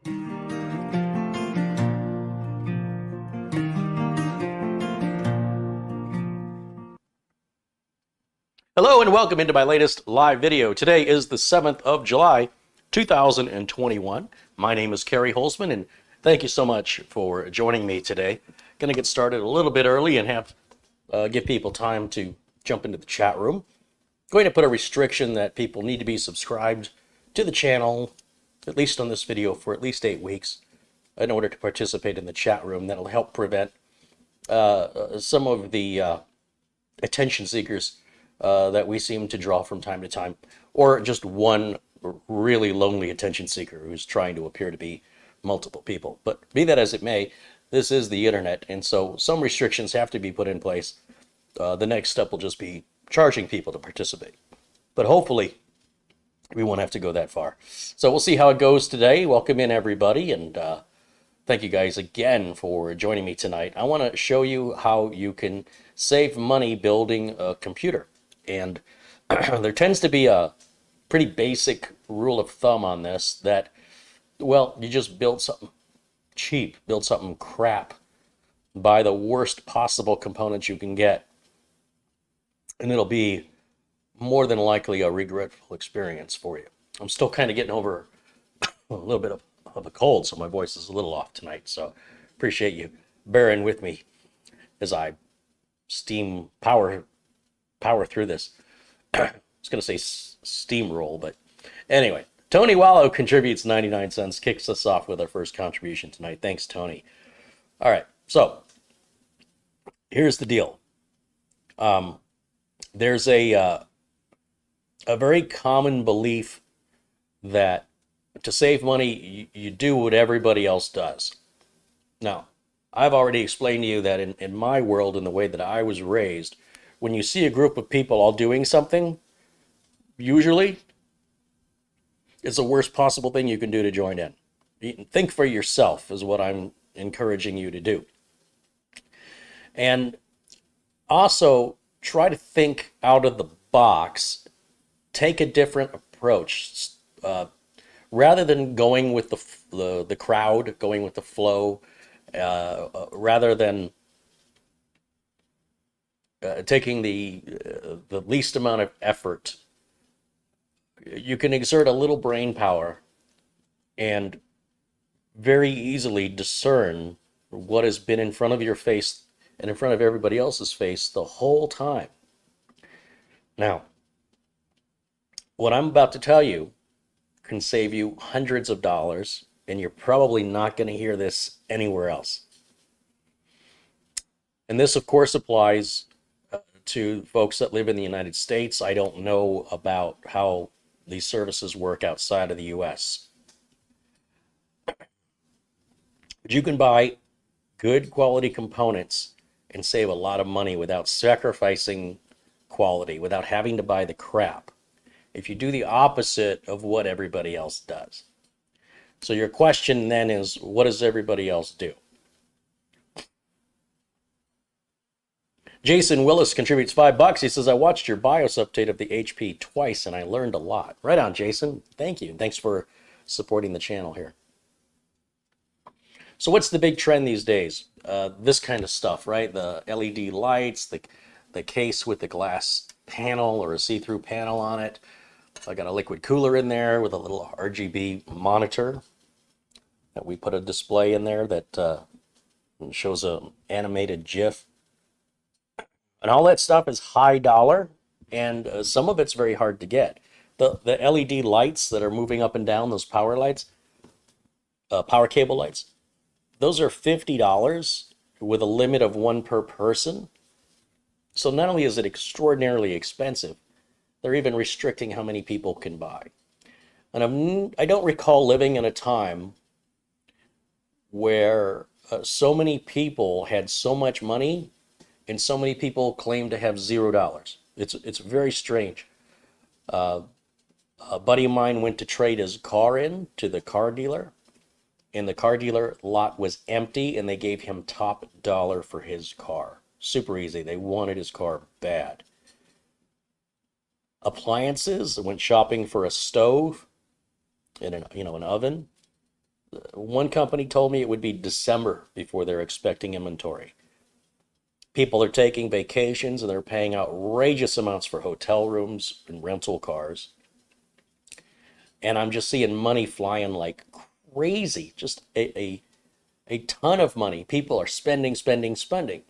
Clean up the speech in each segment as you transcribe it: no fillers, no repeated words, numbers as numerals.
Hello and welcome into my latest live video. Today is the 7th of July, 2021. My name is Kerry Holzman and thank you so much for joining me today. Going to get started a little bit early and give people time to jump into the chat room. Going to put a restriction that people need to be subscribed to the channel, at least on this video, for at least 8 weeks in order to participate in the chat room. That'll help prevent some of the attention seekers that we seem to draw from time to time, or just one really lonely attention seeker who's trying to appear to be multiple people. But be that as it may, this is the internet, and so some restrictions have to be put in place. The next step will just be charging people to participate. But hopefully, we won't have to go that far. So we'll see how it goes today. Welcome in, everybody, and thank you guys again for joining me tonight. I want to show you how you can save money building a computer. And there tends to be a pretty basic rule of thumb on this that, well, you just build something cheap, build something crap, buy the worst possible components you can get, and it'll be more than likely a regretful experience for you. I'm still kind of getting over a little bit of a cold, so my voice is a little off tonight, so appreciate you bearing with me as I power through this. I was going to say steamroll, but anyway. Tony Wallow contributes 99 cents, kicks us off with our first contribution tonight. Thanks, Tony. All right, so here's the deal. There's a very common belief that to save money, you do what everybody else does. Now, I've already explained to you that in my world, in the way that I was raised, when you see a group of people all doing something, usually it's the worst possible thing you can do to join in. Think for yourself is what I'm encouraging you to do. And also try to think out of the box. Take a different approach. Rather than going with the crowd, going with the flow, rather than taking the least amount of effort, you can exert a little brain power and very easily discern what has been in front of your face and in front of everybody else's face the whole time. Now, what I'm about to tell you can save you hundreds of dollars, and you're probably not going to hear this anywhere else. And this, of course, applies to folks that live in the United States. I don't know about how these services work outside of the US. But you can buy good quality components and save a lot of money without sacrificing quality, without having to buy the crap, if you do the opposite of what everybody else does. So your question then is, what does everybody else do? Jason Willis contributes $5. He says, I watched your BIOS update of the HP twice and I learned a lot. Right on, Jason. Thank you. Thanks for supporting the channel here. So what's the big trend these days? This kind of stuff, right? The LED lights, the case with the glass panel or a see-through panel on it. I got a liquid cooler in there with a little RGB monitor that we put a display in there that shows an animated GIF. And all that stuff is high dollar, and some of it's very hard to get. The LED lights that are moving up and down, those power lights, power cable lights, those are $50 with a limit of one per person. So not only is it extraordinarily expensive, they're even restricting how many people can buy. And I don't recall living in a time where so many people had so much money and so many people claim to have $0. It's very strange. A buddy of mine went to trade his car in to the car dealer, and the car dealer lot was empty, and they gave him top dollar for his car. Super easy. They wanted his car bad. Appliances, went shopping for a stove and an oven. One company told me it would be December before they're expecting inventory. People are taking vacations and they're paying outrageous amounts for hotel rooms and rental cars. And I'm just seeing money flying like crazy, just a ton of money. People are spending, spending, spending.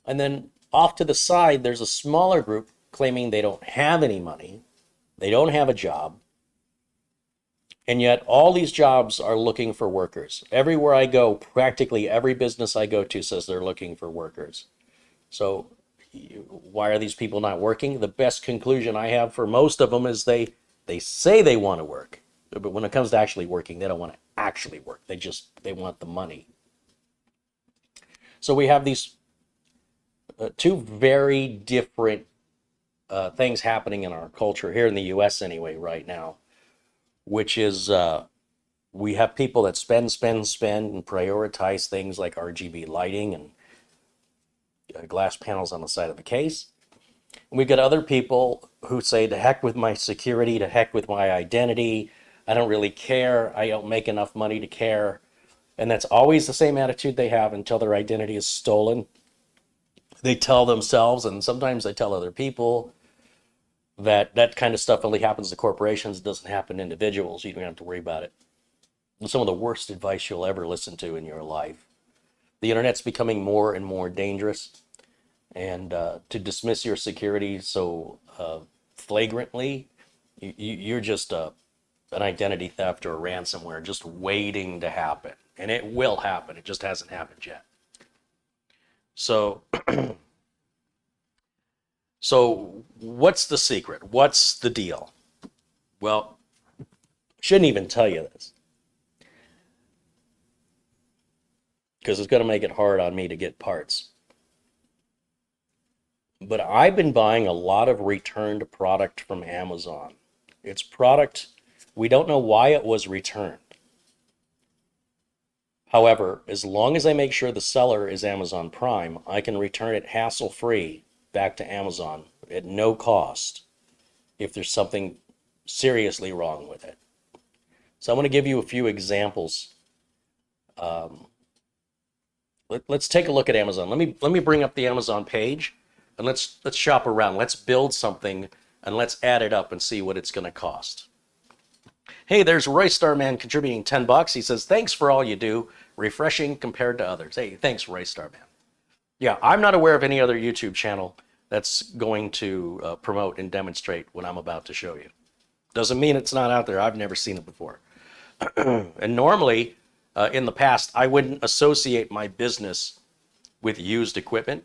And then off to the side, there's a smaller group claiming they don't have any money, they don't have a job, and yet all these jobs are looking for workers. Everywhere I go, practically every business I go to says they're looking for workers. So why are these people not working? The best conclusion I have for most of them is they say they want to work, but when it comes to actually working, they don't want to actually work. They want the money. So we have these two very different things happening in our culture here in the U.S. anyway right now, which is we have people that spend and prioritize things like RGB lighting and glass panels on the side of the case. And we've got other people who say, to heck with my security, to heck with my identity. I don't really care. I don't make enough money to care. And that's always the same attitude they have until their identity is stolen. They tell themselves, and sometimes they tell other people, that that kind of stuff only happens to corporations. It doesn't happen to individuals. You don't have to worry about it. It's some of the worst advice you'll ever listen to in your life. The internet's becoming more and more dangerous. And to dismiss your security so flagrantly, you're just an identity theft or a ransomware just waiting to happen. And it will happen. It just hasn't happened yet. So, so what's the secret? What's the deal? Well, I shouldn't even tell you this, because it's going to make it hard on me to get parts. But I've been buying a lot of returned product from Amazon. It's product, we don't know why it was returned. However, as long as I make sure the seller is Amazon Prime, I can return it hassle-free back to Amazon at no cost if there's something seriously wrong with it. So I'm going to give you a few examples. Let's take a look at Amazon. Let me bring up the Amazon page. And let's shop around. Let's build something and let's add it up and see what it's going to cost. Hey, there's Roy Starman contributing $10. He says, thanks for all you do. Refreshing compared to others. Hey, thanks, Roy Starman. Yeah, I'm not aware of any other YouTube channel that's going to promote and demonstrate what I'm about to show you. Doesn't mean it's not out there. I've never seen it before. And normally, in the past, I wouldn't associate my business with used equipment.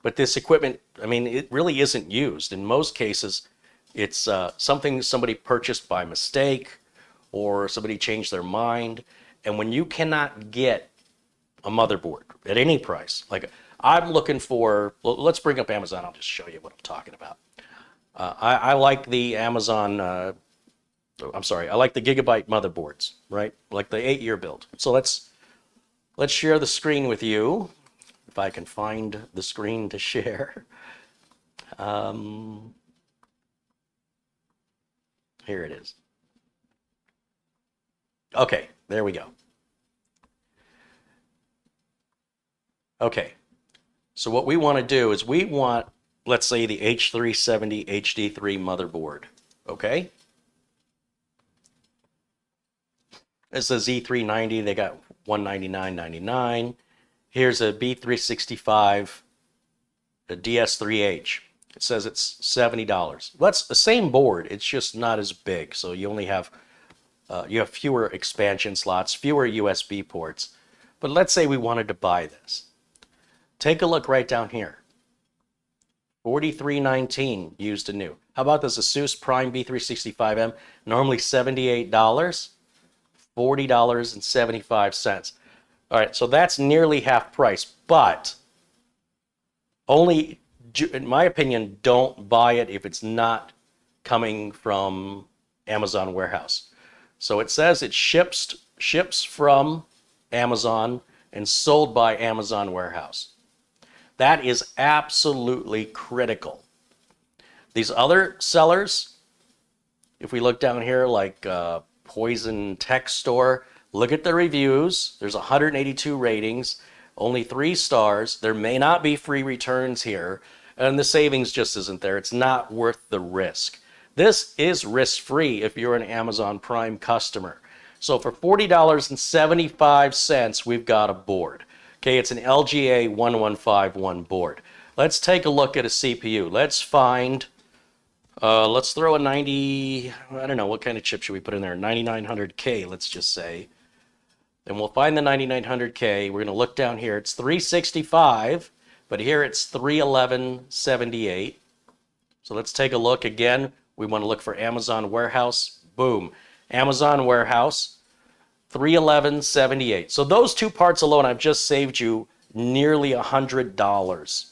But this equipment, I mean, it really isn't used. In most cases, it's something somebody purchased by mistake or somebody changed their mind. And when you cannot get a motherboard at any price, like I'm looking for, let's bring up Amazon. I'll just show you what I'm talking about. I like the Amazon, I like the Gigabyte motherboards, right? Like the 8-year build. So let's share the screen with you. If I can find the screen to share. Here it is. Okay, there we go. Okay, so what we want to do is we want, let's say, the H370 HD3 motherboard, okay? This is a Z390, they got $199.99. Here's a B365, a DS3H. It says it's $70. Well, that's the same board, it's just not as big. So you only have, you have fewer expansion slots, fewer USB ports. But let's say we wanted to buy this. Take a look right down here. $43.19 used and new. How about this Asus Prime B365M? Normally $78, $40.75. All right, so that's nearly half price, but only, in my opinion, don't buy it if it's not coming from Amazon warehouse. So it says it ships from Amazon and sold by Amazon warehouse. That is absolutely critical. These other sellers, if we look down here like Poison Tech Store, Look at the reviews. There's 182 ratings, only 3 stars. There may not be free returns here, and the savings just isn't there. It's not worth the risk. This is risk-free if you're an Amazon Prime customer. So for $40.75, we've got a board. Okay, it's an LGA 1151 board. Let's take a look at a CPU. Let's find, let's throw a 90, I don't know, what kind of chip should we put in there? 9900K, let's just say. And we'll find the 9900K. We're going to look down here. It's 365, but here it's 311.78. So let's take a look again. We want to look for Amazon Warehouse. Boom. Amazon Warehouse, 311.78. So those 2 parts alone, I've just saved you nearly $100.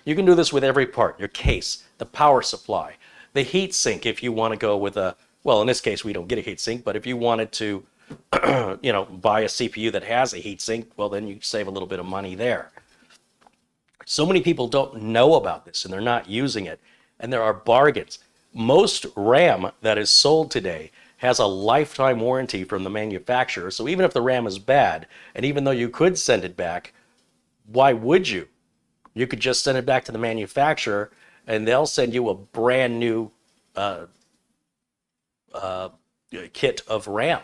You can do this with every part, your case, the power supply, the heat sink if you want to go with a, well, in this case, we don't get a heat sink, but if you wanted to, you know, buy a CPU that has a heat sink, well, then you save a little bit of money there. So many people don't know about this and they're not using it. And there are bargains. Most RAM that is sold today has a lifetime warranty from the manufacturer. So even if the RAM is bad, and even though you could send it back, why would you? You could just send it back to the manufacturer and they'll send you a brand new kit of RAM.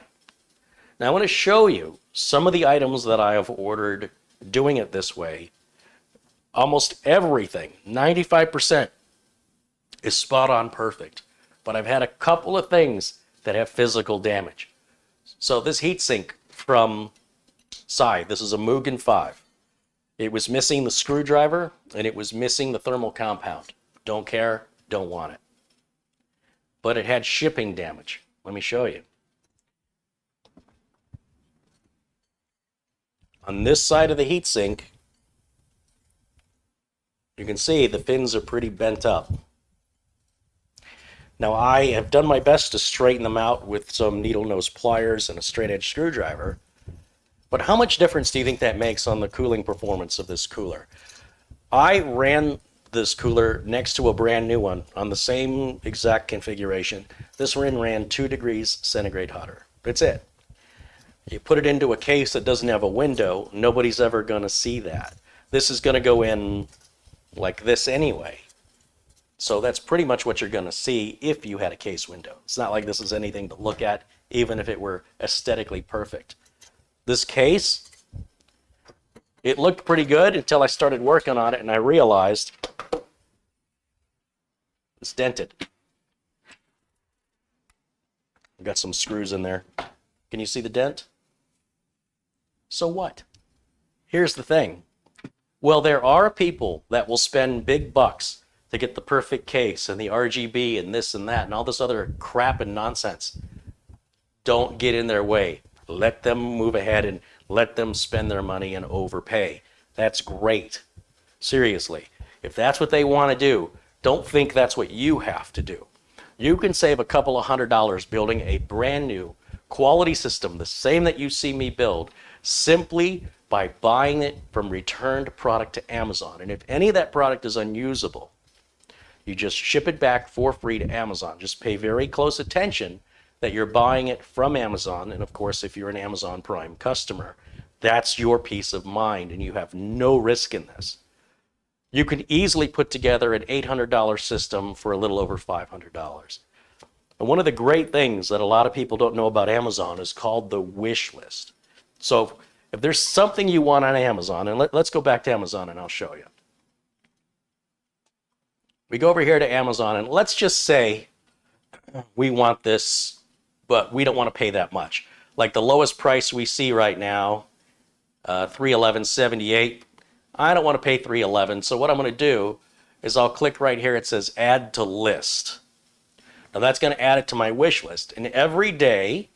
Now I want to show you some of the items that I have ordered doing it this way. Almost everything, 95%, is spot on perfect. But I've had a couple of things that have physical damage. So this heatsink from Side, this is a Mugen 5. It was missing the screwdriver and it was missing the thermal compound. Don't care, don't want it. But it had shipping damage. Let me show you. On this side of the heatsink, you can see the fins are pretty bent up. Now I have done my best to straighten them out with some needle nose pliers and a straight edge screwdriver. But how much difference do you think that makes on the cooling performance of this cooler? I ran this cooler next to a brand new one on the same exact configuration. This one ran 2 degrees centigrade hotter. That's it. You put it into a case that doesn't have a window, nobody's ever going to see that. This is going to go in like this anyway. So that's pretty much what you're going to see if you had a case window. It's not like this is anything to look at, even if it were aesthetically perfect. This case, it looked pretty good until I started working on it and I realized it's dented. I've got some screws in there. Can you see the dent? So what? Here's the thing. Well, there are people that will spend big bucks to get the perfect case and the RGB and this and that and all this other crap and nonsense. Don't get in their way. Let them move ahead and let them spend their money and overpay. That's great. Seriously. If that's what they want to do, don't think that's what you have to do. You can save a couple of $100 building a brand new quality system, the same that you see me build, simply by buying it from returned product to Amazon. And if any of that product is unusable, you just ship it back for free to Amazon. Just pay very close attention that you're buying it from Amazon. And of course, if you're an Amazon Prime customer, that's your peace of mind and you have no risk in this. You can easily put together an $800 system for a little over $500. And one of the great things that a lot of people don't know about Amazon is called the wish list. So if there's something you want on Amazon, and let's go back to Amazon and I'll show you. We go over here to Amazon and let's just say we want this, but we don't want to pay that much. Like the lowest price we see right now, $311.78. I don't want to pay $311, so what I'm going to do is I'll click right here. It says add to list. Now that's going to add it to my wish list. And every day,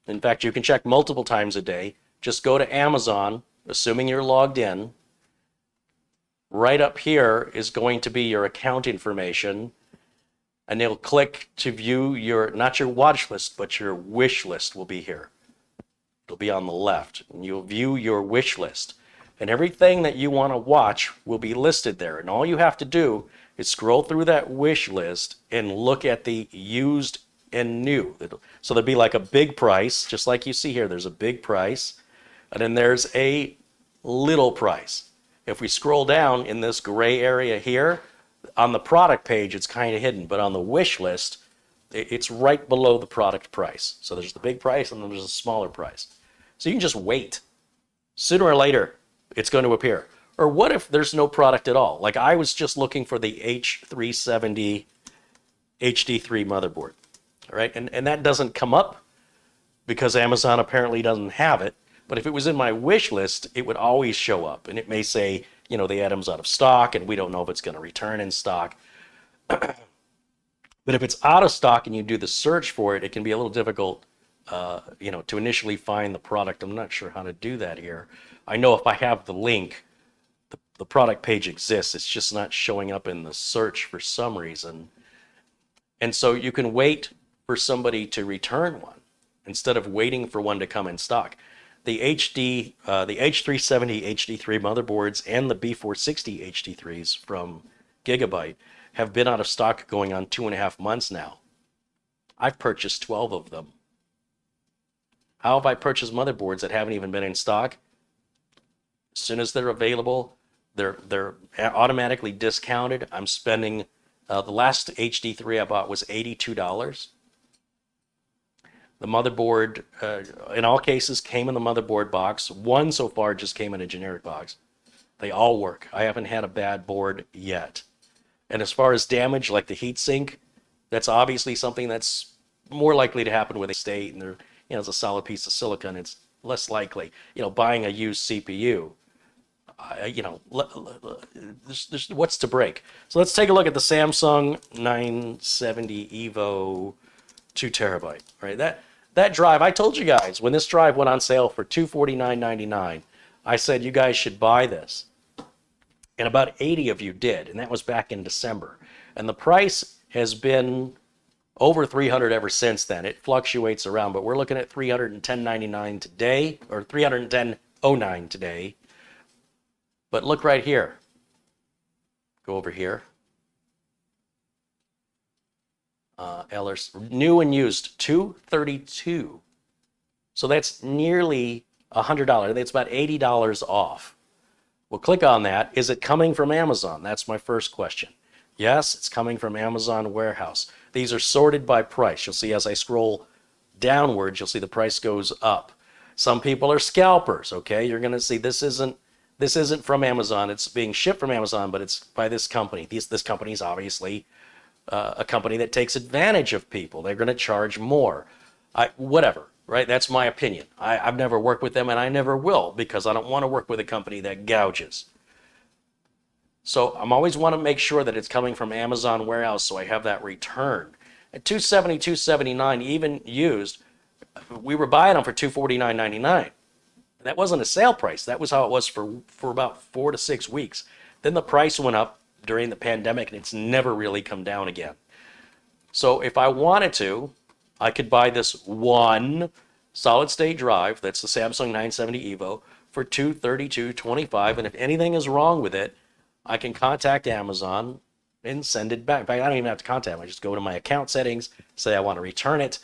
in fact, you can check multiple times a day, just go to Amazon, assuming you're logged in. Right up here is going to be your account information, and it'll click to view your, not your watch list, but your wish list will be here. It'll be on the left, and you'll view your wish list. And everything that you want to watch will be listed there. And all you have to do is scroll through that wish list and look at the used and New. So there'd be like a big price, just like you see here. There's a big price, and then there's a little price. If we scroll down in this gray area here, on the product page, it's kind of hidden, but on the wish list, it's right below the product price. So there's the big price and then there's a smaller price. So you can just wait. Sooner or later, it's going to appear. Or what if there's no product at all? Like I was just looking for the H370 HD3 motherboard, all right? And that doesn't come up because Amazon apparently doesn't have it. But if it was in my wish list, it would always show up. And it may say, you know, the item's out of stock and we don't know if it's going to return in stock. But if it's out of stock and you do the search for it, it can be a little difficult, you know, to initially find the product. I'm not sure how to do that here. I know if I have the link, the product page exists. It's just not showing up in the search for some reason. And so you can wait for somebody to return one instead of waiting for one to come in stock. The H370 HD3 motherboards and the B460 HD3s from Gigabyte have been out of stock going on 2.5 months now. I've purchased 12 of them. How have I purchased motherboards that haven't even been in stock? As soon as they're available, they're automatically discounted. I'm spending, the last HD3 I bought was $82. The motherboard, in all cases, came in the motherboard box. One so far just came in a generic box. They all work. I haven't had a bad board yet. And as far as damage, like the heatsink, that's obviously something that's more likely to happen with a state, and they're, you know, it's a solid piece of silicon. It's less likely. You know, buying a used CPU, you know, there's what's to break. So let's take a look at the Samsung 970 EVO 2 terabyte. Right, that drive. I told you guys when this drive went on sale for $249.99. I said you guys should buy this. And about 80 of you did, and that was back in December. And the price has been over $300 ever since then. It fluctuates around, but we're looking at $310.99 today, or $310.09 today. But look right here. Go over here. New and used, $232. So that's nearly $100. That's about $80 off. Well, click on that. Is it coming from Amazon? That's my first question. Yes, it's coming from Amazon Warehouse. These are sorted by price. You'll see as I scroll downwards, you'll see the price goes up. Some people are scalpers, okay? You're going to see this isn't from Amazon. It's being shipped from Amazon, but it's by this company. This company is obviously a company that takes advantage of people. They're going to charge more. Whatever. Right? That's my opinion. I've never worked with them and I never will because I don't want to work with a company that gouges. So I'm always want to make sure that it's coming from Amazon Warehouse so I have that return. At $270, $279, even used, we were buying them for $249.99. That wasn't a sale price. That was how it was for about 4 to 6 weeks. Then the price went up during the pandemic and it's never really come down again. So if I wanted to, I could buy this one solid state drive, that's the Samsung 970 EVO, for $232.25, and if anything is wrong with it, I can contact Amazon and send it back. In fact, I don't even have to contact them. I just go to my account settings, say I want to return it,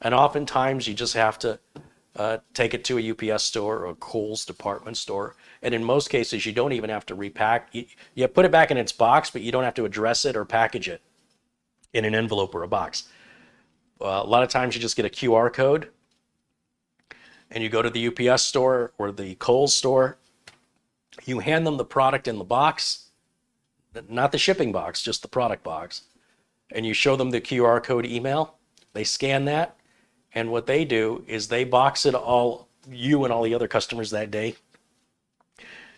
and oftentimes you just have to take it to a UPS store or a Kohl's department store, and in most cases you don't even have to repack. You put it back in its box, but you don't have to address it or package it in an envelope or a box. A lot of times you just get a QR code and you go to the UPS store or the Kohl's store. You hand them the product in the box, not the shipping box, just the product box. And you show them the QR code email. They scan that. And what they do is they box it all, you and all the other customers that day.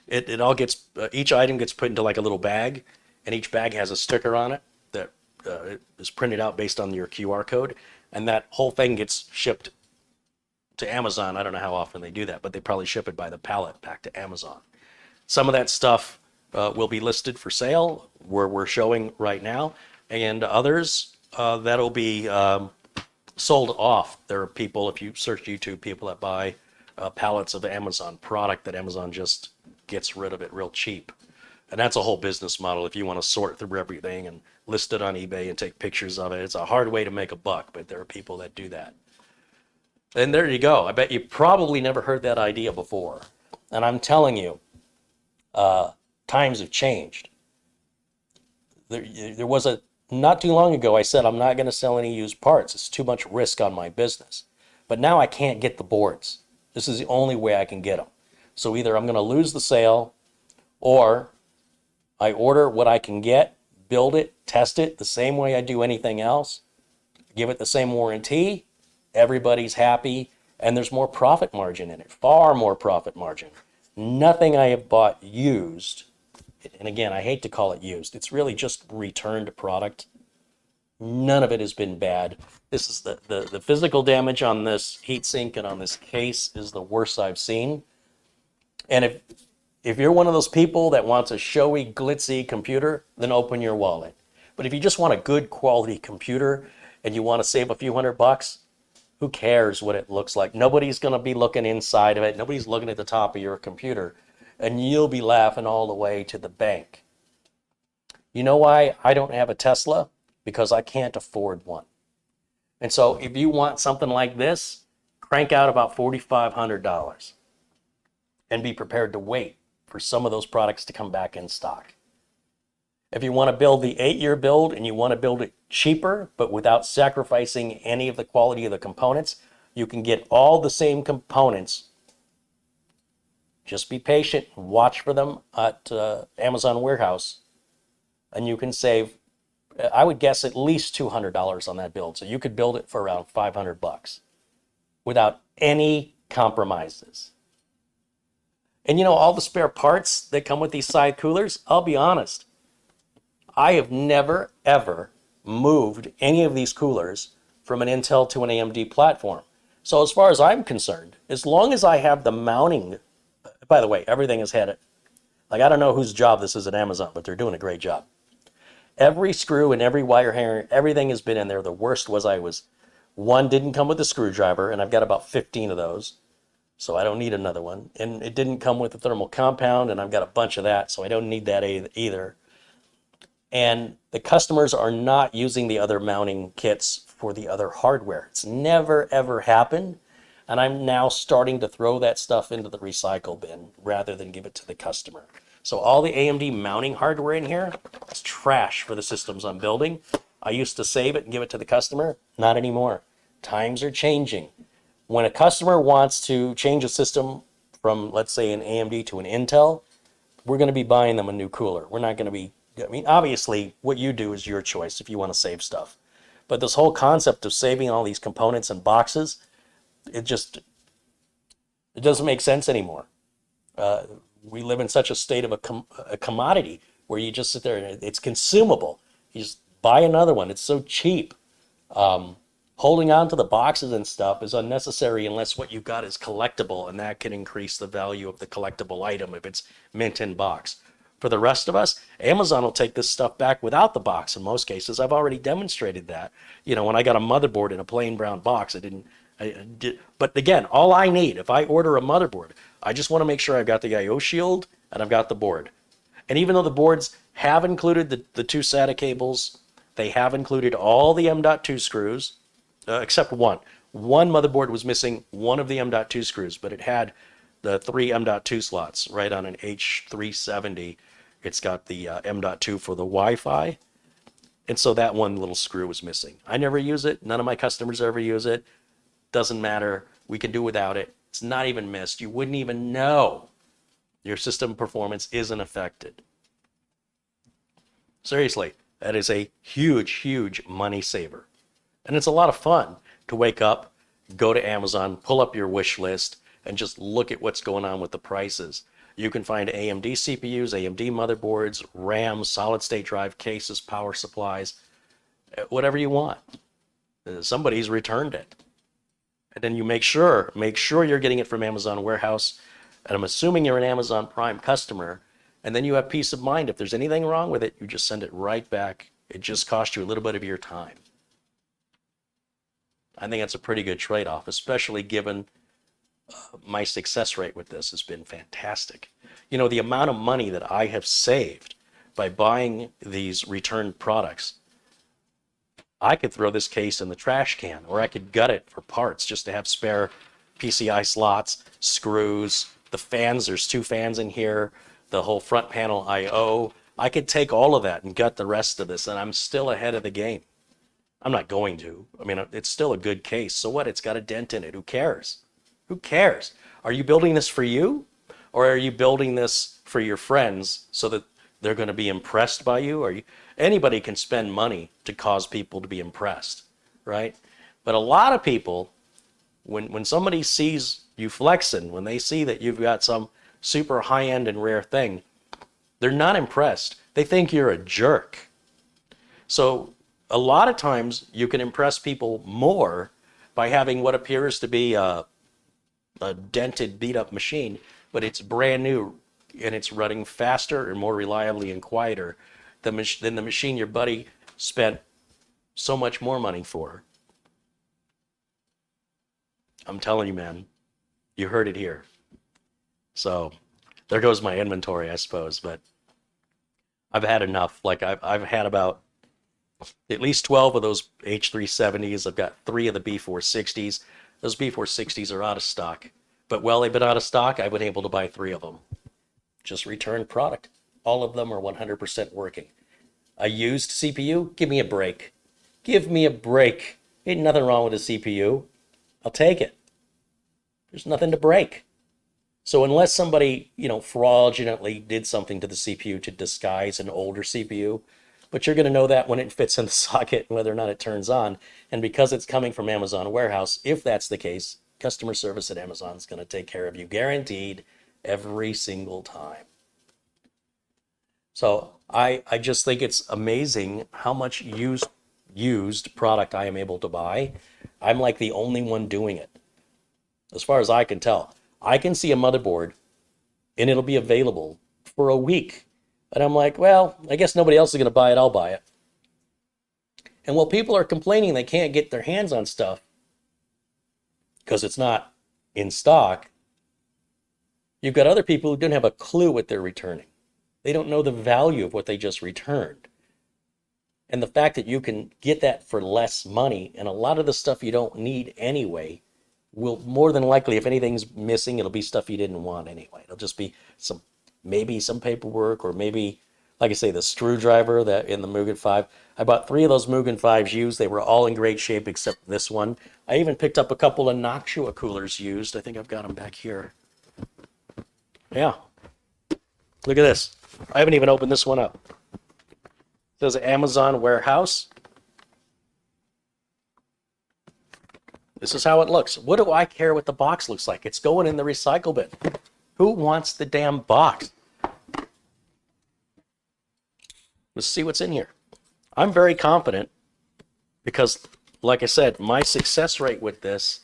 It all gets, each item gets put into like a little bag. And each bag has a sticker on it that is printed out based on your QR code, and that whole thing gets shipped to Amazon. I don't know how often they do that, but they probably ship it by the pallet back to Amazon. Some of that stuff will be listed for sale, where we're showing right now, and others that'll be sold off. There are people, if you search YouTube, people that buy pallets of Amazon product that Amazon just gets rid of it real cheap. And that's a whole business model if you want to sort through everything and list it on eBay and take pictures of it. It's a hard way to make a buck, but there are people that do that. And there you go. I bet you probably never heard that idea before. And I'm telling you, times have changed. There was not too long ago, I said, I'm not going to sell any used parts. It's too much risk on my business. But now I can't get the boards. This is the only way I can get them. So either I'm going to lose the sale, or I order what I can get, build it, test it the same way I do anything else, give it the same warranty, everybody's happy, and there's more profit margin in it, far more profit margin. Nothing I have bought used, and again, I hate to call it used, it's really just returned product. None of it has been bad. This is the physical damage on this heatsink and on this case is the worst I've seen. And if you're one of those people that wants a showy, glitzy computer, then open your wallet. But if you just want a good quality computer and you want to save a few $100, who cares what it looks like? Nobody's going to be looking inside of it. Nobody's looking at the top of your computer. And you'll be laughing all the way to the bank. You know why I don't have a Tesla? Because I can't afford one. And so if you want something like this, crank out about $4,500 and be prepared to wait for some of those products to come back in stock. If you want to build the 8-year build and you want to build it cheaper, but without sacrificing any of the quality of the components, you can get all the same components. Just be patient and watch for them at Amazon Warehouse, and you can save, I would guess, at least $200 on that build. So you could build it for around $500 without any compromises. And you know, all the spare parts that come with these side coolers, I'll be honest, I have never, ever moved any of these coolers from an Intel to an AMD platform. So as far as I'm concerned, as long as I have the mounting, by the way, everything has had it. Like, I don't know whose job this is at Amazon, but they're doing a great job. Every screw and every wire hanger, everything has been in there. The worst was one didn't come with a screwdriver, and I've got about 15 of those. So I don't need another one. And it didn't come with a thermal compound, and I've got a bunch of that, so I don't need that either. And the customers are not using the other mounting kits for the other hardware. It's never, ever happened. And I'm now starting to throw that stuff into the recycle bin rather than give it to the customer. So all the AMD mounting hardware in here is trash for the systems I'm building. I used to save it and give it to the customer. Not anymore. Times are changing. When a customer wants to change a system from, let's say, an AMD to an Intel, we're going to be buying them a new cooler. We're not going to be, I mean, obviously, what you do is your choice if you want to save stuff. But this whole concept of saving all these components in boxes, it doesn't make sense anymore. We live in such a state of a commodity where you just sit there and it's consumable. You just buy another one. It's so cheap. Holding on to the boxes and stuff is unnecessary unless what you've got is collectible, and that can increase the value of the collectible item if it's mint in box. For the rest of us, Amazon will take this stuff back without the box in most cases. I've already demonstrated that. You know, when I got a motherboard in a plain brown box, but again, all I need, if I order a motherboard, I just want to make sure I've got the I/O shield and I've got the board. And even though the boards have included the two SATA cables, they have included all the M.2 screws, except one. One motherboard was missing one of the M.2 screws, but it had the 3 M.2 slots right on an H370. It's got the M.2 for the Wi-Fi. And so that one little screw was missing. I never use it. None of my customers ever use it. Doesn't matter. We can do without it. It's not even missed. You wouldn't even know your system performance isn't affected. Seriously, that is a huge, huge money saver. And it's a lot of fun to wake up, go to Amazon, pull up your wish list, and just look at what's going on with the prices. You can find AMD CPUs, AMD motherboards, RAM, solid state drive cases, power supplies, whatever you want. Somebody's returned it. And then you make sure you're getting it from Amazon Warehouse. And I'm assuming you're an Amazon Prime customer. And then you have peace of mind. If there's anything wrong with it, you just send it right back. It just costs you a little bit of your time. I think that's a pretty good trade-off, especially given my success rate with this has been fantastic. You know, the amount of money that I have saved by buying these returned products, I could throw this case in the trash can, or I could gut it for parts just to have spare PCI slots, screws, the fans. There's 2 fans in here, the whole front panel I/O. I could take all of that and gut the rest of this, and I'm still ahead of the game. I'm not going to. I mean, it's still a good case. So what? It's got a dent in it. Who cares? Who cares? Are you building this for you? Or are you building this for your friends so that they're going to be impressed by you? Anybody can spend money to cause people to be impressed, right? But a lot of people, when somebody sees you flexing, when they see that you've got some super high-end and rare thing, they're not impressed. They think you're a jerk. So a lot of times you can impress people more by having what appears to be a dented, beat-up machine, but it's brand new and it's running faster and more reliably and quieter than the machine your buddy spent so much more money for. I'm telling you, man, you heard it here. So there goes my inventory, I suppose, but I've had enough. Like I've had about at least 12 of those H370s. I've got 3 of the B460s. Those B460s are out of stock. But while they've been out of stock, I've been able to buy 3 of them. Just returned product. All of them are 100% working. A used CPU? Give me a break. Give me a break. Ain't nothing wrong with a CPU. I'll take it. There's nothing to break. So unless somebody, fraudulently did something to the CPU to disguise an older CPU, but you're going to know that when it fits in the socket and whether or not it turns on. And because it's coming from Amazon warehouse, if that's the case, customer service at Amazon is going to take care of you, guaranteed, every single time. So I just think it's amazing how much used product I am able to buy. I'm like the only one doing it. As far as I can tell, I can see a motherboard and it'll be available for a week. And I'm like, well, I guess nobody else is going to buy it. I'll buy it. And while people are complaining they can't get their hands on stuff because it's not in stock, you've got other people who don't have a clue what they're returning. They don't know the value of what they just returned. And the fact that you can get that for less money, and a lot of the stuff you don't need anyway, will more than likely, if anything's missing, it'll be stuff you didn't want anyway. It'll just be maybe some paperwork, or maybe, like I say, the screwdriver that in the Mugen 5. I bought 3 of those Mugen 5s used. They were all in great shape except this one. I even picked up a couple of Noctua coolers used. I think I've got them back here. Yeah. Look at this. I haven't even opened this one up. It says Amazon warehouse. This is how it looks. What do I care what the box looks like? It's going in the recycle bin. Who wants the damn box? Let's see what's in here. I'm very confident because, like I said, my success rate with this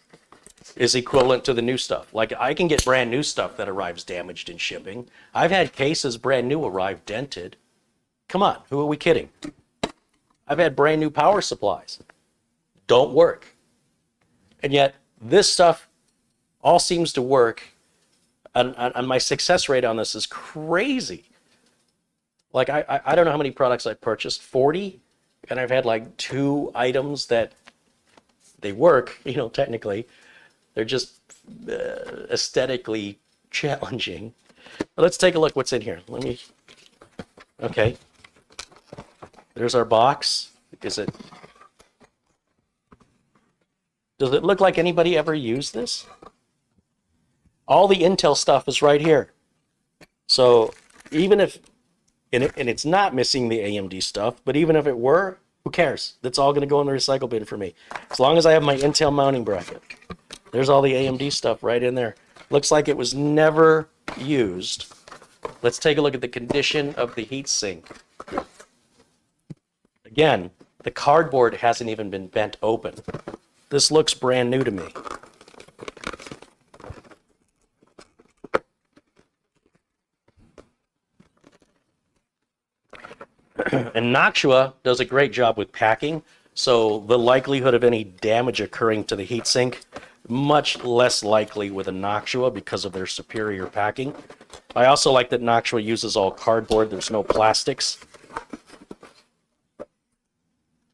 is equivalent to the new stuff. Like, I can get brand new stuff that arrives damaged in shipping. I've had cases brand new arrive dented. Come on, who are we kidding? I've had brand new power supplies. Don't work. And yet, this stuff all seems to work, and my success rate on this is crazy. Like, I don't know how many products I've purchased, 40, and I've had like 2 items that they work, technically. They're just aesthetically challenging. But let's take a look what's in here. Okay. There's our box. Does it look like anybody ever used this? All the Intel stuff is right here. So even if, and it's not missing the AMD stuff, but even if it were, who cares? That's all going to go in the recycle bin for me. As long as I have my Intel mounting bracket. There's all the AMD stuff right in there. Looks like it was never used. Let's take a look at the condition of the heatsink. Again, the cardboard hasn't even been bent open. This looks brand new to me. And Noctua does a great job with packing, so the likelihood of any damage occurring to the heatsink Much less likely with a Noctua because of their superior packing. I also like that Noctua uses all cardboard. There's no plastics.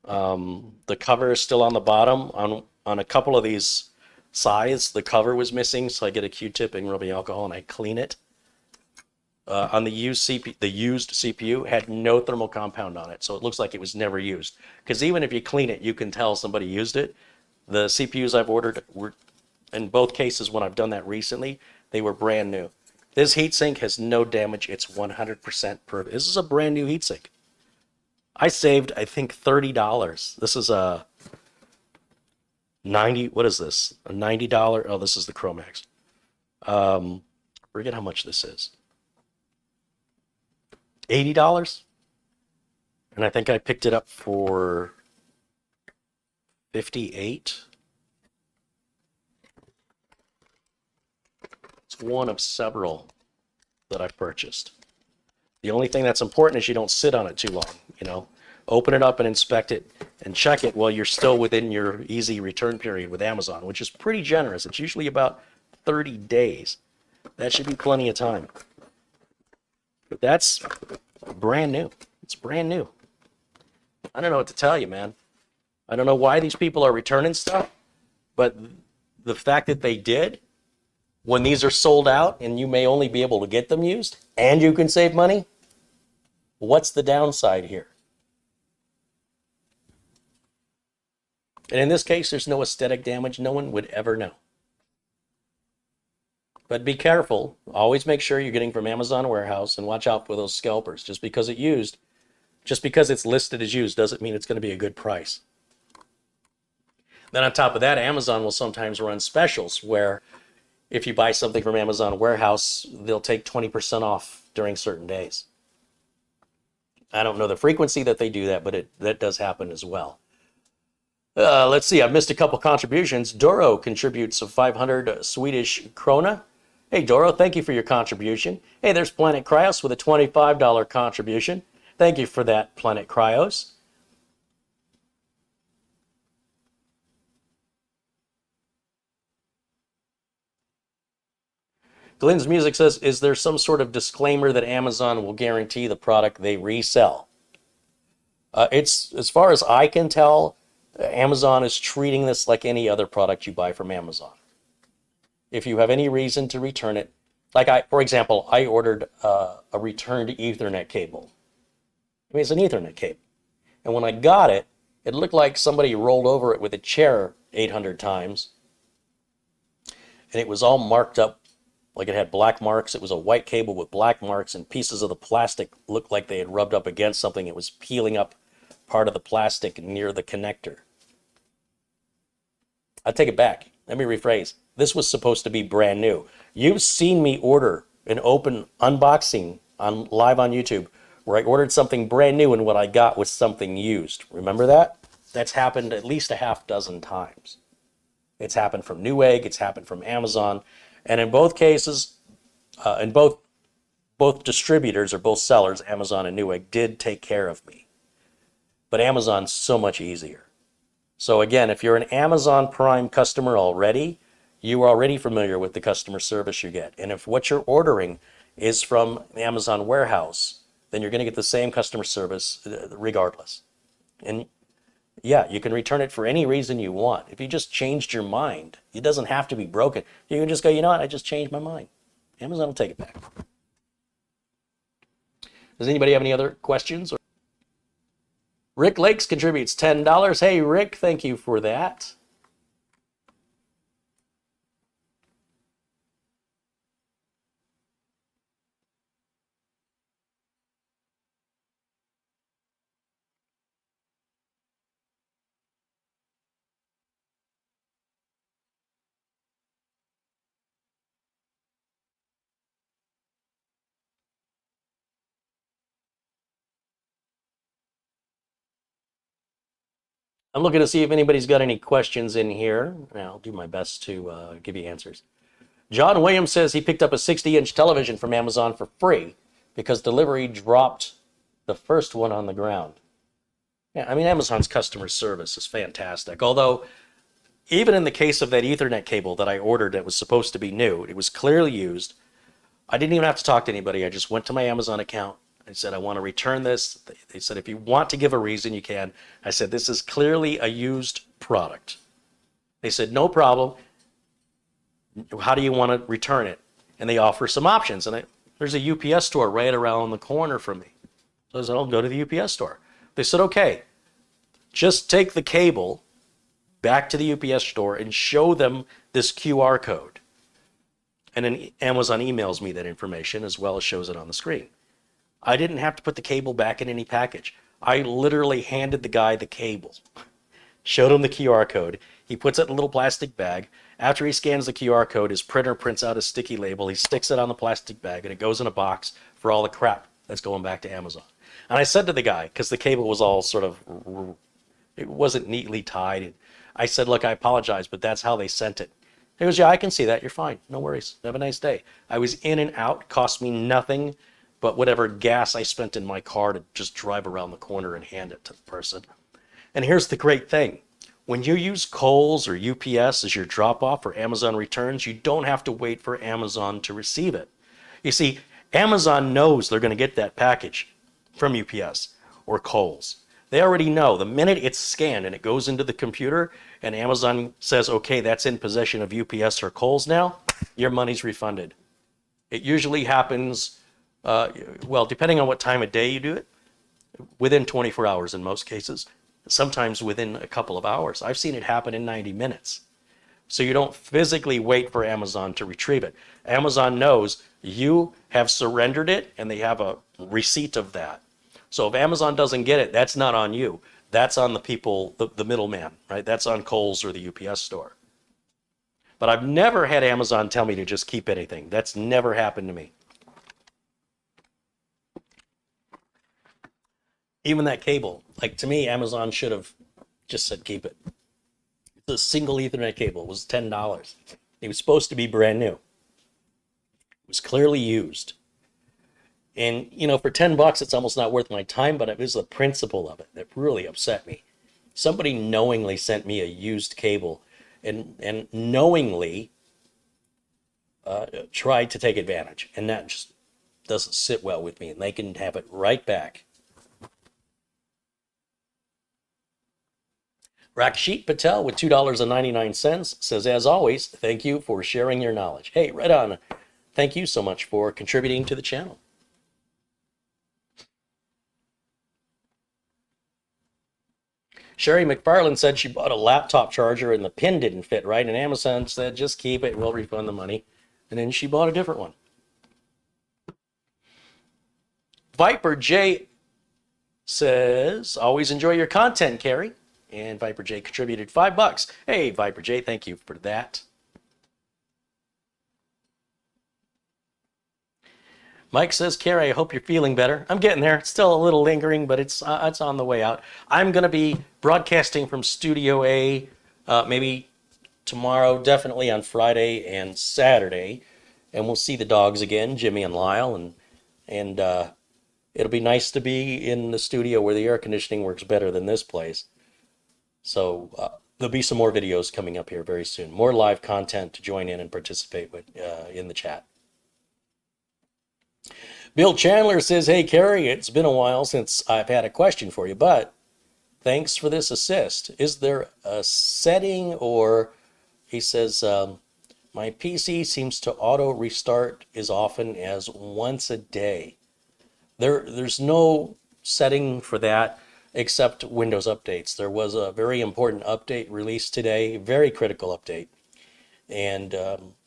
The cover is still on the bottom. On a couple of these sides, the cover was missing, so I get a Q-tip and rubbing alcohol and I clean it. On the used CPU had no thermal compound on it, so it looks like it was never used. Because even if you clean it, you can tell somebody used it. The CPUs I've ordered were, in both cases when I've done that recently, they were brand new. This heatsink has no damage. It's 100% perfect. This is a brand new heatsink. I saved, I think, $30. This is a 90, what is this? A $90, oh, this is the Chromax. Forget how much this is. $80? And I think I picked it up for 58. It's one of several that I've purchased. The only thing that's important is you don't sit on it too long, you know. Open it up and inspect it and check it while you're still within your easy return period with Amazon, which is pretty generous. It's usually about 30 days. That should be plenty of time. But that's brand new. It's brand new. I don't know what to tell you, man. I don't know why these people are returning stuff, but the fact that they did, when these are sold out and you may only be able to get them used and you can save money, what's the downside here? And in this case, there's no aesthetic damage. No one would ever know. But be careful. Always make sure you're getting from Amazon warehouse and watch out for those scalpers. Just because it's listed as used doesn't mean it's going to be a good price. Then on top of that, Amazon will sometimes run specials where if you buy something from Amazon warehouse, they'll take 20% off during certain days. I don't know the frequency that they do that, but that does happen as well. Let's see, I've missed a couple contributions. Doro contributes 500 Swedish krona. Hey, Doro, thank you for your contribution. Hey, there's Planet Cryos with a $25 contribution. Thank you for that, Planet Cryos. Glenn's Music says, is there some sort of disclaimer that Amazon will guarantee the product they resell? It's, as far as I can tell, Amazon is treating this like any other product you buy from Amazon. If you have any reason to return it, for example, I ordered a returned Ethernet cable. I mean, it's an Ethernet cable. And when I got it, it looked like somebody rolled over it with a chair 800 times. And it was all marked up, like it had black marks. It was a white cable with black marks, and pieces of the plastic looked like they had rubbed up against something. It was peeling up part of the plastic near the connector. I take it back. Let me rephrase. This was supposed to be brand new. You've seen me order an open unboxing live on YouTube where I ordered something brand new and what I got was something used. Remember that? That's happened at least a half dozen times. It's happened from Newegg. It's happened from Amazon. And in both cases, in both distributors or both sellers, Amazon and Newegg, did take care of me. But Amazon's so much easier. So again, if you're an Amazon Prime customer already, you are already familiar with the customer service you get. And if what you're ordering is from the Amazon warehouse, then you're going to get the same customer service regardless. And yeah, you can return it for any reason you want. If you just changed your mind, it doesn't have to be broken. You can just go, you know what, I just changed my mind. Amazon will take it back. Does anybody have any other questions? Rick Lakes contributes $10. Hey, Rick, thank you for that. I'm looking to see if anybody's got any questions in here. I'll do my best to give you answers. John Williams says he picked up a 60-inch television from Amazon for free because delivery dropped the first one on the ground. Yeah, I mean, Amazon's customer service is fantastic. Although, Even in the case of that Ethernet cable that I ordered that was supposed to be new, it was clearly used. I didn't even have to talk to anybody. I just went to my Amazon account. I said, I want to return this. They said, if you want to give a reason, you can. I said, this is clearly a used product. They said, no problem. How do you want to return it? And they offer some options. And there's a UPS store right around the corner from me. So I said, I'll go to the UPS store. They said, okay, just take the cable back to the UPS store and show them this QR code. And then Amazon emails me that information as well as shows it on the screen. I didn't have to put the cable back in any package. I literally handed the guy the cable, showed him the QR code. He puts it in a little plastic bag. After he scans the QR code, his printer prints out a sticky label. He sticks it on the plastic bag, and it goes in a box for all the crap that's going back to Amazon. And I said to the guy, because the cable was all sort of, it wasn't neatly tied. I said, look, I apologize, but that's how they sent it. He goes, yeah, I can see that. You're fine. No worries. Have a nice day. I was in and out. Cost me nothing but whatever gas I spent in my car to just drive around the corner and hand it to the person. And here's the great thing. When you use Kohl's or UPS as your drop-off or Amazon returns, you don't have to wait for Amazon to receive it. You see, Amazon knows they're going to get that package from UPS or Kohl's. They already know the minute it's scanned and it goes into the computer and Amazon says, okay, that's in possession of UPS or Kohl's now, your money's refunded. It usually happens, well, depending on what time of day you do it, within 24 hours in most cases, sometimes within a couple of hours. I've seen it happen in 90 minutes. So you don't physically wait for Amazon to retrieve it. Amazon knows you have surrendered it and they have a receipt of that. So if Amazon doesn't get it, that's not on you. That's on the people, the middleman, right? That's on Kohl's or the UPS store. But I've never had Amazon tell me to just keep anything. That's never happened to me. Even that cable, like to me, Amazon should have just said keep it. The single Ethernet cable was $10. It was supposed to be brand new. It was clearly used. And, you know, for $10, it's almost not worth my time, but it was the principle of it that really upset me. Somebody knowingly sent me a used cable and knowingly tried to take advantage. And that just doesn't sit well with me. And they can have it right back. Rakshit Patel with $2.99 says, as always, thank you for sharing your knowledge. Hey, right on. Thank you so much for contributing to the channel. Sherry McFarland said she bought a laptop charger and the pin didn't fit right, and Amazon said, just keep it, we'll refund the money. And then she bought a different one. Viper J says, always enjoy your content, Carrie. And Viper J contributed $5. Hey, Viper J, thank you for that. Mike says, Carrie, I hope you're feeling better. I'm getting there. It's still a little lingering, but it's on the way out. I'm going to be broadcasting from Studio A maybe tomorrow, definitely on Friday and Saturday. And we'll see the dogs again, Jimmy and Lyle. And it'll be nice to be in the studio where the air conditioning works better than this place. So there'll be some more videos coming up here very soon. More live content to join in and participate with in the chat. Bill Chandler says, hey, Carrie, it's been a while since I've had a question for you, but thanks for this assist. Is there a setting or, he says, my PC seems to auto restart as often as once a day. There's no setting for that except Windows updates. There was a very important update released today, very critical update. And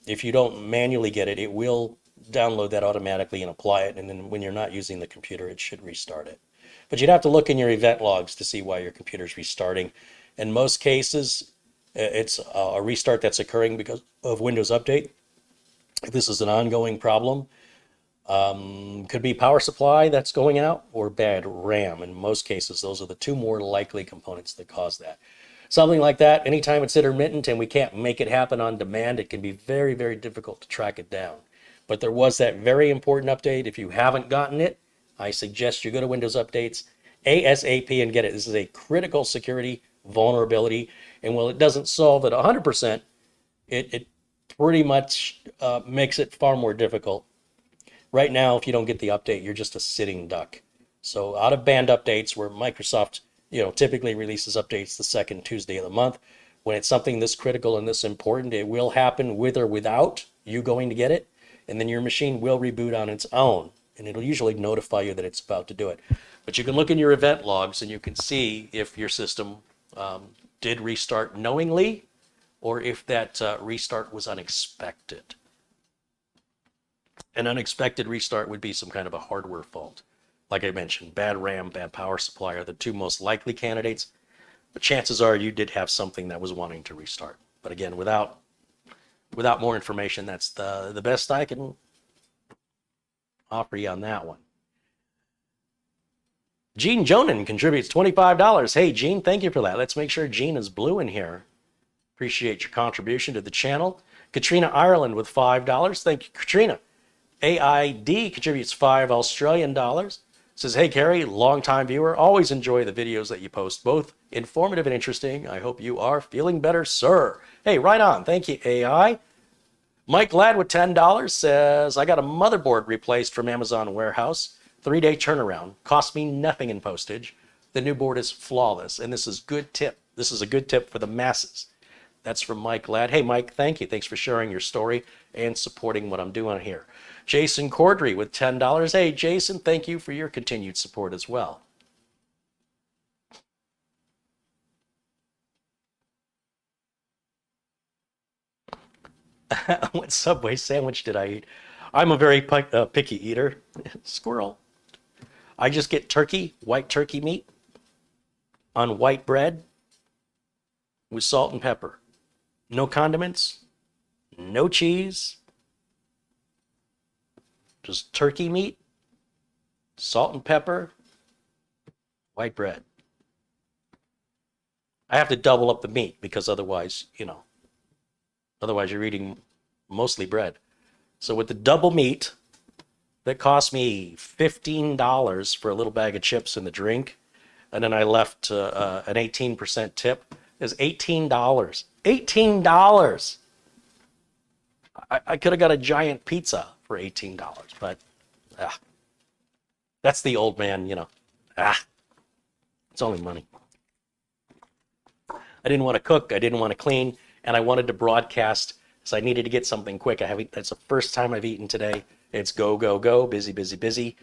if you don't manually get it, it will download that automatically and apply it, and then when you're not using the computer, it should restart it. But you'd have to look in your event logs to see why your computer's restarting. In most cases, it's a restart that's occurring because of Windows Update. If this is an ongoing problem, could be power supply that's going out or bad RAM. In most cases, those are the two more likely components that cause that. Something like that, anytime it's intermittent and we can't make it happen on demand, it can be very, very difficult to track it down. But there was that very important update. If you haven't gotten it, I suggest you go to Windows Updates ASAP and get it. This is a critical security vulnerability. And while it doesn't solve it 100%, it pretty much makes it far more difficult. Right now, if you don't get the update, you're just a sitting duck. So out of band updates, where Microsoft, typically releases updates the second Tuesday of the month, when it's something this critical and this important, it will happen with or without you going to get it. And then your machine will reboot on its own. And it'll usually notify you that it's about to do it. But you can look in your event logs and you can see if your system did restart knowingly or if that restart was unexpected. An unexpected restart would be some kind of a hardware fault. Like I mentioned, bad RAM, bad power supply are the two most likely candidates. But chances are you did have something that was wanting to restart. But again, without more information, that's the best I can offer you on that one. Gene Jonan contributes $25. Hey, Gene, thank you for that. Let's make sure Gene is blue in here. Appreciate your contribution to the channel. Katrina Ireland with $5. Thank you, Katrina. AID contributes $5 Australian dollars. Says, hey, Kerry, longtime viewer. Always enjoy the videos that you post, both informative and interesting. I hope you are feeling better, sir. Hey, right on. Thank you, AI. Mike Ladd with $10 says, I got a motherboard replaced from Amazon Warehouse. 3-day turnaround. Cost me nothing in postage. The new board is flawless. And this is good tip. This is a good tip for the masses. That's from Mike Ladd. Hey, Mike, thank you. Thanks for sharing your story and supporting what I'm doing here. Jason Cordry with $10. Hey, Jason, thank you for your continued support as well. What Subway sandwich did I eat? I'm a very picky eater. Squirrel. I just get turkey, white turkey meat on white bread with salt and pepper. No condiments, no cheese, just turkey meat, salt and pepper, white bread. I have to double up the meat because otherwise, otherwise you're eating mostly bread. So with the double meat, that cost me $15 for a little bag of chips and the drink, and then I left an 18% tip. Is $18. $18. I could have got a giant pizza for $18, but that's the old man, it's only money. I didn't want to cook, I didn't want to clean, and I wanted to broadcast, so I needed to get something quick. That's the first time I've eaten today. It's go, go, go, busy, busy, busy.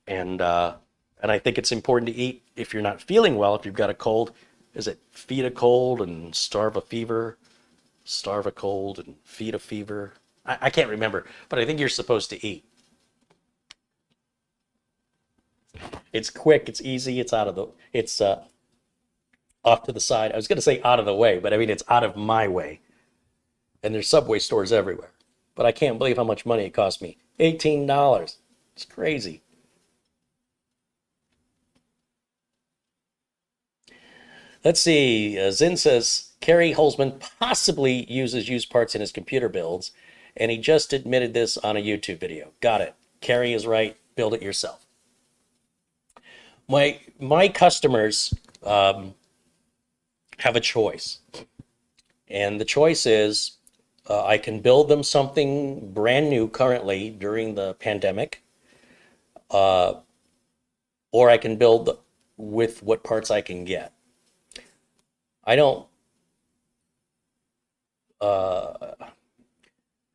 And I think it's important to eat if you're not feeling well, if you've got a cold. Is it feed a cold and starve a fever? Starve a cold and feed a fever? I can't remember, but I think you're supposed to eat. It's quick, it's easy, it's off to the side. I was going to say out of the way, but I mean, it's out of my way. And there's Subway stores everywhere. But I can't believe how much money it cost me. $18. It's crazy. Let's see. Zin says, Kerry Holzman possibly uses used parts in his computer builds, and he just admitted this on a YouTube video. Got it. Kerry is right. Build it yourself. My customers have a choice. And the choice is I can build them something brand new currently during the pandemic, or I can build with what parts I can get. I don't,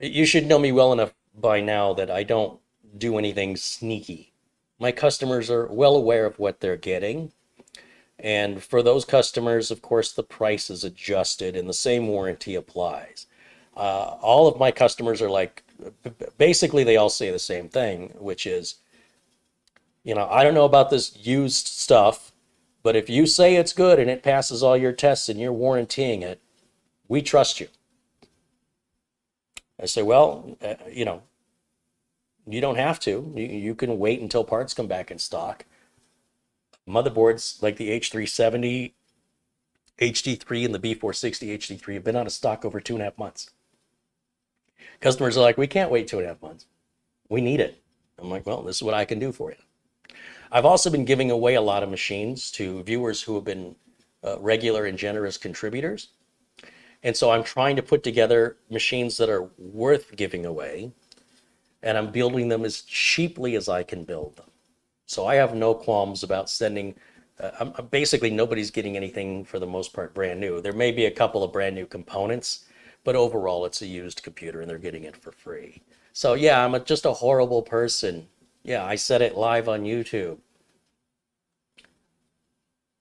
you should know me well enough by now that I don't do anything sneaky. My customers are well aware of what they're getting. And for those customers, of course, the price is adjusted and the same warranty applies. All of my customers are like, basically they all say the same thing, which is, I don't know about this used stuff, but if you say it's good and it passes all your tests and you're warrantying it, we trust you. I say, well, you don't have to. You can wait until parts come back in stock. Motherboards like the H370, HD3, and the B460 HD3 have been out of stock over 2.5 months. Customers are like, we can't wait 2.5 months. We need it. I'm like, well, this is what I can do for you. I've also been giving away a lot of machines to viewers who have been regular and generous contributors. And so I'm trying to put together machines that are worth giving away, and I'm building them as cheaply as I can build them. So I have no qualms about sending, basically nobody's getting anything for the most part brand new. There may be a couple of brand new components, but overall it's a used computer and they're getting it for free. So yeah, just a horrible person. Yeah, I said it live on YouTube.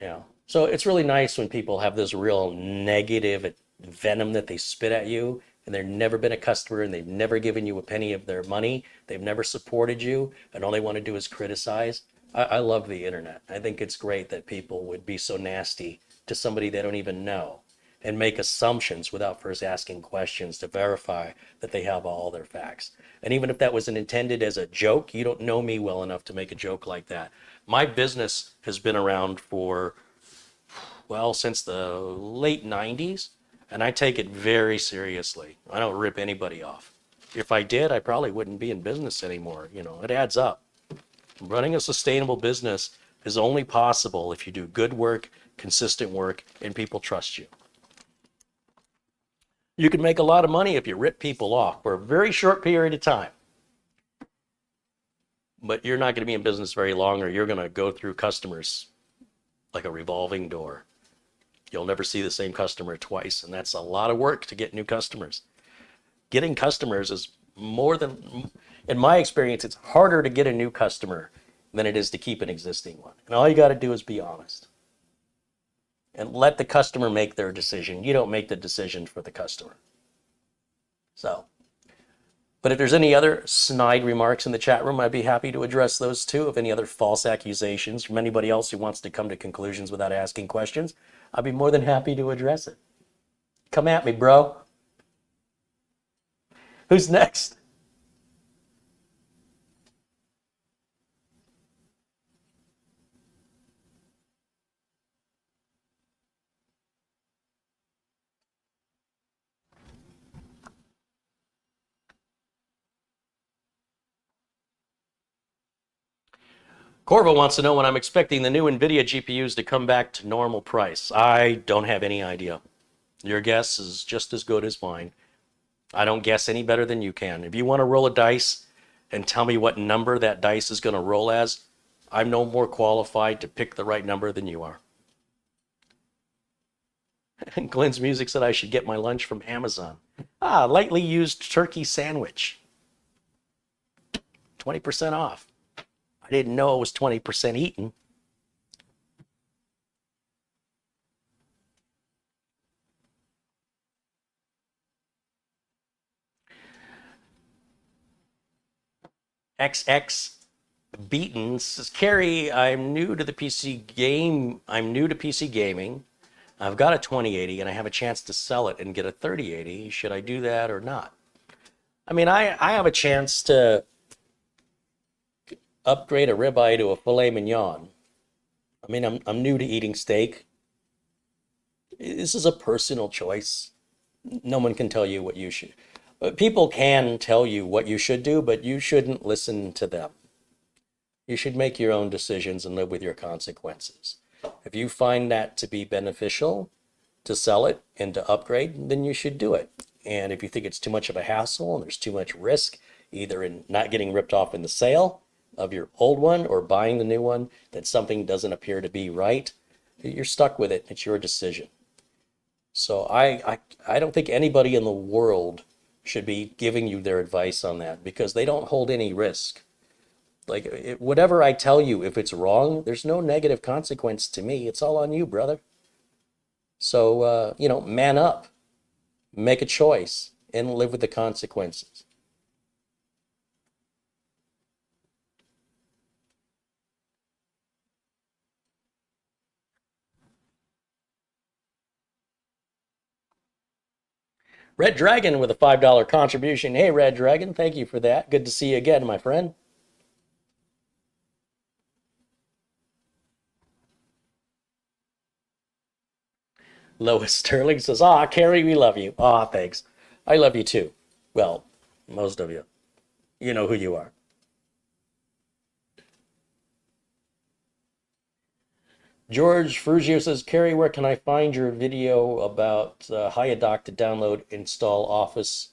Yeah. So it's really nice when people have this real negative venom that they spit at you, and they've never been a customer and they've never given you a penny of their money. They've never supported you, and all they want to do is criticize. I love the internet. I think it's great that people would be so nasty to somebody they don't even know and make assumptions without first asking questions to verify that they have all their facts. And even if that was intended as a joke, you don't know me well enough to make a joke like that. My business has been around for, well, since the late 90s, and I take it very seriously. I don't rip anybody off. If I did, I probably wouldn't be in business anymore. You know, it adds up. Running a sustainable business is only possible if you do good work, consistent work, and people trust you. You can make a lot of money if you rip people off for a very short period of time. But you're not going to be in business very long, or you're going to go through customers like a revolving door. You'll never see the same customer twice, and that's a lot of work to get new customers. Getting customers is more than, in my experience, it's harder to get a new customer than it is to keep an existing one. And all you got to do is be honest and let the customer make their decision. You don't make the decision for the customer. So, but if there's any other snide remarks in the chat room, I'd be happy to address those too. If any other false accusations from anybody else who wants to come to conclusions without asking questions, I'd be more than happy to address it. Come at me, bro. Who's next? Corvo wants to know when I'm expecting the new NVIDIA GPUs to come back to normal price. I don't have any idea. Your guess is just as good as mine. I don't guess any better than you can. If you want to roll a dice and tell me what number that dice is going to roll as, I'm no more qualified to pick the right number than you are. And Glenn's Music said I should get my lunch from Amazon. Lightly used turkey sandwich. 20% off. I didn't know it was 20% eaten. XX Beaton says, Carrie, I'm new to PC gaming. I've got a 2080 and I have a chance to sell it and get a 3080. Should I do that or not? I mean, I have a chance to upgrade a ribeye to a filet mignon. I mean, I'm new to eating steak. This is a personal choice. No one can tell you what you should. People can tell you what you should do, but you shouldn't listen to them. You should make your own decisions and live with your consequences. If you find that to be beneficial to sell it and to upgrade, then you should do it. And if you think it's too much of a hassle and there's too much risk, either in not getting ripped off in the sale of your old one or buying the new one, that something doesn't appear to be right, you're stuck with it. It's your decision. So I don't think anybody in the world should be giving you their advice on that, because they don't hold any risk. Like, whatever I tell you, if it's wrong, there's no negative consequence to me. It's all on you, brother. So, man up, make a choice, and live with the consequences. Red Dragon with a $5 contribution. Hey, Red Dragon, thank you for that. Good to see you again, my friend. Lois Sterling says, Carrie, we love you. Thanks. I love you too. Well, most of you. You know who you are. George Frugio says, Carrie, where can I find your video about Hyadoc to download, install Office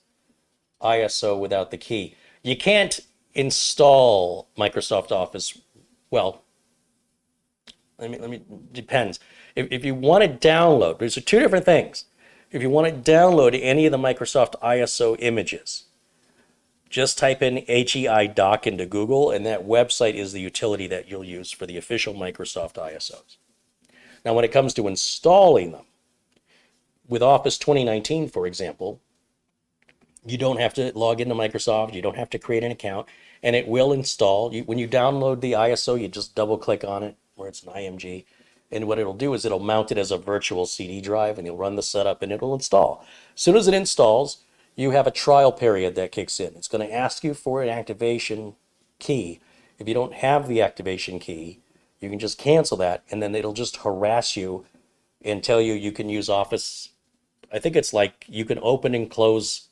ISO without the key? You can't install Microsoft Office. Well, let me depends. If you want to download, these are two different things. If you want to download any of the Microsoft ISO images, just type in HEI doc into Google, and that website is the utility that you'll use for the official Microsoft ISOs. Now, when it comes to installing them, with Office 2019, for example, you don't have to log into Microsoft, you don't have to create an account, and it will install. When you download the ISO, you just double click on it where it's an IMG, and what it'll do is it'll mount it as a virtual CD drive, and you'll run the setup and it'll install. As soon as it installs, you have a trial period that kicks in. It's going to ask you for an activation key. If you don't have the activation key, you can just cancel that, and then it'll just harass you and tell you you can use Office. I think it's like you can open and close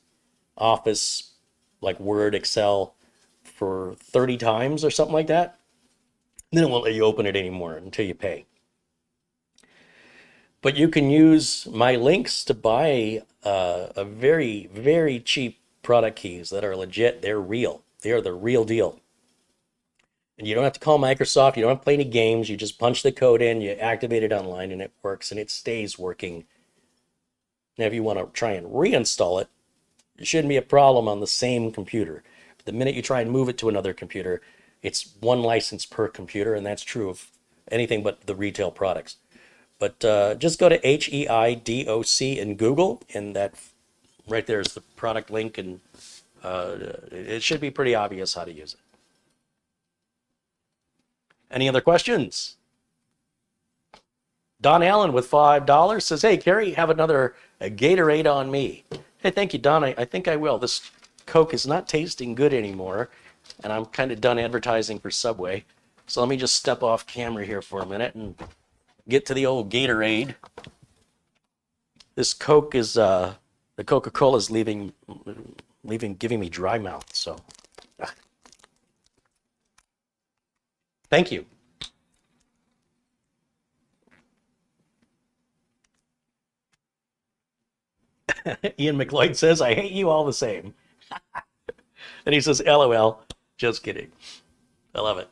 Office like Word, Excel for 30 times or something like that. Then it won't let you open it anymore until you pay. But you can use my links to buy a very, very cheap product keys that are legit. They're real. They are the real deal. And you don't have to call Microsoft. You don't have to play any games. You just punch the code in, you activate it online, and it works, and it stays working. Now, if you want to try and reinstall it, it shouldn't be a problem on the same computer. But the minute you try and move it to another computer, it's one license per computer, and that's true of anything but the retail products. But just go to HEIDOC in Google, and that right there is the product link, and it should be pretty obvious how to use it. Any other questions? Don Allen with $5 says, hey, Carrie, have another Gatorade on me. Hey, thank you, Don. I think I will. This Coke is not tasting good anymore, and I'm kind of done advertising for Subway. So let me just step off camera here for a minute and get to the old Gatorade. This Coke is, the Coca-Cola is giving me dry mouth, so. Thank you. Ian McLeod says, I hate you all the same. And he says, LOL. Just kidding. I love it.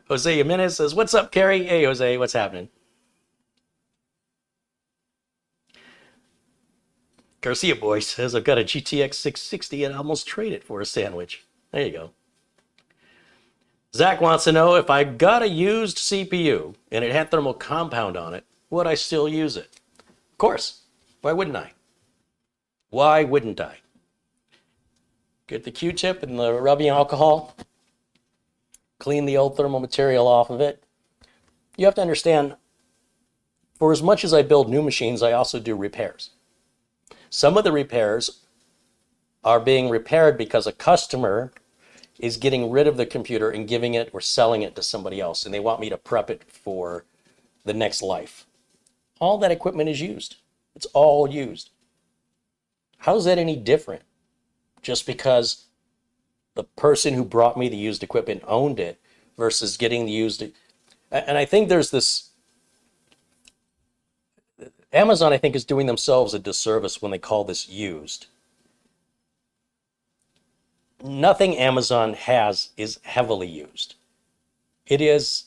Jose Jimenez says, what's up, Carrie? Hey, Jose, what's happening? Garcia Boy says, I've got a GTX 660 and I almost trade it for a sandwich. There you go. Zach wants to know if I got a used CPU and it had thermal compound on it, would I still use it? Of course. Why wouldn't I? Why wouldn't I? Get the Q-tip and the rubbing alcohol, clean the old thermal material off of it. You have to understand, for as much as I build new machines, I also do repairs. Some of the repairs are being repaired because a customer is getting rid of the computer and giving it or selling it to somebody else, and they want me to prep it for the next life. All that equipment is used. It's all used. How's that any different? Just because the person who brought me the used equipment owned it versus getting the used. And I think there's this, Amazon, I think, is doing themselves a disservice when they call this used. Nothing Amazon has is heavily used. It is,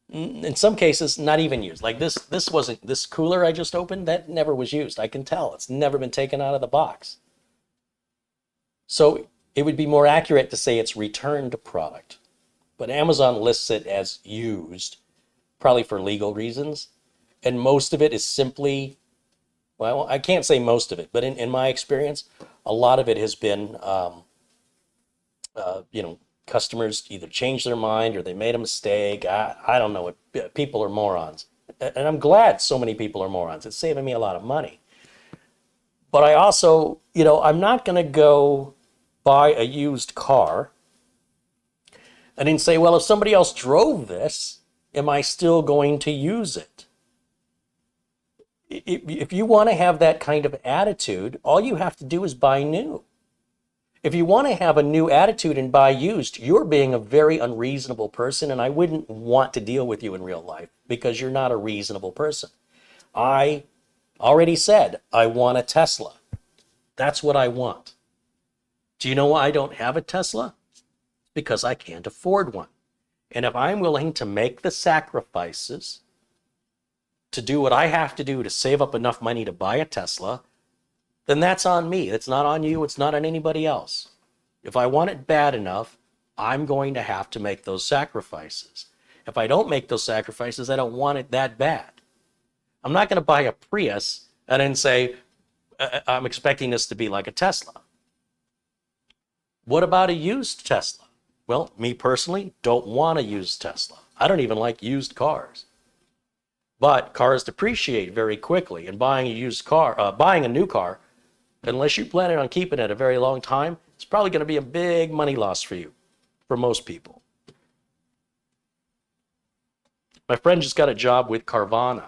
in some cases, not even used. Like this cooler I just opened, that never was used. I can tell. It's never been taken out of the box. So it would be more accurate to say it's returned product. But Amazon lists it as used, probably for legal reasons. And most of it is simply, well, I can't say most of it, but in my experience, a lot of it has been, customers either changed their mind or they made a mistake. I don't know. People are morons. And I'm glad so many people are morons. It's saving me a lot of money. But I also, I'm not going to go buy a used car and then say, well, if somebody else drove this, am I still going to use it? If you want to have that kind of attitude, all you have to do is buy new. If you want to have a new attitude and buy used, you're being a very unreasonable person, and I wouldn't want to deal with you in real life because you're not a reasonable person. I already said I want a Tesla. That's what I want. Do you know why I don't have a Tesla? Because I can't afford one. And if I'm willing to make the sacrifices to do what I have to do to save up enough money to buy a Tesla, then that's on me. It's not on you. It's not on anybody else. If I want it bad enough, I'm going to have to make those sacrifices. If I don't make those sacrifices, I don't want it that bad. I'm not going to buy a Prius and then say, I'm expecting this to be like a Tesla. What about a used Tesla? Well, me personally, don't want a used Tesla. I don't even like used cars. But cars depreciate very quickly, and buying a new car, unless you plan on keeping it a very long time, it's probably going to be a big money loss for you, for most people. My friend just got a job with Carvana,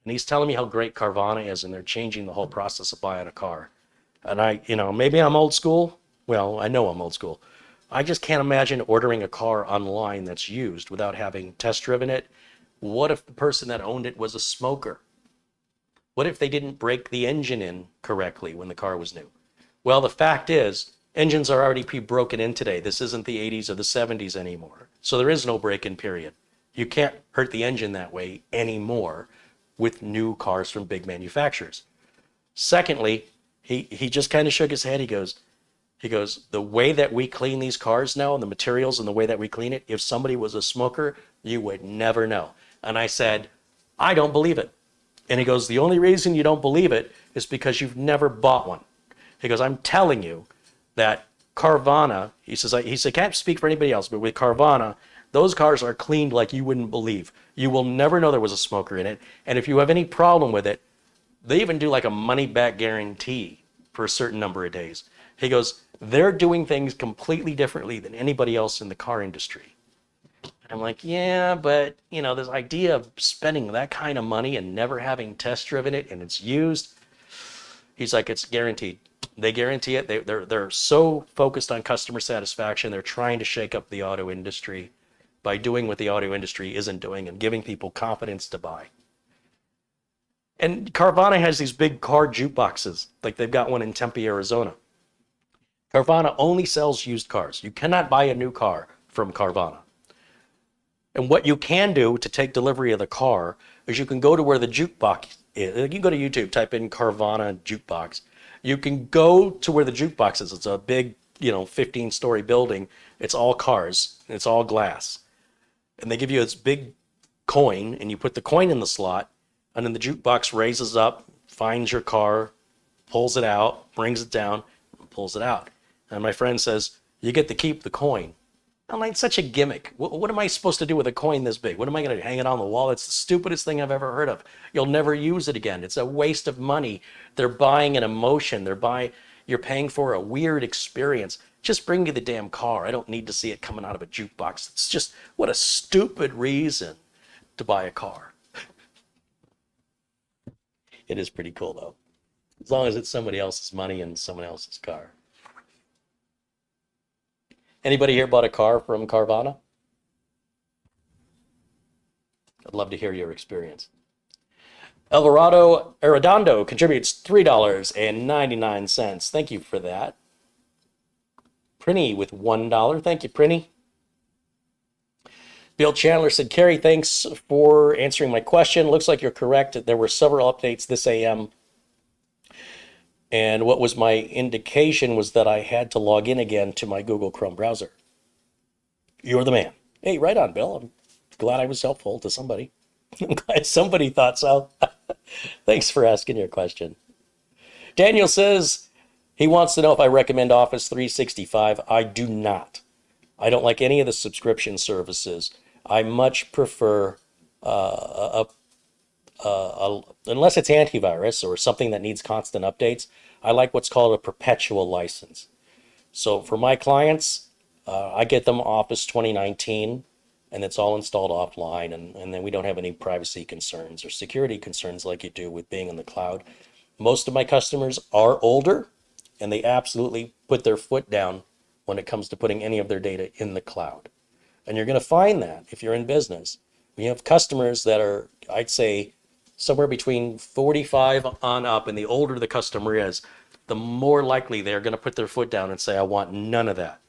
and he's telling me how great Carvana is, and they're changing the whole process of buying a car. And maybe I'm old school. Well, I know I'm old school. I just can't imagine ordering a car online that's used without having test driven it. What if the person that owned it was a smoker? What if they didn't break the engine in correctly when the car was new? Well, the fact is, engines are already pre-broken in today. This isn't the 80s or the 70s anymore. So there is no break-in period. You can't hurt the engine that way anymore with new cars from big manufacturers. Secondly, he just kind of shook his head. He goes, the way that we clean these cars now and the materials and the way that we clean it, if somebody was a smoker, you would never know. And I said, I don't believe it. And he goes, the only reason you don't believe it is because you've never bought one. He goes, I'm telling you that Carvana, he said, I can't speak for anybody else, but with Carvana, those cars are cleaned like you wouldn't believe. You will never know there was a smoker in it. And if you have any problem with it, they even do like a money back guarantee for a certain number of days. He goes, they're doing things completely differently than anybody else in the car industry. And I'm like, yeah, but this idea of spending that kind of money and never having test driven it and it's used, he's like, it's guaranteed. They guarantee it. They're so focused on customer satisfaction. They're trying to shake up the auto industry by doing what the auto industry isn't doing and giving people confidence to buy. And Carvana has these big car jukeboxes, like they've got one in Tempe, Arizona. Carvana only sells used cars. You cannot buy a new car from Carvana. And what you can do to take delivery of the car is you can go to where the jukebox is. You can go to YouTube, type in Carvana jukebox. You can go to where the jukebox is. It's a big, 15-story building. It's all cars. It's all glass. And they give you this big coin, and you put the coin in the slot, and then the jukebox raises up, finds your car, pulls it out, brings it down, and pulls it out. And my friend says, you get to keep the coin. I'm like, such a gimmick. What am I supposed to do with a coin this big? What am I going to hang it on the wall? It's the stupidest thing I've ever heard of. You'll never use it again. It's a waste of money. They're buying an emotion. You're paying for a weird experience. Just bring me the damn car. I don't need to see it coming out of a jukebox. It's just, what a stupid reason to buy a car. It is pretty cool though. As long as it's somebody else's money and someone else's car. Anybody here bought a car from Carvana? I'd love to hear your experience. Alvarado Arredondo contributes $3.99. Thank you for that. Prinny with $1. Thank you, Prinny. Bill Chandler said, Kerry, thanks for answering my question. Looks like you're correct. There were several updates this AM. And what was my indication was that I had to log in again to my Google Chrome browser. You're the man. Hey, right on, Bill. I'm glad I was helpful to somebody. I'm glad somebody thought so. Thanks for asking your question. Daniel says he wants to know if I recommend Office 365. I do not. I don't like any of the subscription services. I much prefer, unless it's antivirus or something that needs constant updates, I like what's called a perpetual license. So for my clients, I get them Office 2019, and it's all installed offline, and then we don't have any privacy concerns or security concerns like you do with being in the cloud. Most of my customers are older, and they absolutely put their foot down when it comes to putting any of their data in the cloud. And you're going to find that if you're in business. We have customers that are, I'd say, somewhere between 45 on up, and the older the customer is, the more likely they're going to put their foot down and say, I want none of that.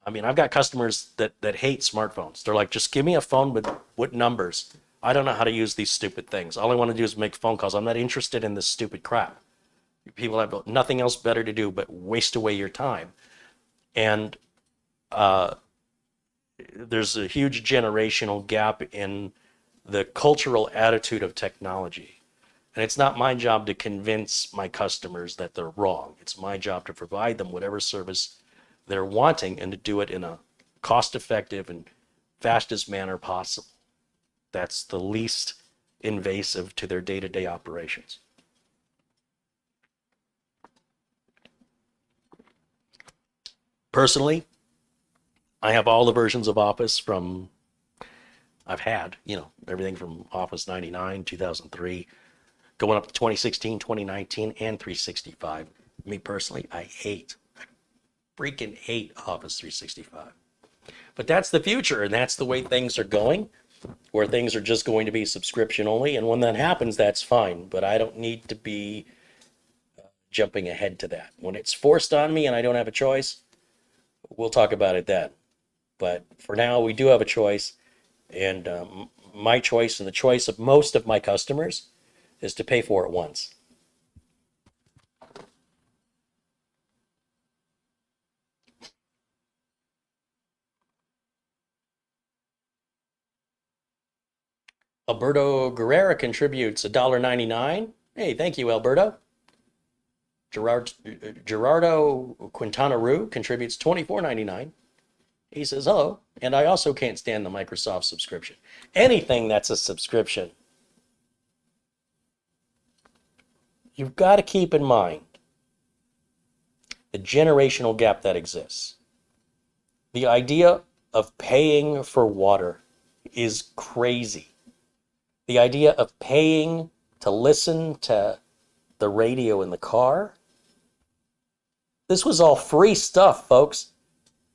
I mean, I've got customers that hate smartphones. They're like, just give me a phone with numbers. I don't know how to use these stupid things. All I want to do is make phone calls. I'm not interested in this stupid crap. People have nothing else better to do but waste away your time. And there's a huge generational gap in the cultural attitude of technology. And it's not my job to convince my customers that they're wrong. It's my job to provide them whatever service they're wanting and to do it in a cost-effective and fastest manner possible. That's the least invasive to their day-to-day operations. Personally, I have all the versions of Office I've had, everything from Office 99, 2003, going up to 2016, 2019, and 365. Me personally, I freaking hate Office 365. But that's the future, and that's the way things are going, where things are just going to be subscription only. And when that happens, that's fine. But I don't need to be jumping ahead to that. When it's forced on me and I don't have a choice, we'll talk about it then. But for now, we do have a choice. And my choice and the choice of most of my customers is to pay for it once. Alberto Guerrera contributes $1.99. Hey, thank you, Alberto. Gerardo Quintana-Roo contributes $24.99. He says, hello, and I also can't stand the Microsoft subscription. Anything that's a subscription, you've got to keep in mind the generational gap that exists. The idea of paying for water is crazy. The idea of paying to listen to the radio in the car, this was all free stuff, folks.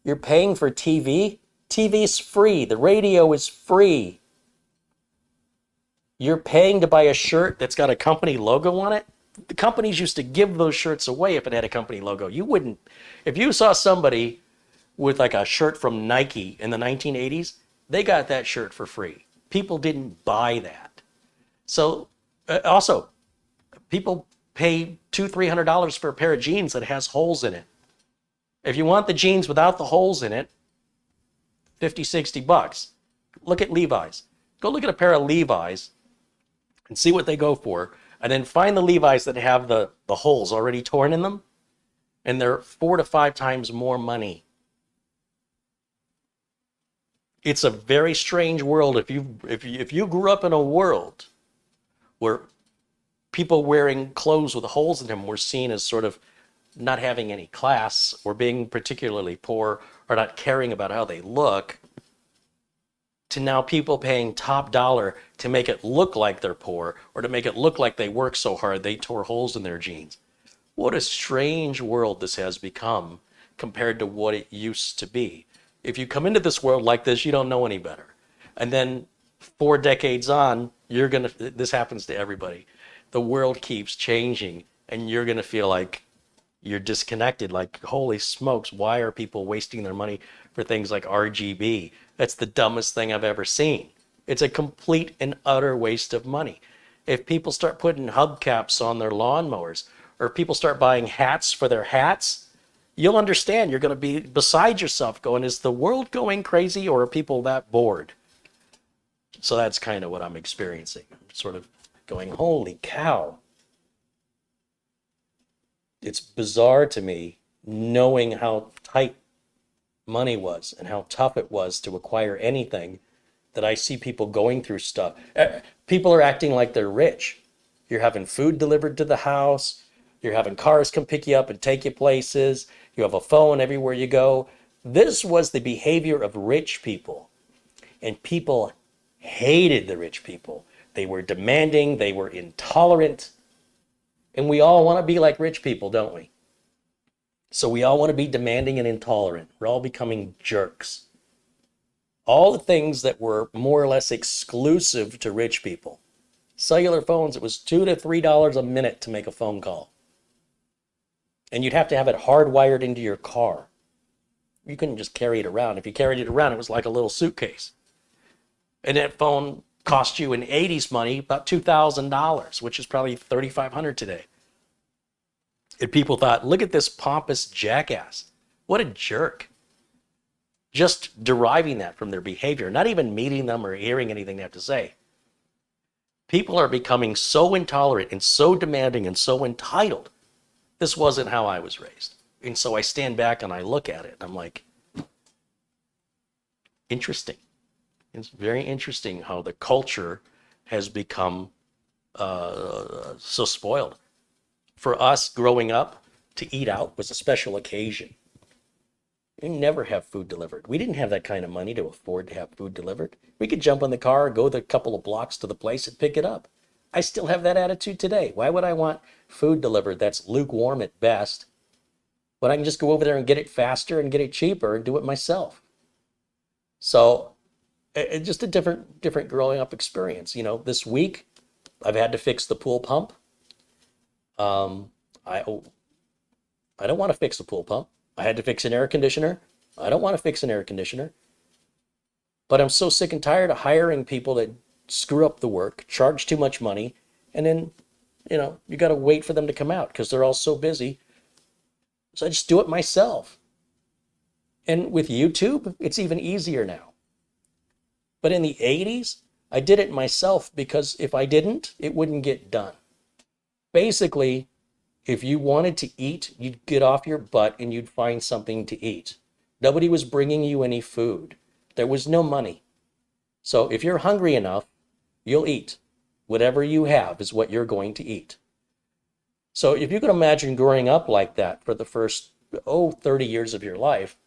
You're paying for TV. TV's free. The radio is free. You're paying to buy a shirt that's got a company logo on it. The companies used to give those shirts away if it had a company logo. You wouldn't, if you saw somebody with like a shirt from Nike in the 1980s, they got that shirt for free. People didn't buy that. So also, people pay $200-300 for a pair of jeans that has holes in it. If you want the jeans without the holes in it, $50-60. Look at Levi's. Go look at a pair of Levi's and see what they go for, and then find the Levi's that have the holes already torn in them, and they're 4 to 5 times more money. It's a very strange world. If you grew up in a world where people wearing clothes with holes in them were seen as sort of not having any class or being particularly poor or not caring about how they look, to now people paying top dollar to make it look like they're poor or to make it look like they work so hard they tore holes in their jeans. What a strange world this has become compared to what it used to be. If you come into this world like this, you don't know any better. And then 4 decades on, this happens to everybody. The world keeps changing and you're going to feel like you're disconnected, like, holy smokes, why are people wasting their money for things like RGB? That's the dumbest thing I've ever seen. It's a complete and utter waste of money. If people start putting hubcaps on their lawnmowers, or people start buying hats for their hats, you'll understand. You're going to be beside yourself going, is the world going crazy or are people that bored? So that's kind of what I'm experiencing. I'm sort of going, holy cow. It's bizarre to me knowing how tight money was and how tough it was to acquire anything, that I see people going through stuff. People are acting like they're rich. You're having food delivered to the house. You're having cars come pick you up and take you places. You have a phone everywhere you go. This was the behavior of rich people. And people hated the rich people. They were demanding. They were intolerant. And we all want to be like rich people, don't we? So we all want to be demanding and intolerant. We're all becoming jerks. All the things that were more or less exclusive to rich people. Cellular phones, it was $2 to $3 a minute to make a phone call. And you'd have to have it hardwired into your car. You couldn't just carry it around. If you carried it around, it was like a little suitcase. And that phone cost you in 80s money about $2,000, which is probably $3,500 today. And people thought, look at this pompous jackass. What a jerk. Just deriving that from their behavior, not even meeting them or hearing anything they have to say. People are becoming so intolerant and so demanding and so entitled. This wasn't how I was raised. And so I stand back and I look at it and I'm like, interesting. It's very interesting how the culture has become so spoiled. For us growing up, to eat out was a special occasion. We never have food delivered. We didn't have that kind of money to afford to have food delivered. We could jump in the car, go the couple of blocks to the place and pick it up. I still have that attitude today. Why would I want food delivered that's lukewarm at best when I can just go over there and get it faster and get it cheaper and do it myself? So it's just a different growing up experience. You know, this week I've had to fix the pool pump. I don't want to fix the pool pump. I had to fix an air conditioner. I don't want to fix an air conditioner. But I'm so sick and tired of hiring people that screw up the work, charge too much money, and then, you know, you got to wait for them to come out because they're all so busy. So I just do it myself. And with YouTube, it's even easier now. But in the 80s, I did it myself because if I didn't, it wouldn't get done. Basically, if you wanted to eat, you'd get off your butt and you'd find something to eat. Nobody was bringing you any food. There was no money. So if you're hungry enough, you'll eat. Whatever you have is what you're going to eat. So if you can imagine growing up like that for the first, 30 years of your life,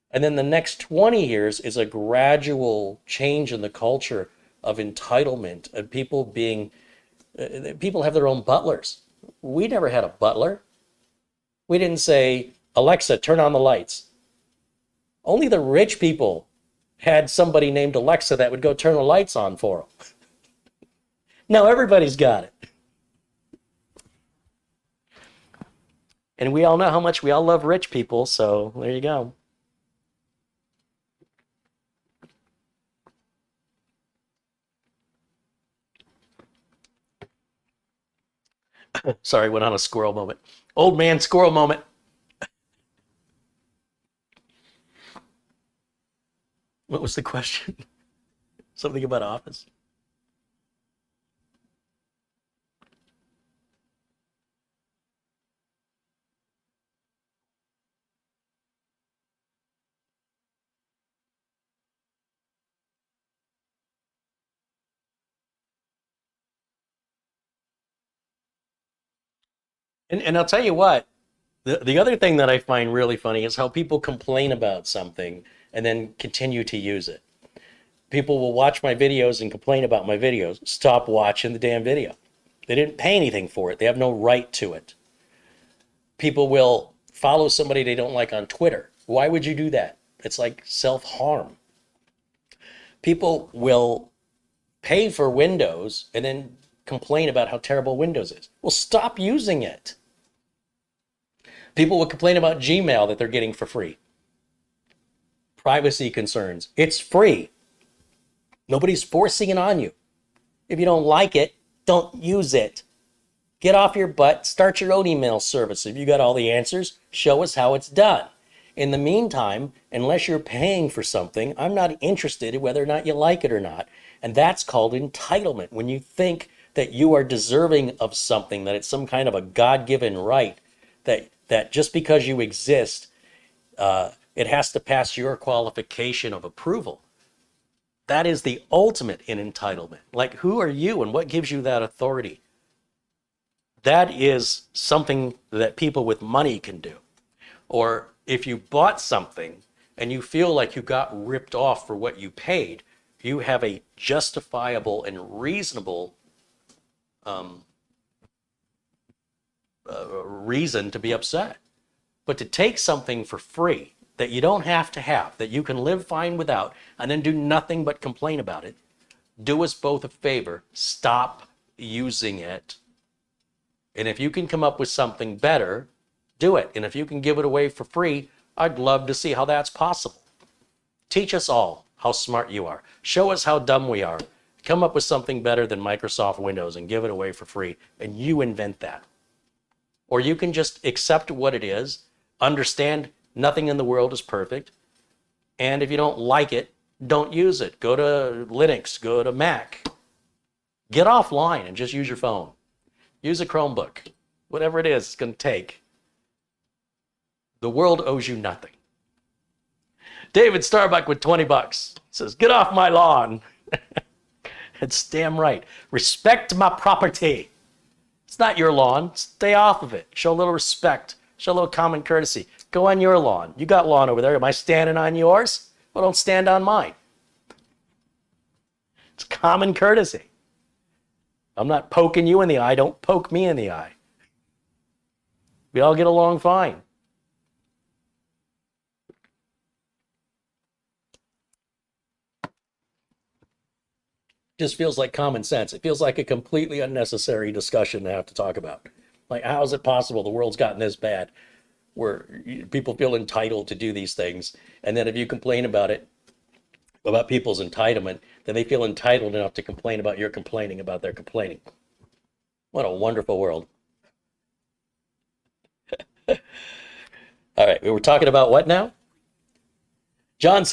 and then the next 20 years is a gradual change in the culture of entitlement and people have their own butlers. We never had a butler. We didn't say, Alexa, turn on the lights. Only the rich people had somebody named Alexa that would go turn the lights on for them. Now everybody's got it. And we all know how much we all love rich people, so there you go. Sorry, went on a squirrel moment. Old man squirrel moment. What was the question? Something about office? And I'll tell you what, the other thing that I find really funny is how people complain about something and then continue to use it. People will watch my videos and complain about my videos. Stop watching the damn video. They didn't pay anything for it. They have no right to it. People will follow somebody they don't like on Twitter. Why would you do that? It's like self-harm. People will pay for Windows and then complain about how terrible Windows is. Well, stop using it. People will complain about Gmail that they're getting for free. Privacy concerns. It's free. Nobody's forcing it on you. If you don't like it, don't use it. Get off your butt, start your own email service. If you got all the answers, show us how it's done. In the meantime, unless you're paying for something, I'm not interested in whether or not you like it or not. And that's called entitlement. When you think that you are deserving of something, that it's some kind of a God-given right, that just because you exist, it has to pass your qualification of approval. That is the ultimate in entitlement. Like, who are you and what gives you that authority? That is something that people with money can do. Or if you bought something and you feel like you got ripped off for what you paid, you have a justifiable and reasonable reason to be upset. But to take something for free that you don't have to have, that you can live fine without, and then do nothing but complain about it, do us both a favor. Stop using it. And if you can come up with something better, do it. And if you can give it away for free, I'd love to see how that's possible. Teach us all how smart you are. Show us how dumb we are. Come up with something better than Microsoft Windows and give it away for free, and you invent that. Or you can just accept what it is, understand nothing in the world is perfect, and if you don't like it, don't use it. Go to Linux, go to Mac. Get offline and just use your phone. Use a Chromebook. Whatever it is it's going to take. The world owes you nothing. David Starbuck with 20 bucks says, get off my lawn. It's damn right. Respect my property. It's not your lawn. Stay off of it. Show a little respect. Show a little common courtesy. Go on your lawn. You got lawn over there. Am I standing on yours? Well, don't stand on mine. It's common courtesy. I'm not poking you in the eye. Don't poke me in the eye. We all get along fine. Just feels like common sense. It feels like a completely unnecessary discussion to have to talk about. Like, how is it possible the world's gotten this bad where people feel entitled to do these things? And then if you complain about it, about people's entitlement, then they feel entitled enough to complain about your complaining about their complaining. What a wonderful world. All right, we were talking about what now? John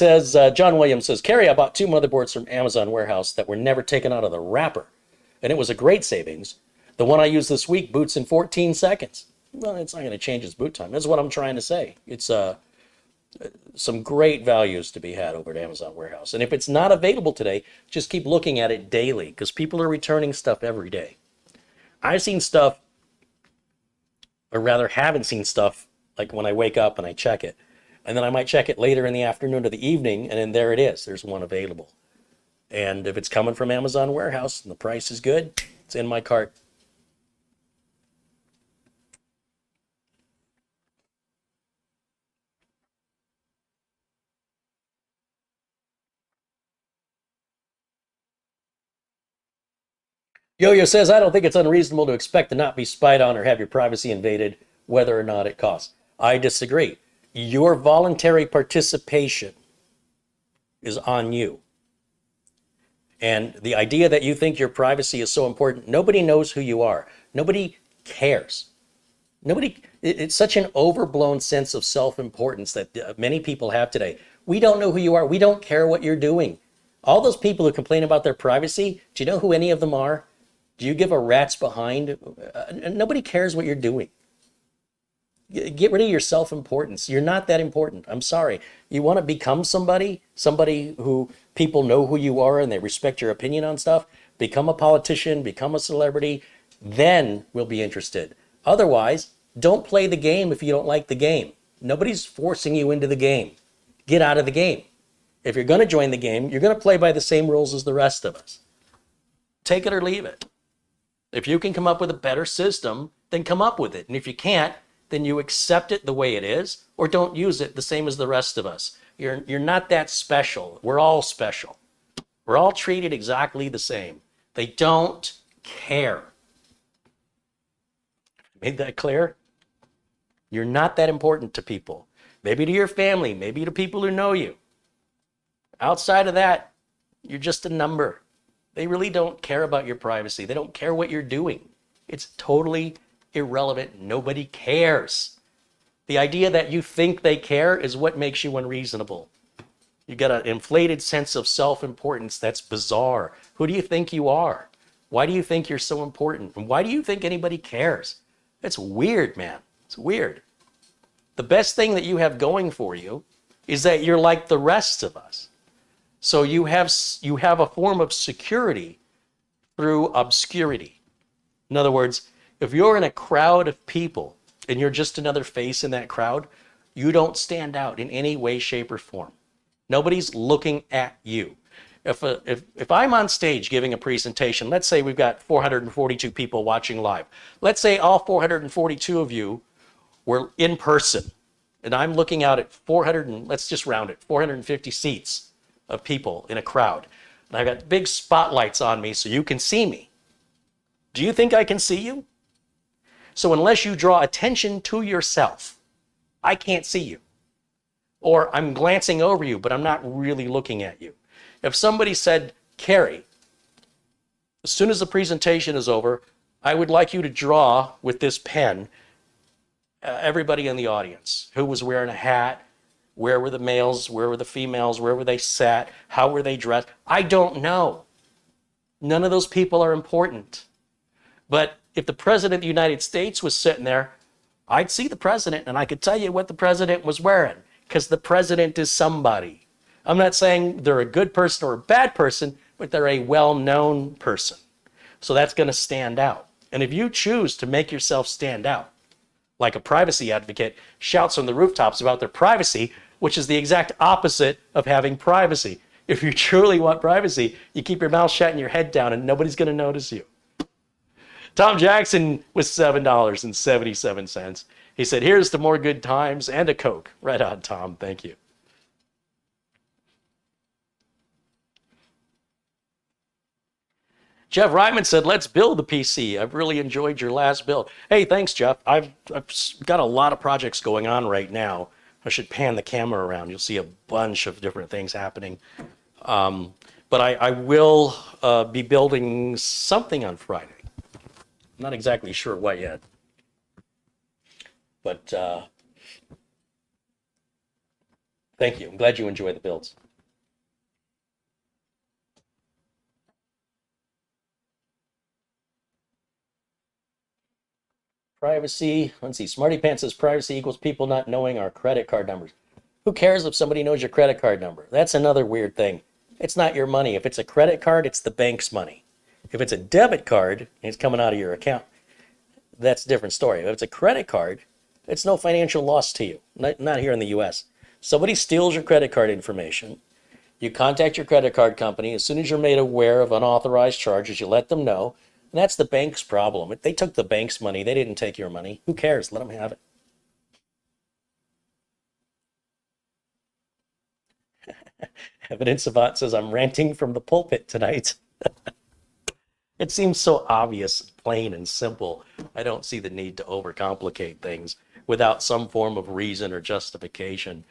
Williams says, Carrie, I bought 2 motherboards from Amazon warehouse that were never taken out of the wrapper. And it was a great savings. The one I used this week boots in 14 seconds. Well, it's not going to change its boot time. That's what I'm trying to say. It's some great values to be had over at Amazon warehouse. And if it's not available today, just keep looking at it daily because people are returning stuff every day. I've seen stuff, or rather haven't seen stuff, like when I wake up and I check it. And then I might check it later in the afternoon or the evening, and then there it is. There's one available. And if it's coming from Amazon warehouse and the price is good, it's in my cart. Yo-Yo says, I don't think it's unreasonable to expect to not be spied on or have your privacy invaded, whether or not it costs. I disagree. Your voluntary participation is on you. And the idea that you think your privacy is so important, nobody knows who you are. Nobody cares. It's such an overblown sense of self-importance that many people have today. We don't know who you are. We don't care what you're doing. All those people who complain about their privacy, do you know who any of them are? Do you give a rat's behind? Nobody cares what you're doing. Get rid of your self-importance. You're not that important. I'm sorry. You want to become somebody who people know who you are and they respect your opinion on stuff, become a politician, become a celebrity, then we'll be interested. Otherwise, don't play the game if you don't like the game. Nobody's forcing you into the game. Get out of the game. If you're going to join the game, you're going to play by the same rules as the rest of us. Take it or leave it. If you can come up with a better system, then come up with it. And if you can't, then you accept it the way it is, or don't use it the same as the rest of us. You're not that special. We're all special. We're all treated exactly the same. They don't care. Made that clear? You're not that important to people. Maybe to your family, maybe to people who know you. Outside of that, you're just a number. They really don't care about your privacy. They don't care what you're doing. It's totally irrelevant. Nobody cares. The idea that you think they care is what makes you unreasonable. You got an inflated sense of self-importance that's bizarre. Who do you think you are? Why do you think you're so important? And why do you think anybody cares? It's weird, man. It's weird. The best thing that you have going for you is that you're like the rest of us. So you have a form of security through obscurity. In other words, if you're in a crowd of people and you're just another face in that crowd, you don't stand out in any way, shape, or form. Nobody's looking at you. If I'm on stage giving a presentation, let's say we've got 442 people watching live. Let's say all 442 of you we're in person, and I'm looking out at 400, and let's just round it, 450 seats of people in a crowd. And I've got big spotlights on me so you can see me. Do you think I can see you? So unless you draw attention to yourself, I can't see you. Or I'm glancing over you, but I'm not really looking at you. If somebody said, Carrie, as soon as the presentation is over, I would like you to draw with this pen everybody in the audience. Who was wearing a hat? Where were the males? Where were the females? Where were they sat? How were they dressed? I don't know. None of those people are important. But if the President of the United States was sitting there, I'd see the president and I could tell you what the president was wearing, because the president is somebody. I'm not saying they're a good person or a bad person, but they're a well-known person. So that's going to stand out. And if you choose to make yourself stand out, like a privacy advocate shouts from the rooftops about their privacy, which is the exact opposite of having privacy. If you truly want privacy, you keep your mouth shut and your head down and nobody's going to notice you. Tom Jackson was $7.77. He said, here's to more good times and a Coke. Right on, Tom. Thank you. Jeff Ryman said, let's build the PC. I've really enjoyed your last build. Hey, thanks, Jeff. I've got a lot of projects going on right now. I should pan the camera around. You'll see a bunch of different things happening. But I will be building something on Friday. I'm not exactly sure what yet. But thank you. I'm glad you enjoy the builds. Privacy, let's see, Smarty Pants says privacy equals people not knowing our credit card numbers. Who cares if somebody knows your credit card number? That's another weird thing. It's not your money. If it's a credit card, it's the bank's money. If it's a debit card and it's coming out of your account, that's a different story. If it's a credit card, it's no financial loss to you, not here in the US. Somebody steals your credit card information. You contact your credit card company. As soon as you're made aware of unauthorized charges, you let them know. And that's the bank's problem. If they took the bank's money, they didn't take your money. Who cares? Let them have it. Evidence Savant says, I'm ranting from the pulpit tonight. It seems so obvious, plain and simple. I don't see the need to overcomplicate things without some form of reason or justification.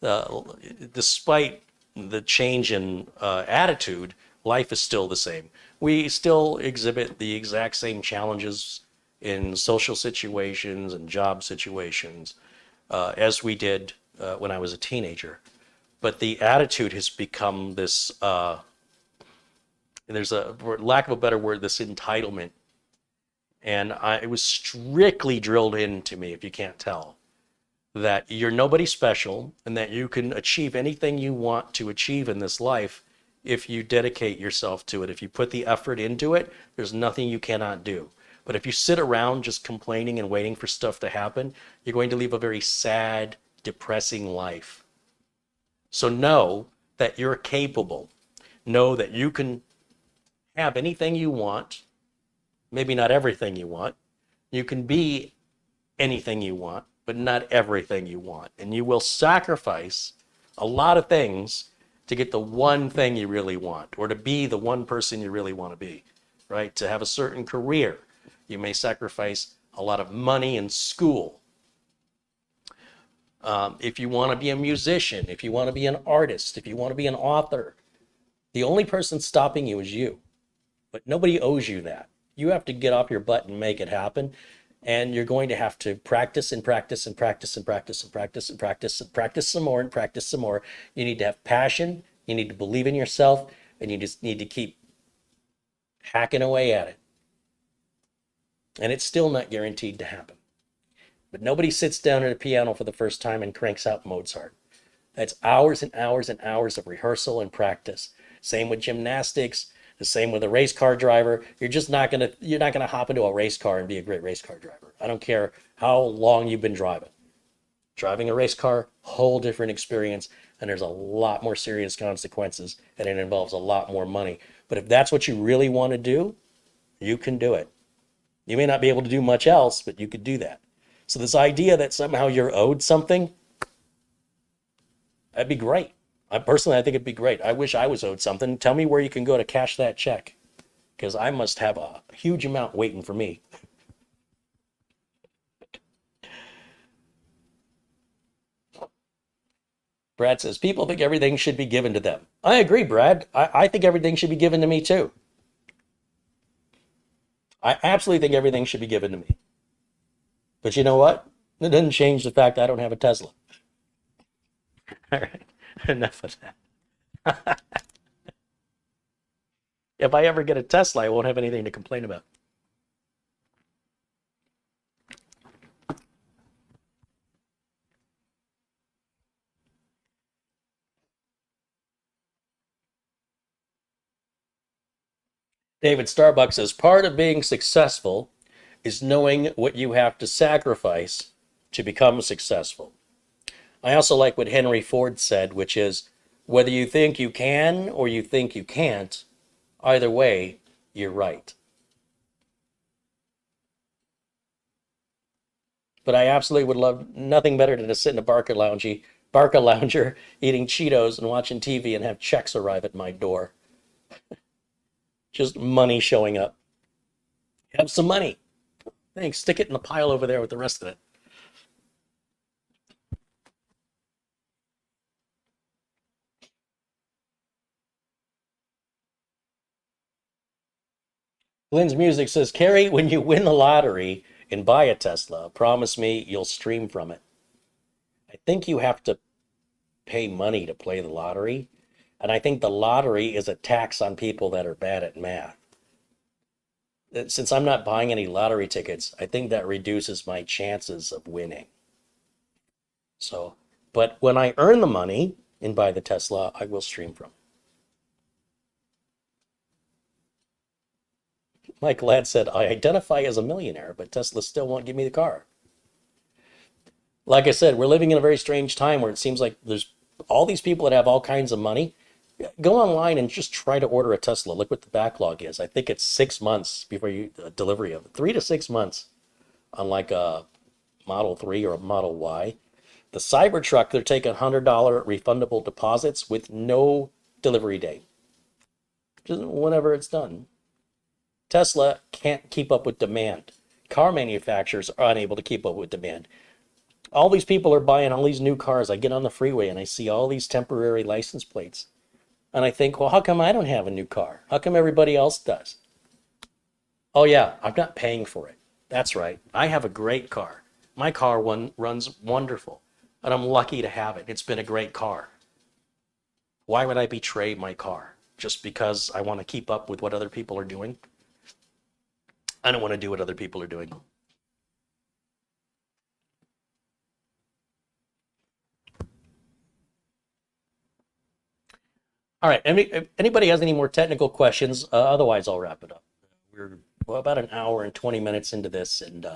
Despite the change in attitude, life is still the same. We still exhibit the exact same challenges in social situations and job situations as we did when I was a teenager. But the attitude has become this, there's a, for lack of a better word, this entitlement. And it was strictly drilled into me, if you can't tell, that you're nobody special and that you can achieve anything you want to achieve in this life if you dedicate yourself to it. If you put the effort into it, there's nothing you cannot do. But if you sit around just complaining and waiting for stuff to happen, you're going to live a very sad, depressing life. So know that you're capable. Know that you can have anything you want, maybe not everything you want. You can be anything you want, but not everything you want. And you will sacrifice a lot of things to get the one thing you really want, or to be the one person you really want to be, right? To have a certain career. You may sacrifice a lot of money in school. If you want to be a musician, if you want to be an artist, if you want to be an author, the only person stopping you is you. But nobody owes you that. You have to get off your butt and make it happen. And you're going to have to practice and practice and practice and practice and practice and practice and practice some more and practice some more. You need to have passion. You need to believe in yourself. And you just need to keep hacking away at it. And it's still not guaranteed to happen. But nobody sits down at a piano for the first time and cranks out Mozart. That's hours and hours and hours of rehearsal and practice. Same with gymnastics. The same with a race car driver. You're not gonna hop into a race car and be a great race car driver. I don't care how long you've been driving. Driving a race car, whole different experience, and there's a lot more serious consequences, and it involves a lot more money. But if that's what you really want to do, you can do it. You may not be able to do much else, but you could do that. So this idea that somehow you're owed something, that'd be great. I think it'd be great. I wish I was owed something. Tell me where you can go to cash that check, because I must have a huge amount waiting for me. Brad says, people think everything should be given to them. I agree, Brad. I think everything should be given to me too. I absolutely think everything should be given to me. But you know what? It doesn't change the fact I don't have a Tesla. All right, enough of that. If I ever get a Tesla, I won't have anything to complain about. David Starbucks says, part of being successful is knowing what you have to sacrifice to become successful. I also like what Henry Ford said, which is, whether you think you can or you think you can't, either way, you're right. But I absolutely would love nothing better than to sit in a Barca lounger, eating Cheetos and watching TV and have checks arrive at my door. Just money showing up. Have some money. Thanks. Stick it in the pile over there with the rest of it. Glenn's Music says, Carrie, when you win the lottery and buy a Tesla, promise me you'll stream from it. I think you have to pay money to play the lottery. And I think the lottery is a tax on people that are bad at math. Since I'm not buying any lottery tickets, I think that reduces my chances of winning. So, but when I earn the money and buy the Tesla, I will stream from it. Mike Ladd said, I identify as a millionaire, but Tesla still won't give me the car. Like I said, we're living in a very strange time where it seems like there's all these people that have all kinds of money. Go online and just try to order a Tesla. Look what the backlog is. I think it's 6 months before you delivery of it. 3 to 6 months on like a Model 3 or a Model Y. The Cybertruck, they're taking $100 refundable deposits with no delivery date. Just whenever it's done. Tesla can't keep up with demand. Car manufacturers are unable to keep up with demand. All these people are buying all these new cars. I get on the freeway and I see all these temporary license plates. And I think, well, how come I don't have a new car? How come everybody else does? Oh yeah, I'm not paying for it. That's right. I have a great car. My car runs wonderful. And I'm lucky to have it. It's been a great car. Why would I betray my car? Just because I want to keep up with what other people are doing? I don't want to do what other people are doing. All right. If anybody has any more technical questions? Otherwise, I'll wrap it up. We're about an hour and 20 minutes into this, and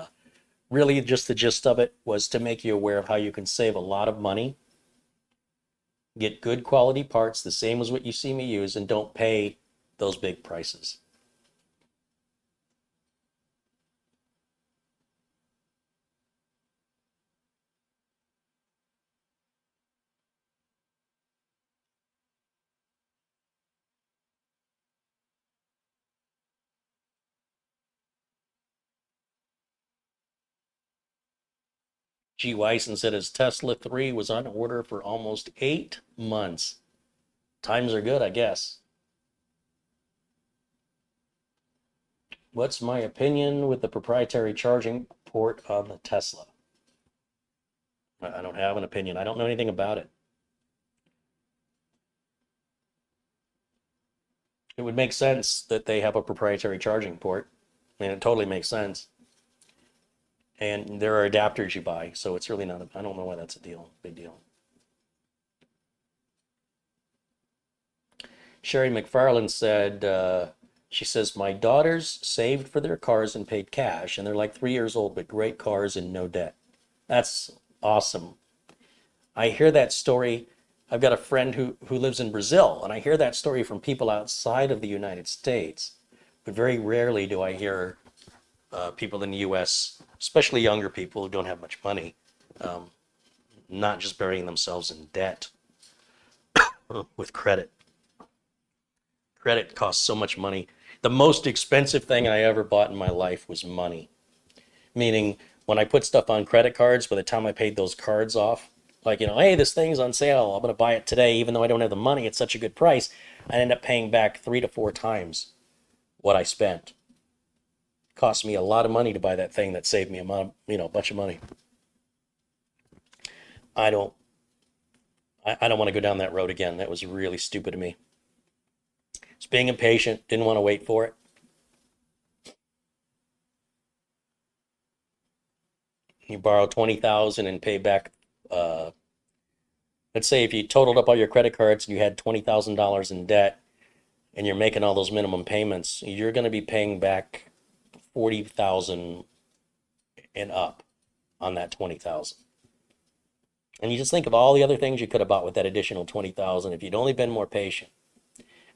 really just the gist of it was to make you aware of how you can save a lot of money, get good quality parts, the same as what you see me use, and don't pay those big prices. G. Wyson said his Tesla 3 was on order for almost 8 months. Times are good, I guess. What's my opinion with the proprietary charging port on the Tesla? I don't have an opinion. I don't know anything about it. It would make sense that they have a proprietary charging port. I mean, it totally makes sense. And there are adapters you buy, so it's really not, I don't know why that's a big deal. Sherry McFarland said, she says, my daughters saved for their cars and paid cash, and they're like 3 years old, but great cars and no debt. That's awesome. I hear that story. I've got a friend who lives in Brazil, and I hear that story from people outside of the United States, but very rarely do I hear people in the U.S. especially younger people who don't have much money, not just burying themselves in debt with credit. Credit costs so much money. The most expensive thing I ever bought in my life was money. Meaning, when I put stuff on credit cards, by the time I paid those cards off, like, hey, this thing's on sale, I'm going to buy it today, even though I don't have the money, it's such a good price, I end up paying back 3 to 4 times what I spent. It cost me a lot of money to buy that thing that saved me a bunch of money. I don't want to go down that road again. That was really stupid of me. Just being impatient, didn't want to wait for it. You borrow $20,000 and pay back. Let's say if you totaled up all your credit cards and you had $20,000 in debt, and you're making all those minimum payments, you're going to be paying back $40,000 and up on that $20,000. And you just think of all the other things you could have bought with that additional $20,000 if you'd only been more patient.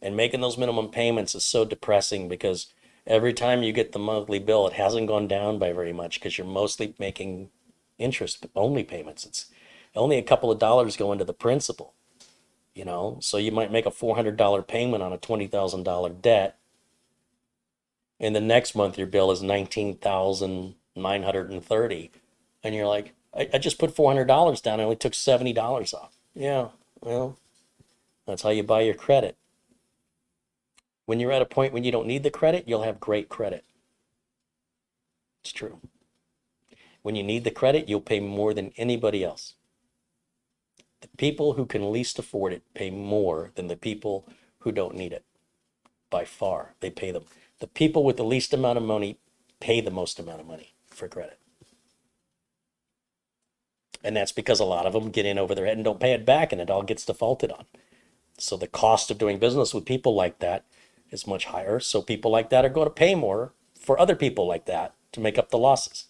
And making those minimum payments is so depressing because every time you get the monthly bill, it hasn't gone down by very much because you're mostly making interest-only payments. It's only a couple of dollars go into the principal, So you might make a $400 payment on a $20,000 debt, and the next month your bill is $19,930, and you're like, I just put $400 down. I only took $70 off. Yeah, well, that's how you buy your credit. When you're at a point when you don't need the credit, you'll have great credit. It's true. When you need the credit, you'll pay more than anybody else. The people who can least afford it pay more than the people who don't need it. By far, they pay them. The people with the least amount of money pay the most amount of money for credit. And that's because a lot of them get in over their head and don't pay it back, and it all gets defaulted on. So the cost of doing business with people like that is much higher. So people like that are going to pay more for other people like that to make up the losses.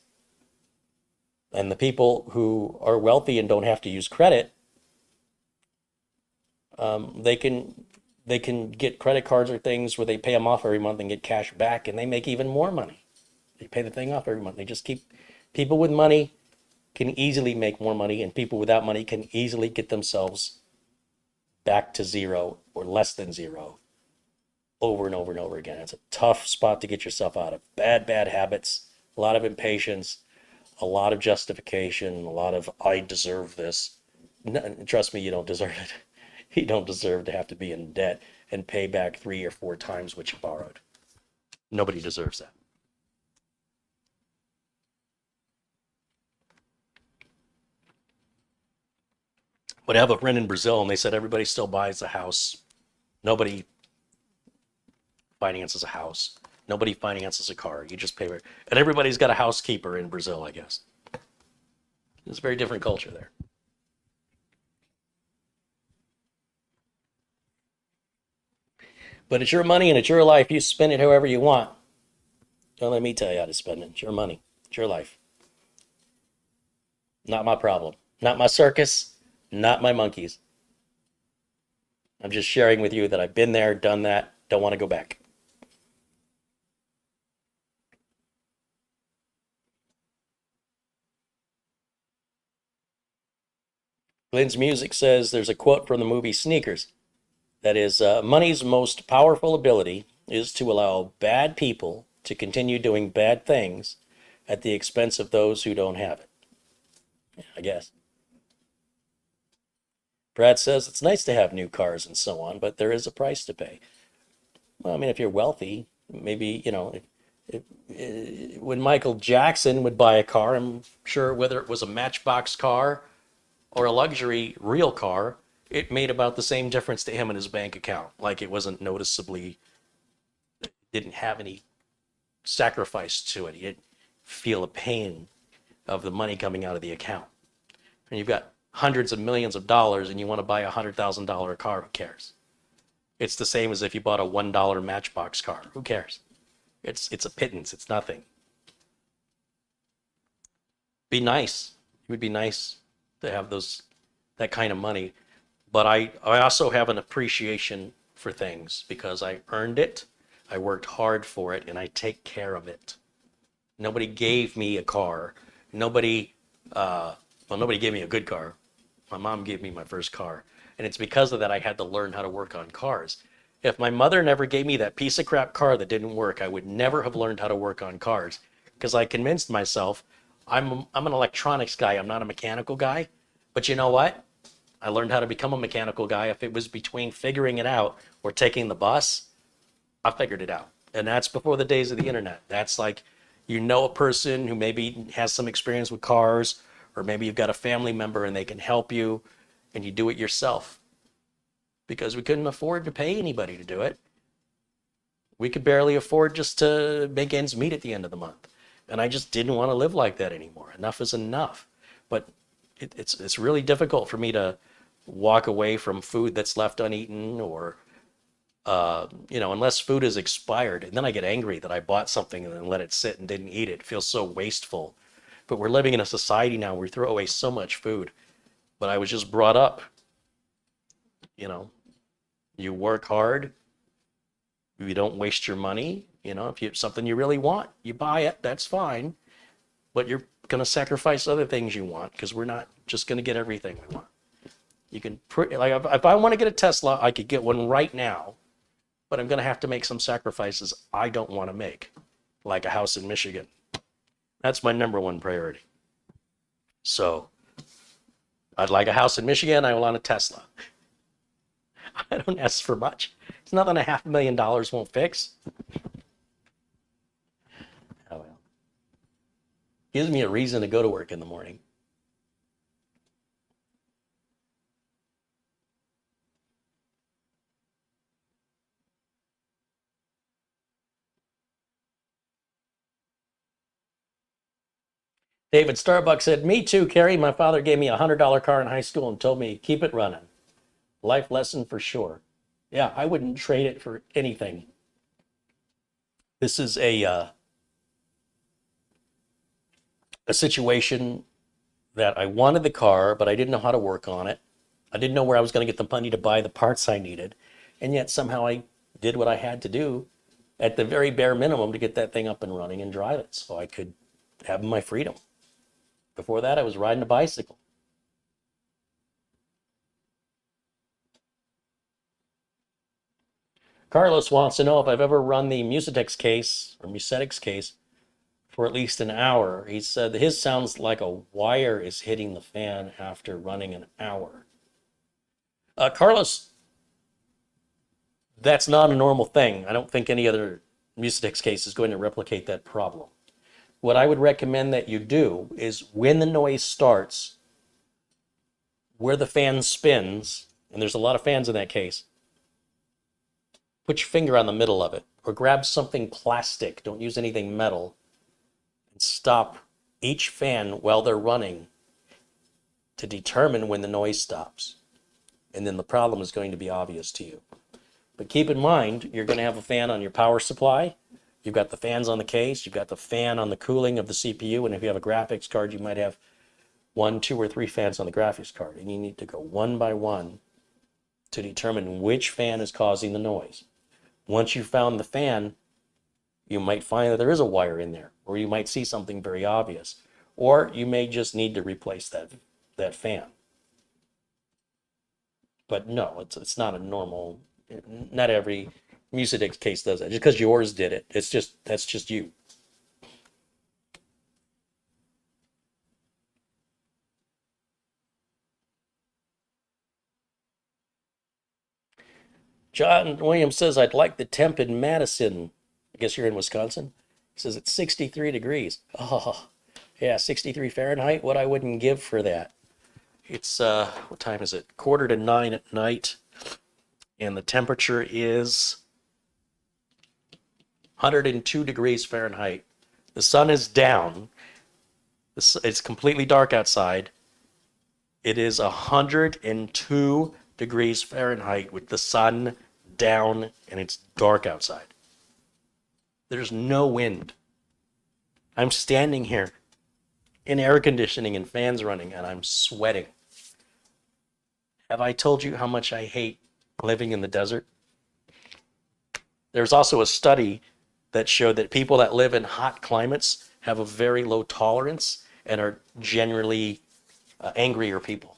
And the people who are wealthy and don't have to use credit, they can get credit cards or things where they pay them off every month and get cash back, and they make even more money. They pay the thing off every month. They just keep, people with money can easily make more money, and people without money can easily get themselves back to zero or less than zero over and over and over again. It's a tough spot to get yourself out of. Bad habits, a lot of impatience, a lot of justification, a lot of I deserve this. Trust me, you don't deserve it. You don't deserve to have to be in debt and pay back 3 or 4 times what you borrowed. Nobody deserves that. But I have a friend in Brazil, and they said everybody still buys a house. Nobody finances a house. Nobody finances a car. You just pay for it. And everybody's got a housekeeper in Brazil, I guess. It's a very different culture there. But it's your money and it's your life. You spend it however you want. Don't let me tell you how to spend it. It's your money. It's your life. Not my problem. Not my circus. Not my monkeys. I'm just sharing with you that I've been there, done that, don't want to go back. Glenn's Music says there's a quote from the movie Sneakers. That is, money's most powerful ability is to allow bad people to continue doing bad things at the expense of those who don't have it. Yeah, I guess. Brad says it's nice to have new cars and so on, but there is a price to pay. Well, I mean, if you're wealthy, maybe, when Michael Jackson would buy a car, I'm sure whether it was a Matchbox car or a luxury real car, it made about the same difference to him in his bank account. Like it wasn't noticeably, didn't have any sacrifice to it. He didn't feel the pain of the money coming out of the account. And you've got hundreds of millions of dollars and you want to buy a $100,000 car, who cares? It's the same as if you bought a $1 Matchbox car. Who cares? It's a pittance. It's nothing. Be nice. It would be nice to have that kind of money. But I also have an appreciation for things because I earned it, I worked hard for it, and I take care of it. Nobody gave me a car. Nobody, nobody gave me a good car. My mom gave me my first car. And it's because of that I had to learn how to work on cars. If my mother never gave me that piece of crap car that didn't work, I would never have learned how to work on cars. Because I convinced myself I'm an electronics guy, I'm not a mechanical guy. But you know what? I learned how to become a mechanical guy. If it was between figuring it out or taking the bus, I figured it out. And that's before the days of the internet. That's like, you know, a person who maybe has some experience with cars, or maybe you've got a family member and they can help you, and you do it yourself. Because we couldn't afford to pay anybody to do it. We could barely afford just to make ends meet at the end of the month. And I just didn't want to live like that anymore. Enough is enough. But it's really difficult for me to walk away from food that's left uneaten, or unless food is expired. And then I get angry that I bought something and then let it sit and didn't eat it. It feels so wasteful. But we're living in a society now where we throw away so much food. But I was just brought up, you work hard, you don't waste your money. If you something you really want, you buy it, that's fine. But you're going to sacrifice other things you want, because we're not just going to get everything we want. You can, like, if I want to get a Tesla, I could get one right now, but I'm going to have to make some sacrifices I don't want to make, like a house in Michigan. That's my number one priority. So I'd like a house in Michigan, I want a Tesla. I don't ask for much. It's nothing $500,000 won't fix. Oh well. Gives me a reason to go to work in the morning. David Starbuck said, "Me too, Carrie. My father gave me a $100 car in high school and told me, keep it running. Life lesson for sure." Yeah, I wouldn't trade it for anything. This is a situation that I wanted the car, but I didn't know how to work on it. I didn't know where I was going to get the money to buy the parts I needed. And yet somehow I did what I had to do at the very bare minimum to get that thing up and running and drive it so I could have my freedom. Before that, I was riding a bicycle. Carlos wants to know if I've ever run the Mucitex case for at least an hour. He said his sounds like a wire is hitting the fan after running an hour. Carlos, that's not a normal thing. I don't think any other Mucitex case is going to replicate that problem. What I would recommend that you do is, when the noise starts, where the fan spins, and there's a lot of fans in that case, put your finger on the middle of it, or grab something plastic. Don't use anything metal. And stop each fan while they're running to determine when the noise stops. And then the problem is going to be obvious to you. But keep in mind, you're going to have a fan on your power supply. You've got the fans on the case. You've got the fan on the cooling of the CPU. And if you have a graphics card, you might have 1, 2, or 3 fans on the graphics card. And you need to go one by one to determine which fan is causing the noise. Once you've found the fan, you might find that there is a wire in there, or you might see something very obvious, or you may just need to replace that fan. But no, it's not a normal, not every Mucitex case does that. Just because yours did it, that's just you. John Williams says, "I'd like the temp in Madison." I guess you're in Wisconsin. He says it's 63 degrees. Oh, yeah, 63 Fahrenheit. What I wouldn't give for that. It's, what time is it? 8:45 at night. And the temperature is 102 degrees Fahrenheit. The sun is down. It's completely dark outside. It is 102 degrees Fahrenheit with the sun down, and it's dark outside. There's no wind. I'm standing here in air conditioning and fans running, and I'm sweating. Have I told you how much I hate living in the desert? There's also a study that showed that people that live in hot climates have a very low tolerance and are generally angrier people.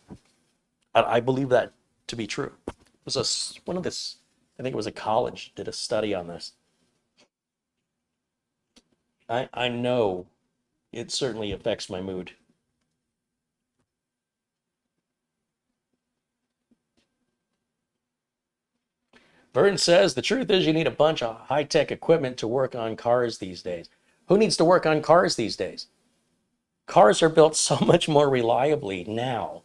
I believe that to be true. It was one of this, I think it was a college, did a study on this. I know it certainly affects my mood. Vern says, the truth is you need a bunch of high-tech equipment to work on cars these days. Who needs to work on cars these days? Cars are built so much more reliably now.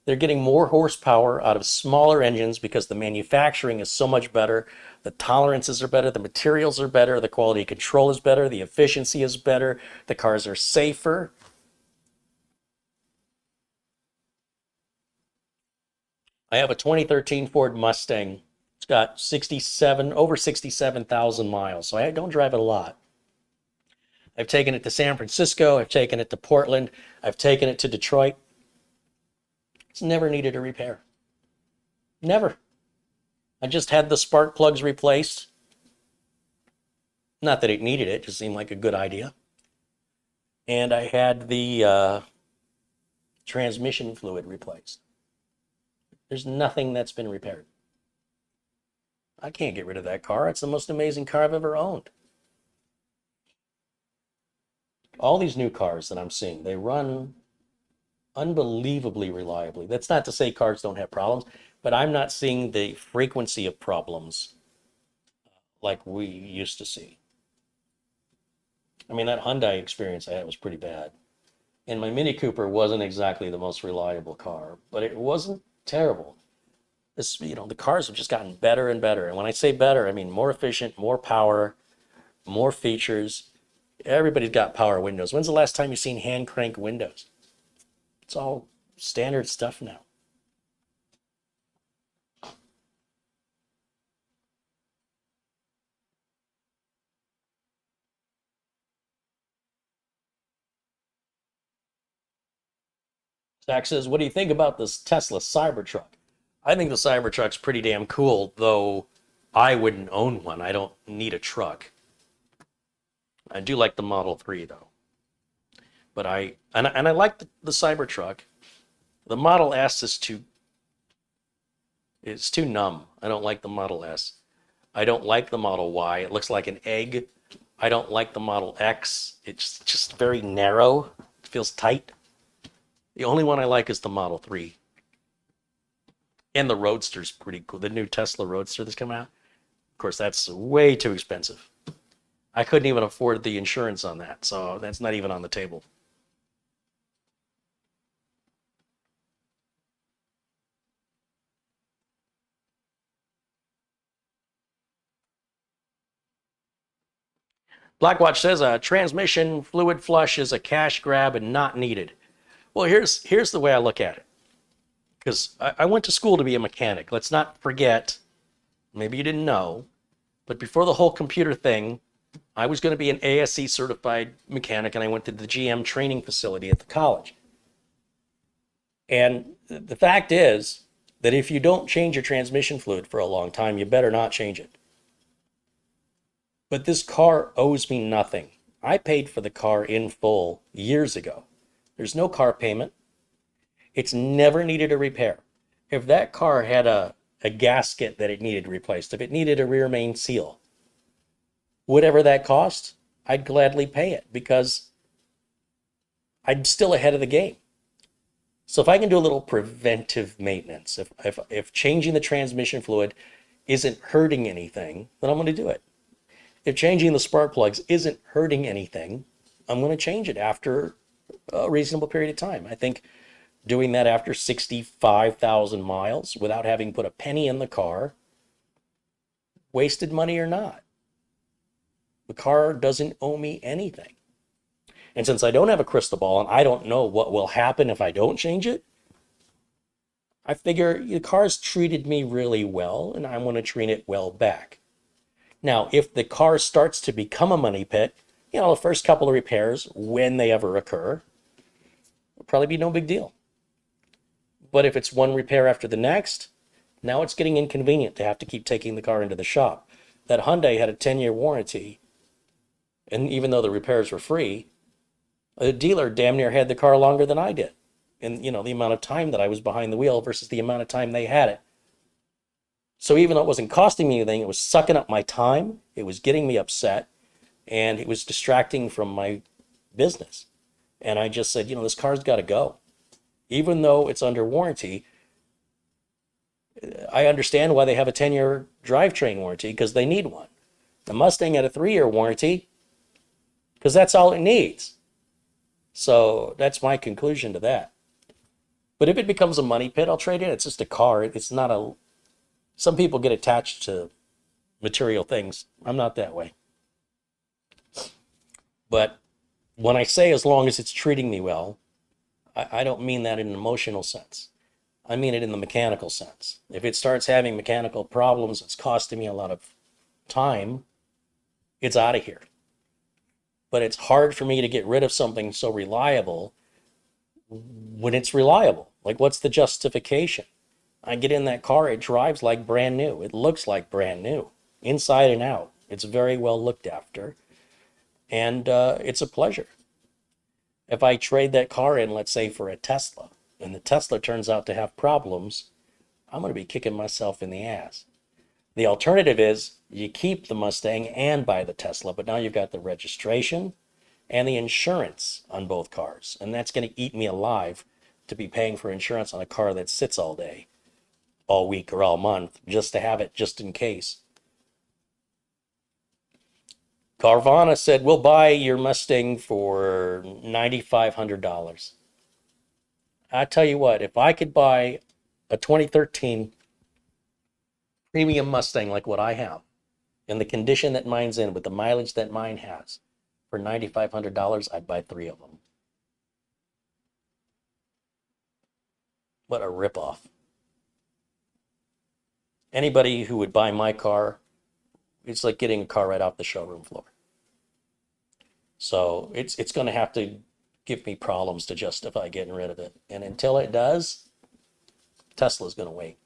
They're getting more horsepower out of smaller engines because the manufacturing is so much better. The tolerances are better, the materials are better, the quality control is better, the efficiency is better, the cars are safer. I have a 2013 Ford Mustang. It's got over 67,000 miles, so I don't drive it a lot. I've taken it to San Francisco, I've taken it to Portland, I've taken it to Detroit. It's never needed a repair. Never. I just had the spark plugs replaced. Not that it needed it, just seemed like a good idea. And I had the transmission fluid replaced. There's nothing that's been repaired. I can't get rid of that car. It's the most amazing car I've ever owned. All these new cars that I'm seeing, they run unbelievably reliably. That's not to say cars don't have problems, but I'm not seeing the frequency of problems like we used to see. I mean, that Hyundai experience I had was pretty bad. And my Mini Cooper wasn't exactly the most reliable car, but it wasn't terrible. The cars have just gotten better and better. And when I say better, I mean more efficient, more power, more features. Everybody's got power windows. When's the last time you've seen hand crank windows? It's all standard stuff now. Zach says, what do you think about this Tesla Cybertruck? I think the Cybertruck's pretty damn cool, though I wouldn't own one. I don't need a truck. I do like the Model 3, though. But I like the Cybertruck. The Model S is it's too numb. I don't like the Model S. I don't like the Model Y. It looks like an egg. I don't like the Model X. It's just very narrow. It feels tight. The only one I like is the Model 3. And the Roadster's pretty cool. The new Tesla Roadster that's coming out. Of course, that's way too expensive. I couldn't even afford the insurance on that, so that's not even on the table. Blackwatch says a transmission fluid flush is a cash grab and not needed. Well, here's the way I look at it. Because I went to school to be a mechanic. Let's not forget, maybe you didn't know, but before the whole computer thing, I was going to be an ASE certified mechanic, and I went to the GM training facility at the college. And the fact is that if you don't change your transmission fluid for a long time, you better not change it. But this car owes me nothing. I paid for the car in full years ago. There's no car payment. It's never needed a repair. If that car had a gasket that it needed replaced, if it needed a rear main seal, whatever that cost, I'd gladly pay it because I'm still ahead of the game. So if I can do a little preventive maintenance, if changing the transmission fluid isn't hurting anything, then I'm going to do it. If changing the spark plugs isn't hurting anything, I'm going to change it after a reasonable period of time. I think doing that after 65,000 miles without having put a penny in the car, wasted money or not. The car doesn't owe me anything. And since I don't have a crystal ball and I don't know what will happen if I don't change it, I figure the car's treated me really well and I want to treat it well back. Now, if the car starts to become a money pit, the first couple of repairs, when they ever occur, will probably be no big deal. But if it's one repair after the next, now it's getting inconvenient to have to keep taking the car into the shop. That Hyundai had a 10-year warranty, and even though the repairs were free, A dealer damn near had the car longer than I did. And, you know, the amount of time that I was behind the wheel versus the amount of time they had it. So even though it wasn't costing me anything, it was sucking up my time, it was getting me upset, and it was distracting from my business. And I just said, you know, this car's got to go. Even though it's under warranty, I understand why they have a 10-year drivetrain warranty, because they need one. The Mustang had a 3-year warranty because that's all it needs. So that's my conclusion to that. But if it becomes a money pit, I'll trade it. It's just a car. It's not a... Some people get attached to material things. I'm not that way. But when I say as long as it's treating me well, I don't mean that in an emotional sense. I mean it in the mechanical sense. If it starts having mechanical problems, it's costing me a lot of time, it's out of here. But it's hard for me to get rid of something so reliable when it's reliable. Like, what's the justification? I get in that car, it drives like brand new. It looks like brand new, inside and out. It's very well looked after. And it's a pleasure. If I trade that car in, let's say, for a Tesla, and the Tesla turns out to have problems, I'm going to be kicking myself in the ass. The alternative is you keep the Mustang and buy the Tesla, but now you've got the registration and the insurance on both cars. And that's going to eat me alive to be paying for insurance on a car that sits all day, all week, or all month, just to have it just in case. Carvana said, we'll buy your Mustang for $9,500. I tell you what, if I could buy a 2013 premium Mustang like what I have, in the condition that mine's in, with the mileage that mine has, for $9,500, I'd buy 3 of them. What a ripoff. Anybody who would buy my car, it's like getting a car right off the showroom floor. So it's going to have to give me problems to justify getting rid of it. And until it does, Tesla's going to wait.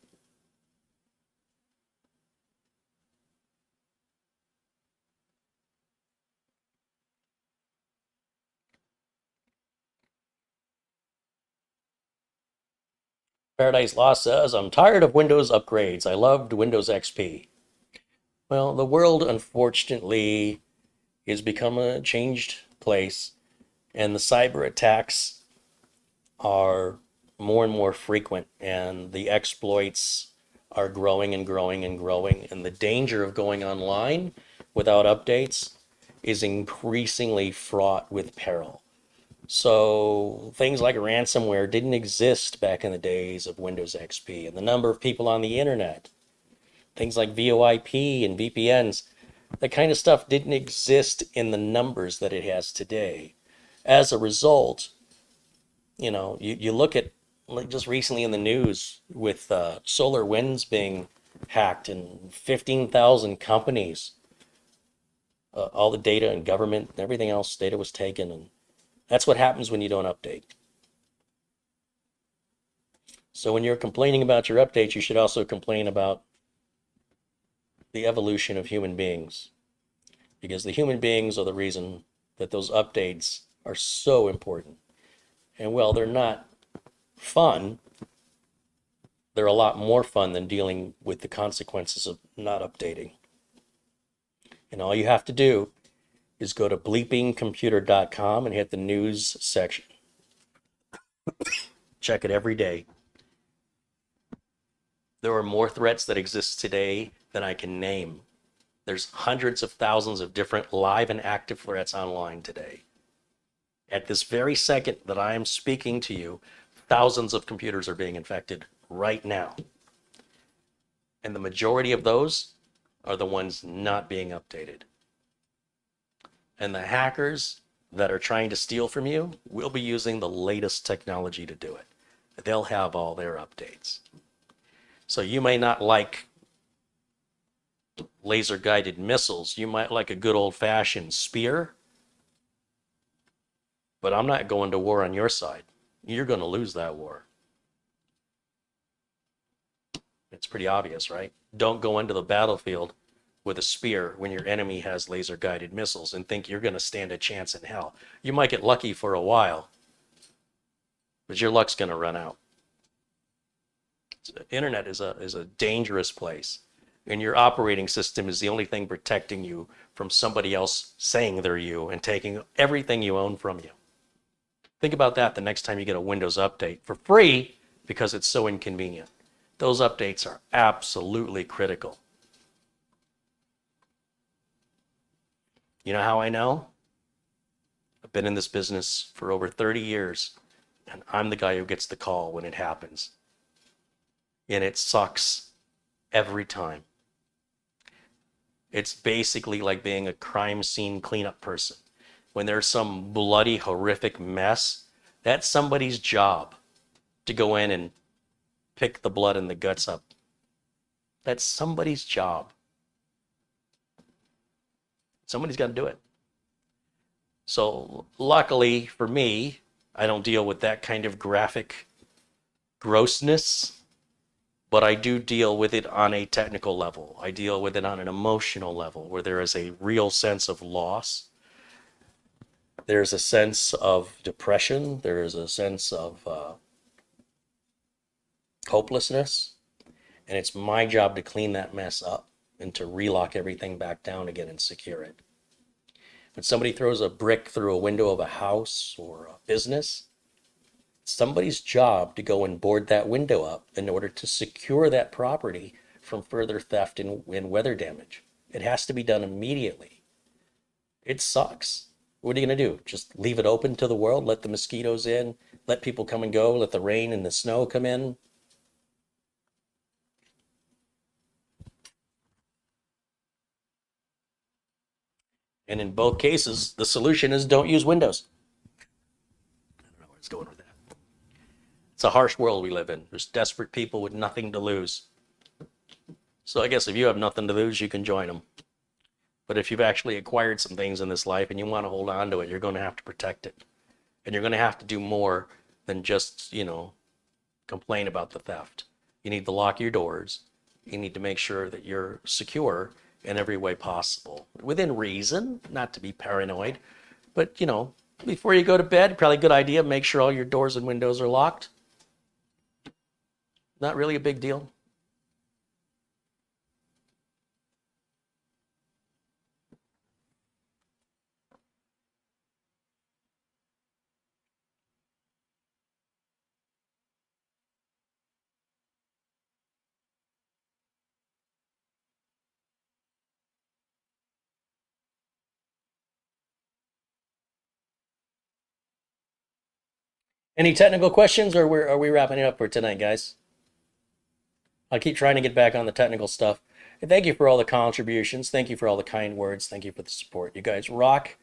Paradise Lost says, I'm tired of Windows upgrades. I loved Windows XP. Well, the world, unfortunately, has become a changed place, and the cyber attacks are more and more frequent, and the exploits are growing and growing and growing, and the danger of going online without updates is increasingly fraught with peril. So things like ransomware didn't exist back in the days of Windows XP, and the number of people on the internet, things like VoIP and VPNs, that kind of stuff didn't exist in the numbers that it has today. As a result, you know, you look at, like just recently in the news with SolarWinds being hacked and 15,000 companies, all the data and government and everything else, data was taken, and that's what happens when you don't update. So when you're complaining about your updates, you should also complain about the evolution of human beings, because the human beings are the reason that those updates are so important. And well, they're not fun. They're a lot more fun than dealing with the consequences of not updating. And all you have to do is go to bleepingcomputer.com and hit the news section. Check it every day. There are more threats that exist today than I can name. There's hundreds of thousands of different live and active threats online today. At this very second that I am speaking to you, thousands of computers are being infected right now. And the majority of those are the ones not being updated. And the hackers that are trying to steal from you will be using the latest technology to do it. They'll have all their updates. So you may not like laser guided missiles. You might like a good old-fashioned spear. But I'm not going to war on your side. You're going to lose that war. It's pretty obvious, right? Don't go into the battlefield with a spear when your enemy has laser guided missiles and think you're going to stand a chance in hell. You might get lucky for a while, but your luck's going to run out. The internet is a dangerous place, and your operating system is the only thing protecting you from somebody else saying they're you and taking everything you own from you. Think about that the next time you get a Windows update for free because it's so inconvenient. Those updates are absolutely critical. You know how I know? I've been in this business for over 30 years, and I'm the guy who gets the call when it happens. And it sucks every time. It's basically like being a crime scene cleanup person. When there's some bloody, horrific mess, that's somebody's job to go in and pick the blood and the guts up. That's somebody's job. Somebody's got to do it. So luckily for me, I don't deal with that kind of graphic grossness, but I do deal with it on a technical level. I deal with it on an emotional level where there is a real sense of loss. There's a sense of depression. There is a sense of hopelessness. And it's my job to clean that mess up and to relock everything back down again and secure it. When somebody throws a brick through a window of a house or a business, it's somebody's job to go and board that window up in order to secure that property from further theft and weather damage. It has to be done immediately. It sucks. What are you going to do? Just leave it open to the world, let the mosquitoes in, let people come and go, let the rain and the snow come in? And in both cases, the solution is don't use Windows. I don't know where it's going with that. It's a harsh world we live in. There's desperate people with nothing to lose. So I guess if you have nothing to lose, you can join them. But if you've actually acquired some things in this life and you want to hold on to it, you're going to have to protect it. And you're going to have to do more than just, complain about the theft. You need to lock your doors. You need to make sure that you're secure in every way possible. Within reason, not to be paranoid. But, before you go to bed, probably a good idea, make sure all your doors and windows are locked. Not really a big deal. Any technical questions, or are we wrapping it up for tonight, guys? I'll keep trying to get back on the technical stuff. And thank you for all the contributions. Thank you for all the kind words. Thank you for the support. You guys rock.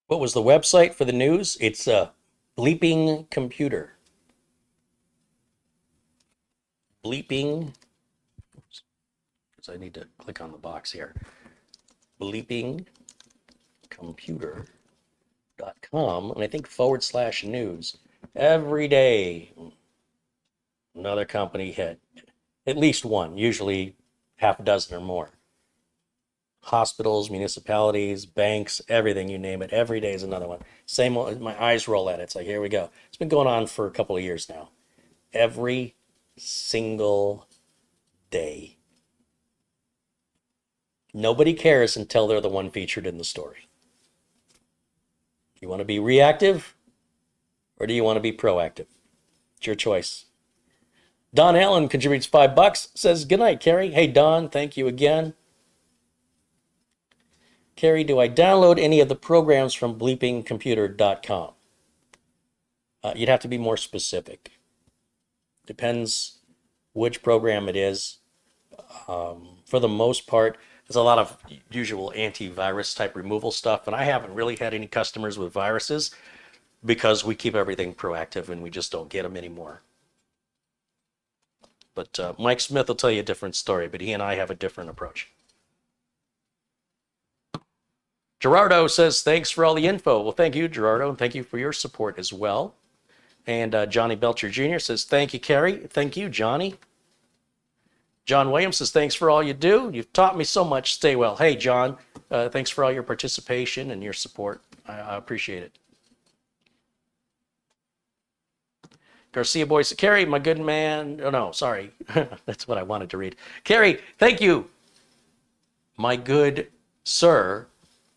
What was the website for the news? It's a bleeping computer. Bleeping. Oops, I need to click on the box here. Bleepingcomputer.com, and I think /news. Every day, another company hit. At least one, usually half a dozen or more. Hospitals, municipalities, banks, everything, you name it. Every day is another one. Same, my eyes roll at it. It's like, here we go. It's been going on for a couple of years now. Every single day. Nobody cares until they're the one featured in the story. You want to be reactive, or do you want to be proactive? It's your choice. Don Allen contributes $5, says, good night, Carrie. Hey, Don, thank you again. Carrie, do I download any of the programs from bleepingcomputer.com? You'd have to be more specific. Depends which program it is. For the most part, there's a lot of usual antivirus type removal stuff, and I haven't really had any customers with viruses. because we keep everything proactive and we just don't get them anymore. But Mike Smith will tell you a different story, but he and I have a different approach. Gerardo says, thanks for all the info. Well, thank you, Gerardo, and thank you for your support as well. And Johnny Belcher Jr. says, thank you, Carrie. Thank you, Johnny. John Williams says, thanks for all you do. You've taught me so much. Stay well. Hey, John, thanks for all your participation and your support. I appreciate it. Garcia Boy says, Carrie, my good man. Oh, no, sorry. That's what I wanted to read. Carrie, thank you, my good sir,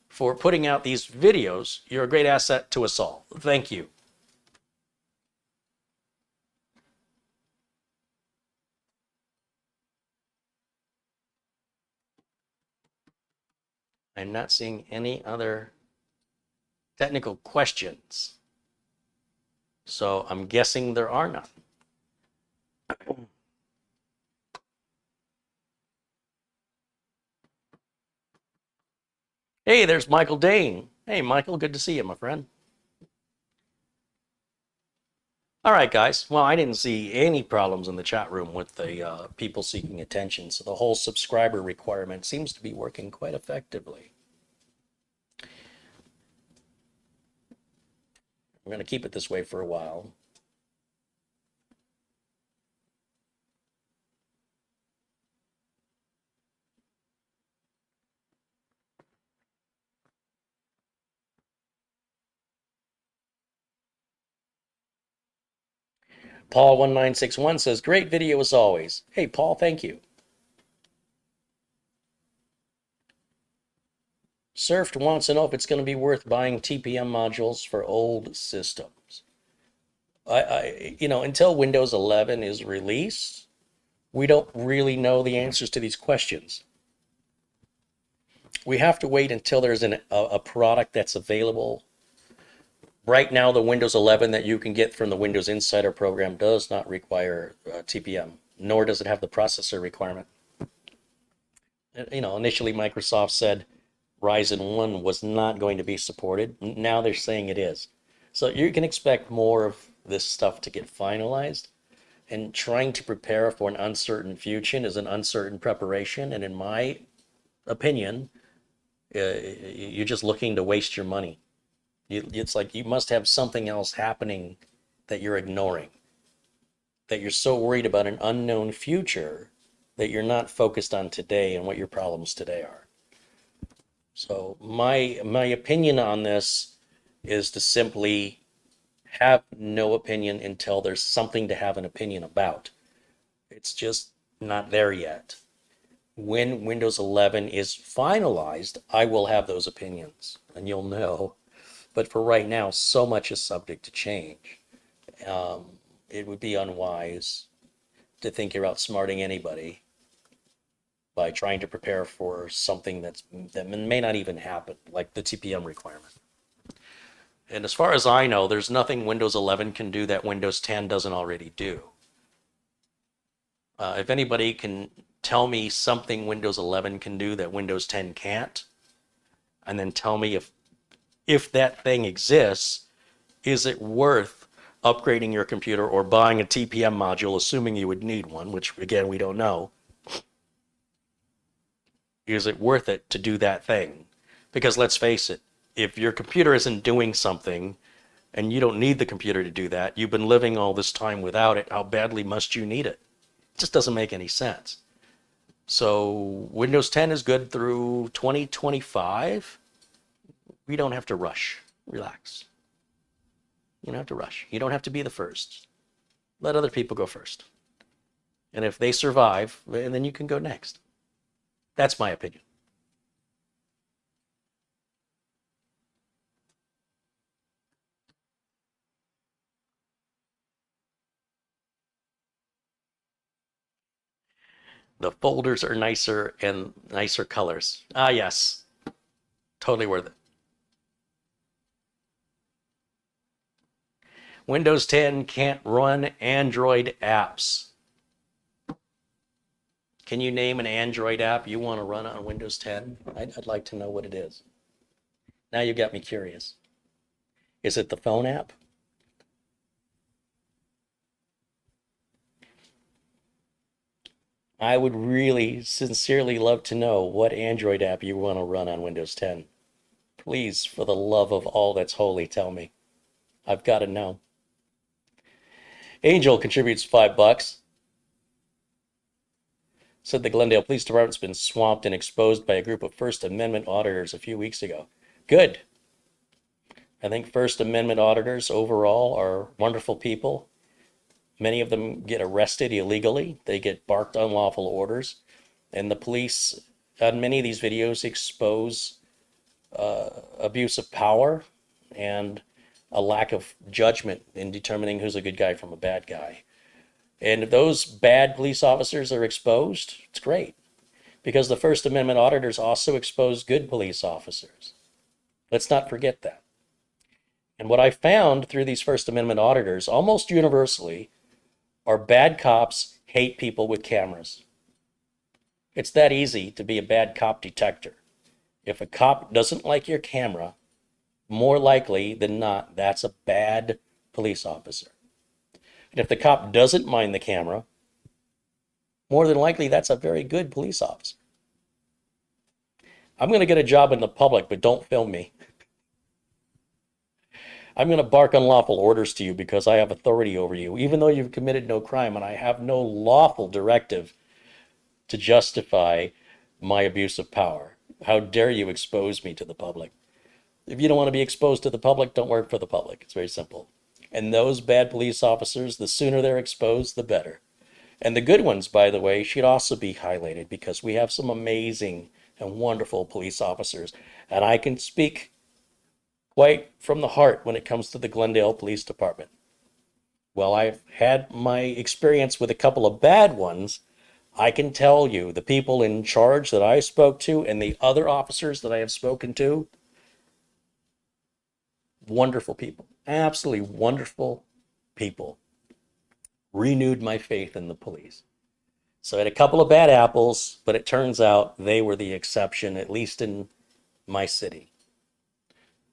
for putting out these videos. You're a great asset to us all. Thank you. I'm not seeing any other technical questions, so I'm guessing there are none. Hey, there's Michael Dane. Hey, Michael, good to see you, my friend. All right, guys. Well, I didn't see any problems in the chat room with the people seeking attention, so the whole subscriber requirement seems to be working quite effectively. I'm going to keep it this way for a while. Paul1961 says, great video as always. Hey, Paul, thank you. Surfed wants to know if it's going to be worth buying TPM modules for old systems. Until Windows 11 is released, we don't really know the answers to these questions. We have to wait until there's a product that's available. Right now, the Windows 11 that you can get from the Windows Insider program does not require TPM, nor does it have the processor requirement. Initially Microsoft said Ryzen 1 was not going to be supported. Now they're saying it is. So you can expect more of this stuff to get finalized. And trying to prepare for an uncertain future is an uncertain preparation. And in my opinion, you're just looking to waste your money. It's like you must have something else happening that you're ignoring, that you're so worried about an unknown future that you're not focused on today and what your problems today are. So my opinion on this is to simply have no opinion until there's something to have an opinion about. It's just not there yet. When Windows 11 is finalized, I will have those opinions and you'll know. But for right now, so much is subject to change. It would be unwise to think you're outsmarting anybody by trying to prepare for something that may not even happen, like the TPM requirement. And as far as I know, there's nothing Windows 11 can do that Windows 10 doesn't already do. If anybody can tell me something Windows 11 can do that Windows 10 can't, and then tell me if that thing exists, is it worth upgrading your computer or buying a TPM module, assuming you would need one, which again, we don't know. Is it worth it to do that thing? Because let's face it, if your computer isn't doing something and you don't need the computer to do that, you've been living all this time without it, how badly must you need it? It just doesn't make any sense. So Windows 10 is good through 2025. We don't have to rush. Relax. You don't have to rush. You don't have to be the first. Let other people go first. And if they survive, then you can go next. That's my opinion. The folders are nicer and nicer colors. Ah, yes. Totally worth it. Windows 10 can't run Android apps. Can you name an Android app you want to run on Windows 10? I'd like to know what it is. Now you got me curious. Is it the phone app? I would really sincerely love to know what Android app you want to run on Windows 10. Please, for the love of all that's holy, tell me. I've got to know. Angel contributes $5. Said the Glendale Police Department's been swamped and exposed by a group of First Amendment auditors a few weeks ago. Good. I think First Amendment auditors overall are wonderful people. Many of them get arrested illegally. They get barked unlawful orders. And the police, on many of these videos, expose abuse of power and a lack of judgment in determining who's a good guy from a bad guy. And if those bad police officers are exposed, it's great, because the First Amendment auditors also expose good police officers. Let's not forget that. And what I found through these First Amendment auditors, almost universally, are bad cops hate people with cameras. It's that easy to be a bad cop detector. If a cop doesn't like your camera, more likely than not, that's a bad police officer. And if the cop doesn't mind the camera, more than likely that's a very good police officer. I'm going to get a job in the public, but don't film me. I'm going to bark unlawful orders to you because I have authority over you, even though you've committed no crime and I have no lawful directive to justify my abuse of power. How dare you expose me to the public? If you don't want to be exposed to the public, don't work for the public. It's very simple. And those bad police officers, the sooner they're exposed, the better. And the good ones, by the way, should also be highlighted, because we have some amazing and wonderful police officers. And I can speak quite from the heart when it comes to the Glendale Police Department. Well, I've had my experience with a couple of bad ones. I can tell you the people in charge that I spoke to and the other officers that I have spoken to, wonderful people, absolutely wonderful people. Renewed my faith in the police. So I had a couple of bad apples, but it turns out they were the exception, at least in my city.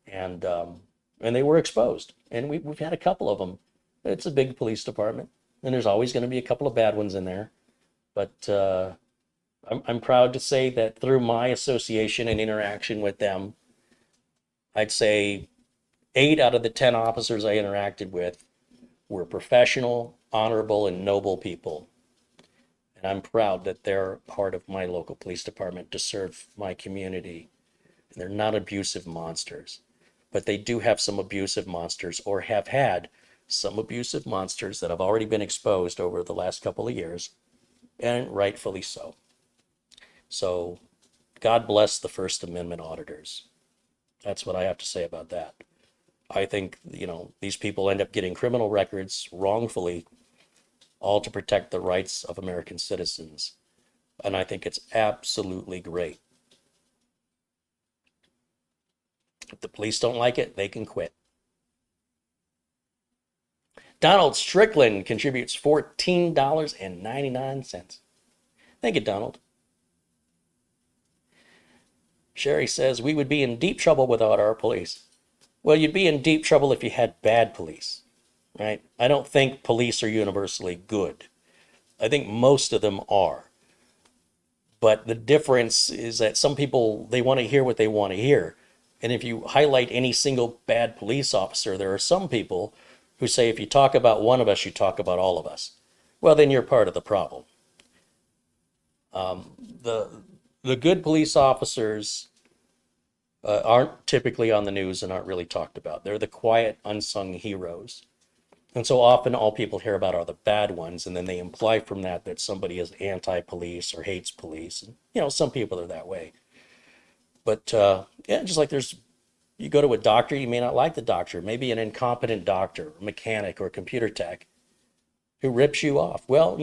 And they were exposed, and we've had a couple of them. It's a big police department, and there's always going to be a couple of bad ones in there. But I'm proud to say that through my association and interaction with them, I'd say 8 out of the 10 officers I interacted with were professional, honorable, and noble people. And I'm proud that they're part of my local police department to serve my community. And they're not abusive monsters, but they do have some abusive monsters, or have had some abusive monsters that have already been exposed over the last couple of years, and rightfully so. So God bless the First Amendment auditors. That's what I have to say about that. I think, these people end up getting criminal records wrongfully, all to protect the rights of American citizens. And I think it's absolutely great. If the police don't like it, they can quit. Donald Strickland contributes $14.99. Thank you, Donald. Sherry says, we would be in deep trouble without our police. Well, you'd be in deep trouble if you had bad police, right? I don't think police are universally good. I think most of them are. But the difference is that some people, they want to hear what they want to hear. And if you highlight any single bad police officer, there are some people who say, if you talk about one of us, you talk about all of us. Well, then you're part of the problem. The good police officers aren't typically on the news and aren't really talked about. They're the quiet, unsung heroes. And so often all people hear about are the bad ones, and then they imply from that somebody is anti-police or hates police. And, some people are that way. But just like you go to a doctor, you may not like the doctor, maybe an incompetent doctor, mechanic, or computer tech who rips you off. Well,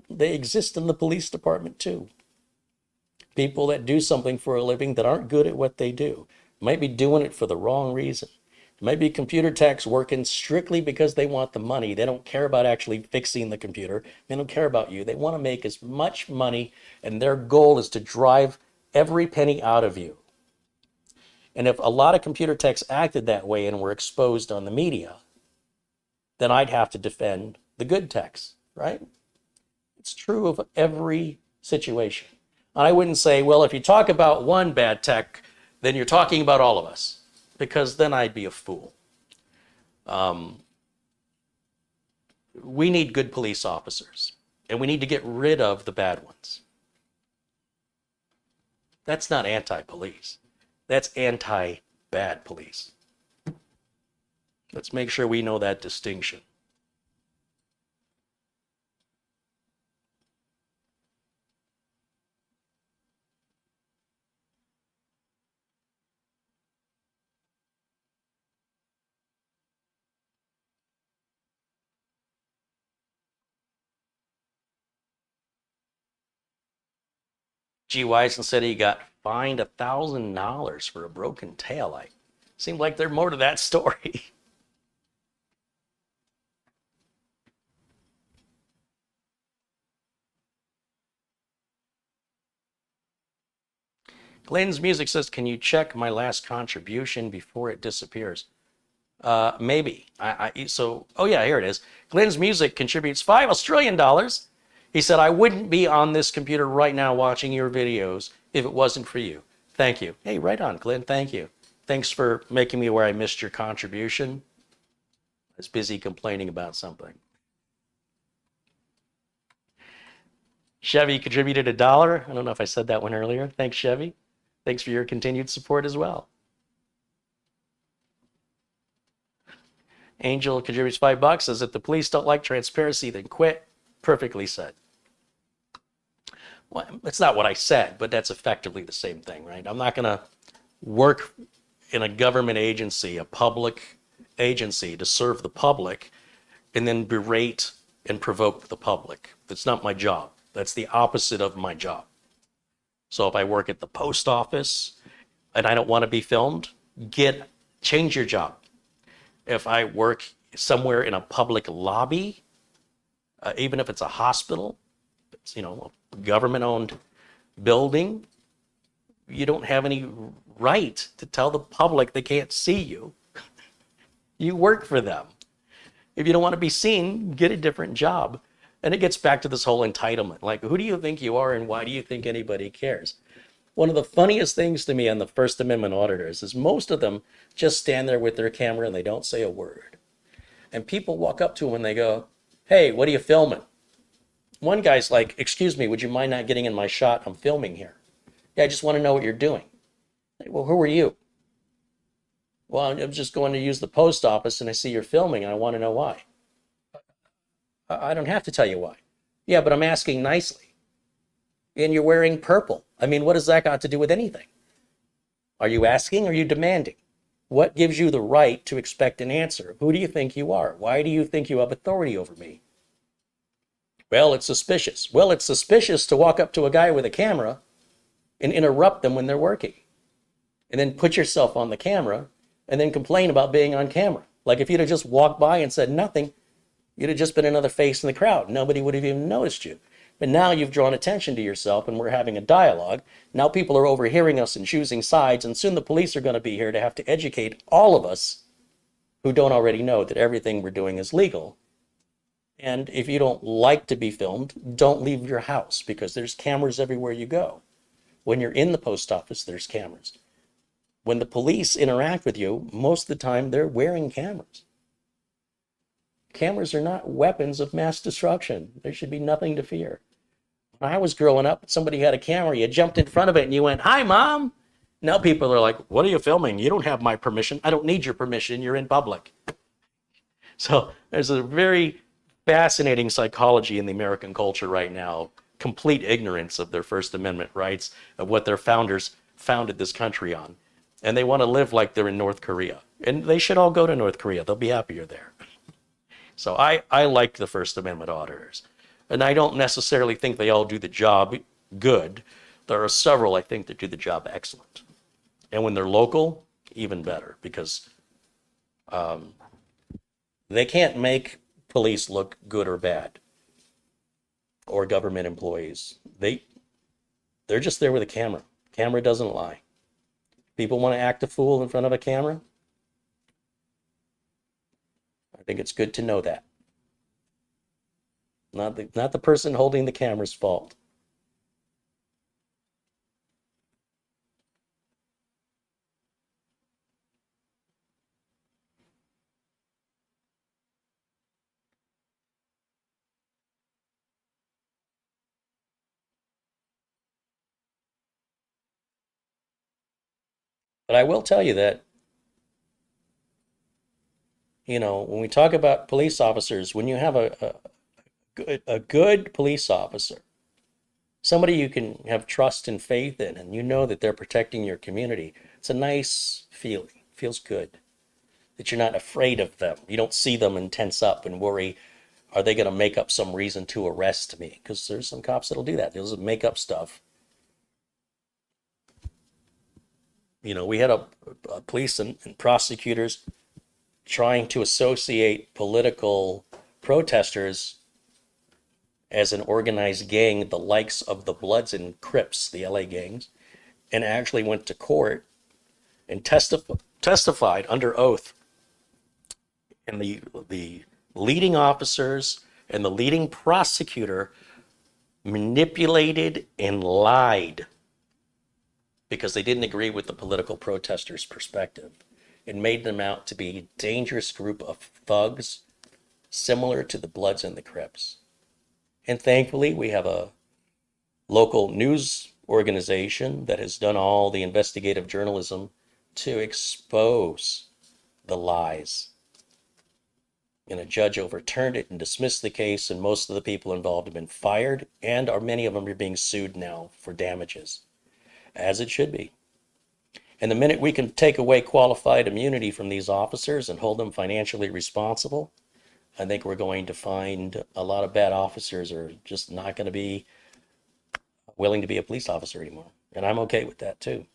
they exist in the police department too. People that do something for a living that aren't good at what they do, might be doing it for the wrong reason. It might be computer techs working strictly because they want the money. They don't care about actually fixing the computer. They don't care about you. They want to make as much money, and their goal is to drive every penny out of you. And if a lot of computer techs acted that way and were exposed on the media, then I'd have to defend the good techs, right? It's true of every situation. I wouldn't say, well, if you talk about one bad tech, then you're talking about all of us, because then I'd be a fool. We need good police officers, and we need to get rid of the bad ones. That's not anti-police. That's anti-bad police. Let's make sure we know that distinction. G. Wisen said he got fined $1,000 for a broken taillight. Seemed like there's more to that story. Glenn's Music says, can you check my last contribution before it disappears? Maybe. Oh yeah, here it is. Glenn's Music contributes $5 Australian. He said, I wouldn't be on this computer right now watching your videos if it wasn't for you. Thank you. Hey, right on, Glenn. Thank you. Thanks for making me aware I missed your contribution. I was busy complaining about something. Chevy contributed $1. I don't know if I said that one earlier. Thanks, Chevy. Thanks for your continued support as well. Angel contributes $5, says if the police don't like transparency, then quit. Perfectly said. Well, it's not what I said, but that's effectively the same thing, right? I'm not going to work in a government agency, a public agency, to serve the public and then berate and provoke the public. That's not my job. That's the opposite of my job. So if I work at the post office and I don't want to be filmed, change your job. If I work somewhere in a public lobby, even if it's a hospital, it's, a government-owned building, you don't have any right to tell the public they can't see you. You work for them. If you don't want to be seen, get a different job. And it gets back to this whole entitlement. Like, who do you think you are and why do you think anybody cares? One of the funniest things to me on the First Amendment auditors is most of them just stand there with their camera and they don't say a word. And people walk up to them and they go, hey, what are you filming? One guy's like, excuse me, would you mind not getting in my shot? I'm filming here. Yeah, I just want to know what you're doing. Like, well, who are you? Well, I'm just going to use the post office and I see you're filming and I want to know why. I don't have to tell you why. Yeah, but I'm asking nicely. And you're wearing purple. I mean, what does that got to do with anything? Are you asking or are you demanding? What gives you the right to expect an answer? Who do you think you are? Why do you think you have authority over me? Well, it's suspicious. Well, it's suspicious to walk up to a guy with a camera and interrupt them when they're working. And then put yourself on the camera and then complain about being on camera. Like if you'd have just walked by and said nothing, you'd have just been another face in the crowd. Nobody would have even noticed you. But now you've drawn attention to yourself and we're having a dialogue. Now people are overhearing us and choosing sides, and soon the police are going to be here to have to educate all of us who don't already know that everything we're doing is legal. And if you don't like to be filmed, don't leave your house because there's cameras everywhere you go. When you're in the post office, there's cameras. When the police interact with you, most of the time they're wearing cameras. Cameras are not weapons of mass destruction. There should be nothing to fear. When I was growing up, somebody had a camera, you jumped in front of it and you went, hi, Mom. Now people are like, what are you filming? You don't have my permission. I don't need your permission. You're in public. So there's a very fascinating psychology in the American culture right now, complete ignorance of their First Amendment rights, of what their founders founded this country on. And they want to live like they're in North Korea. And they should all go to North Korea. They'll be happier there. So I like the First Amendment auditors. And I don't necessarily think they all do the job good. There are several, I think, that do the job excellent. And when they're local, even better, because they can't make police look good or bad, or government employees. They're just there with a camera. Camera doesn't lie. People want to act a fool in front of a camera. I think it's good to know that. Not the person holding the camera's fault. But I will tell you that, when we talk about police officers, when you have a good police officer, somebody you can have trust and faith in, and you know that they're protecting your community, it's a nice feeling. It feels good that you're not afraid of them. You don't see them and tense up and worry, are they going to make up some reason to arrest me? Because there's some cops that'll do that. They'll just make up stuff. We had a police and prosecutors trying to associate political protesters as an organized gang, the likes of the Bloods and Crips, the LA gangs, and actually went to court and testified under oath. And the leading officers and the leading prosecutor manipulated and lied because they didn't agree with the political protesters' perspective. It made them out to be a dangerous group of thugs similar to the Bloods and the Crips. And thankfully, we have a local news organization that has done all the investigative journalism to expose the lies. And a judge overturned it and dismissed the case, and most of the people involved have been fired, and many of them are being sued now for damages, as it should be. And the minute we can take away qualified immunity from these officers and hold them financially responsible, I think we're going to find a lot of bad officers are just not going to be willing to be a police officer anymore. And I'm okay with that too.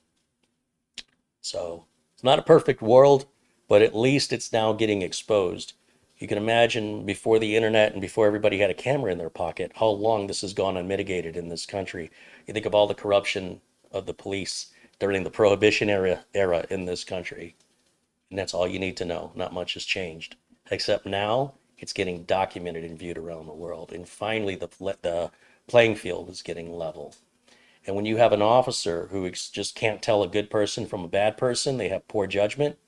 So it's not a perfect world, but at least it's now getting exposed. You can imagine before the internet and before everybody had a camera in their pocket, how long this has gone unmitigated in this country. You think of all the corruption of the police during the Prohibition era in this country. And that's all you need to know. Not much has changed. Except now it's getting documented and viewed around the world. And finally, the playing field is getting level. And when you have an officer who just can't tell a good person from a bad person, they have poor judgment,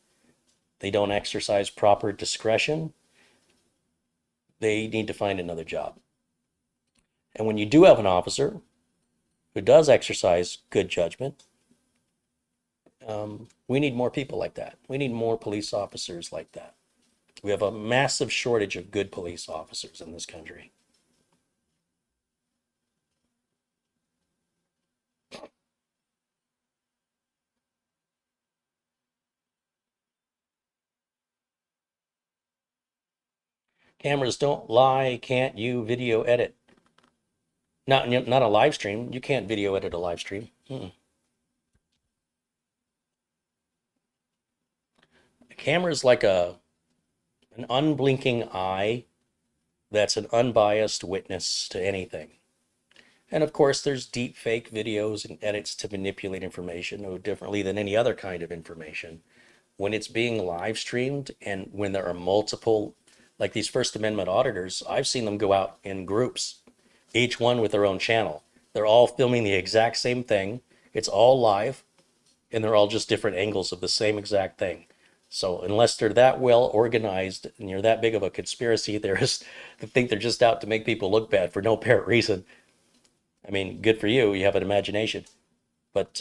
they don't exercise proper discretion, they need to find another job. And when you do have an officer who does exercise good judgment, we need more people like that. We need more police officers like that. We have a massive shortage of good police officers in this country. Cameras don't lie, can't you video edit? Not a live stream. You can't video edit a live stream. A camera is like an unblinking eye that's an unbiased witness to anything. And of course, there's deep fake videos and edits to manipulate information no differently than any other kind of information. When it's being live streamed and when there are multiple, like these First Amendment auditors, I've seen them go out in groups, each one with their own channel. They're all filming the exact same thing. It's all live, and they're all just different angles of the same exact thing. So unless they're that well organized and you're that big of a conspiracy theorist to think they're just out to make people look bad for no apparent reason, I mean, good for you. You have an imagination. But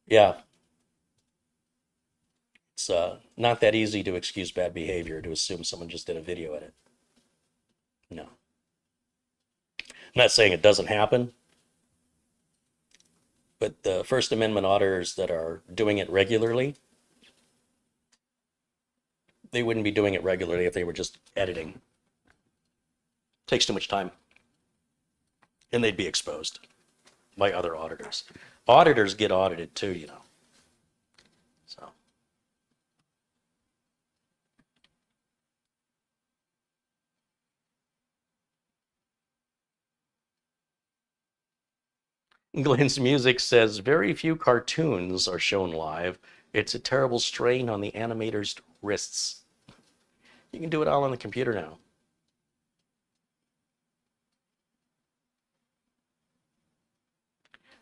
yeah, it's not that easy to excuse bad behavior, to assume someone just did a video edit. No. I'm not saying it doesn't happen, but the First Amendment auditors that are doing it regularly, they wouldn't be doing it regularly if they were just editing. It takes too much time. And they'd be exposed by other auditors. Auditors get audited too, you know. So Glenn's Music says very few cartoons are shown live. It's a terrible strain on the animator's wrists. You can do it all on the computer now.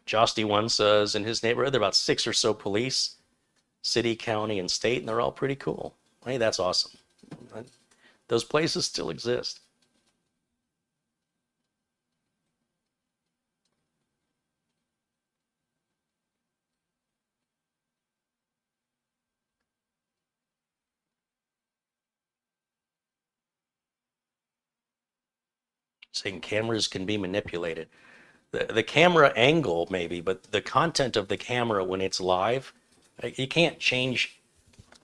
Josty One says in his neighborhood there are about 6 or so police, city, county, and state, and they're all pretty cool. Hey, that's awesome. Those places still exist. Saying cameras can be manipulated. The camera angle, maybe, but the content of the camera when it's live, you can't change.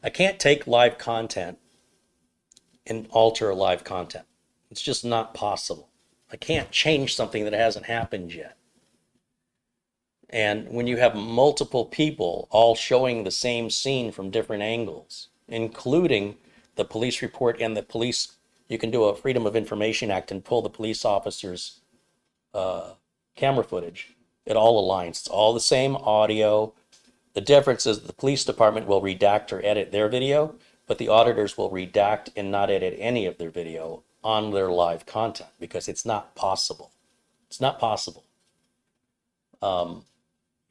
I can't take live content and alter live content. It's just not possible. I can't change something that hasn't happened yet. And when you have multiple people all showing the same scene from different angles, including the police report and the police, you can do a Freedom of Information Act and pull the police officers' camera footage. It all aligns. It's all the same audio. The difference is the police department will redact or edit their video, but the auditors will redact and not edit any of their video on their live content because it's not possible. It's not possible.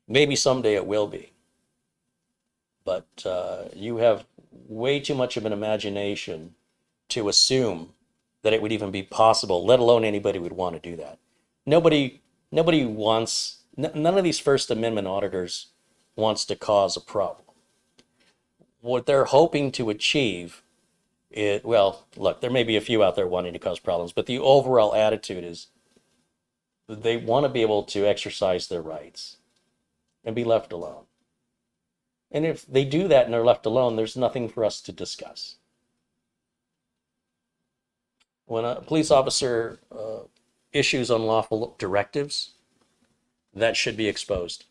Maybe someday it will be, but you have way too much of an imagination to assume that it would even be possible, let alone anybody would want to do that. Nobody wants, none of these First Amendment auditors wants to cause a problem. What they're hoping to achieve is, well, look, there may be a few out there wanting to cause problems, but the overall attitude is they want to be able to exercise their rights and be left alone. And if they do that and they're left alone, there's nothing for us to discuss. When a police officer issues unlawful directives, that should be exposed.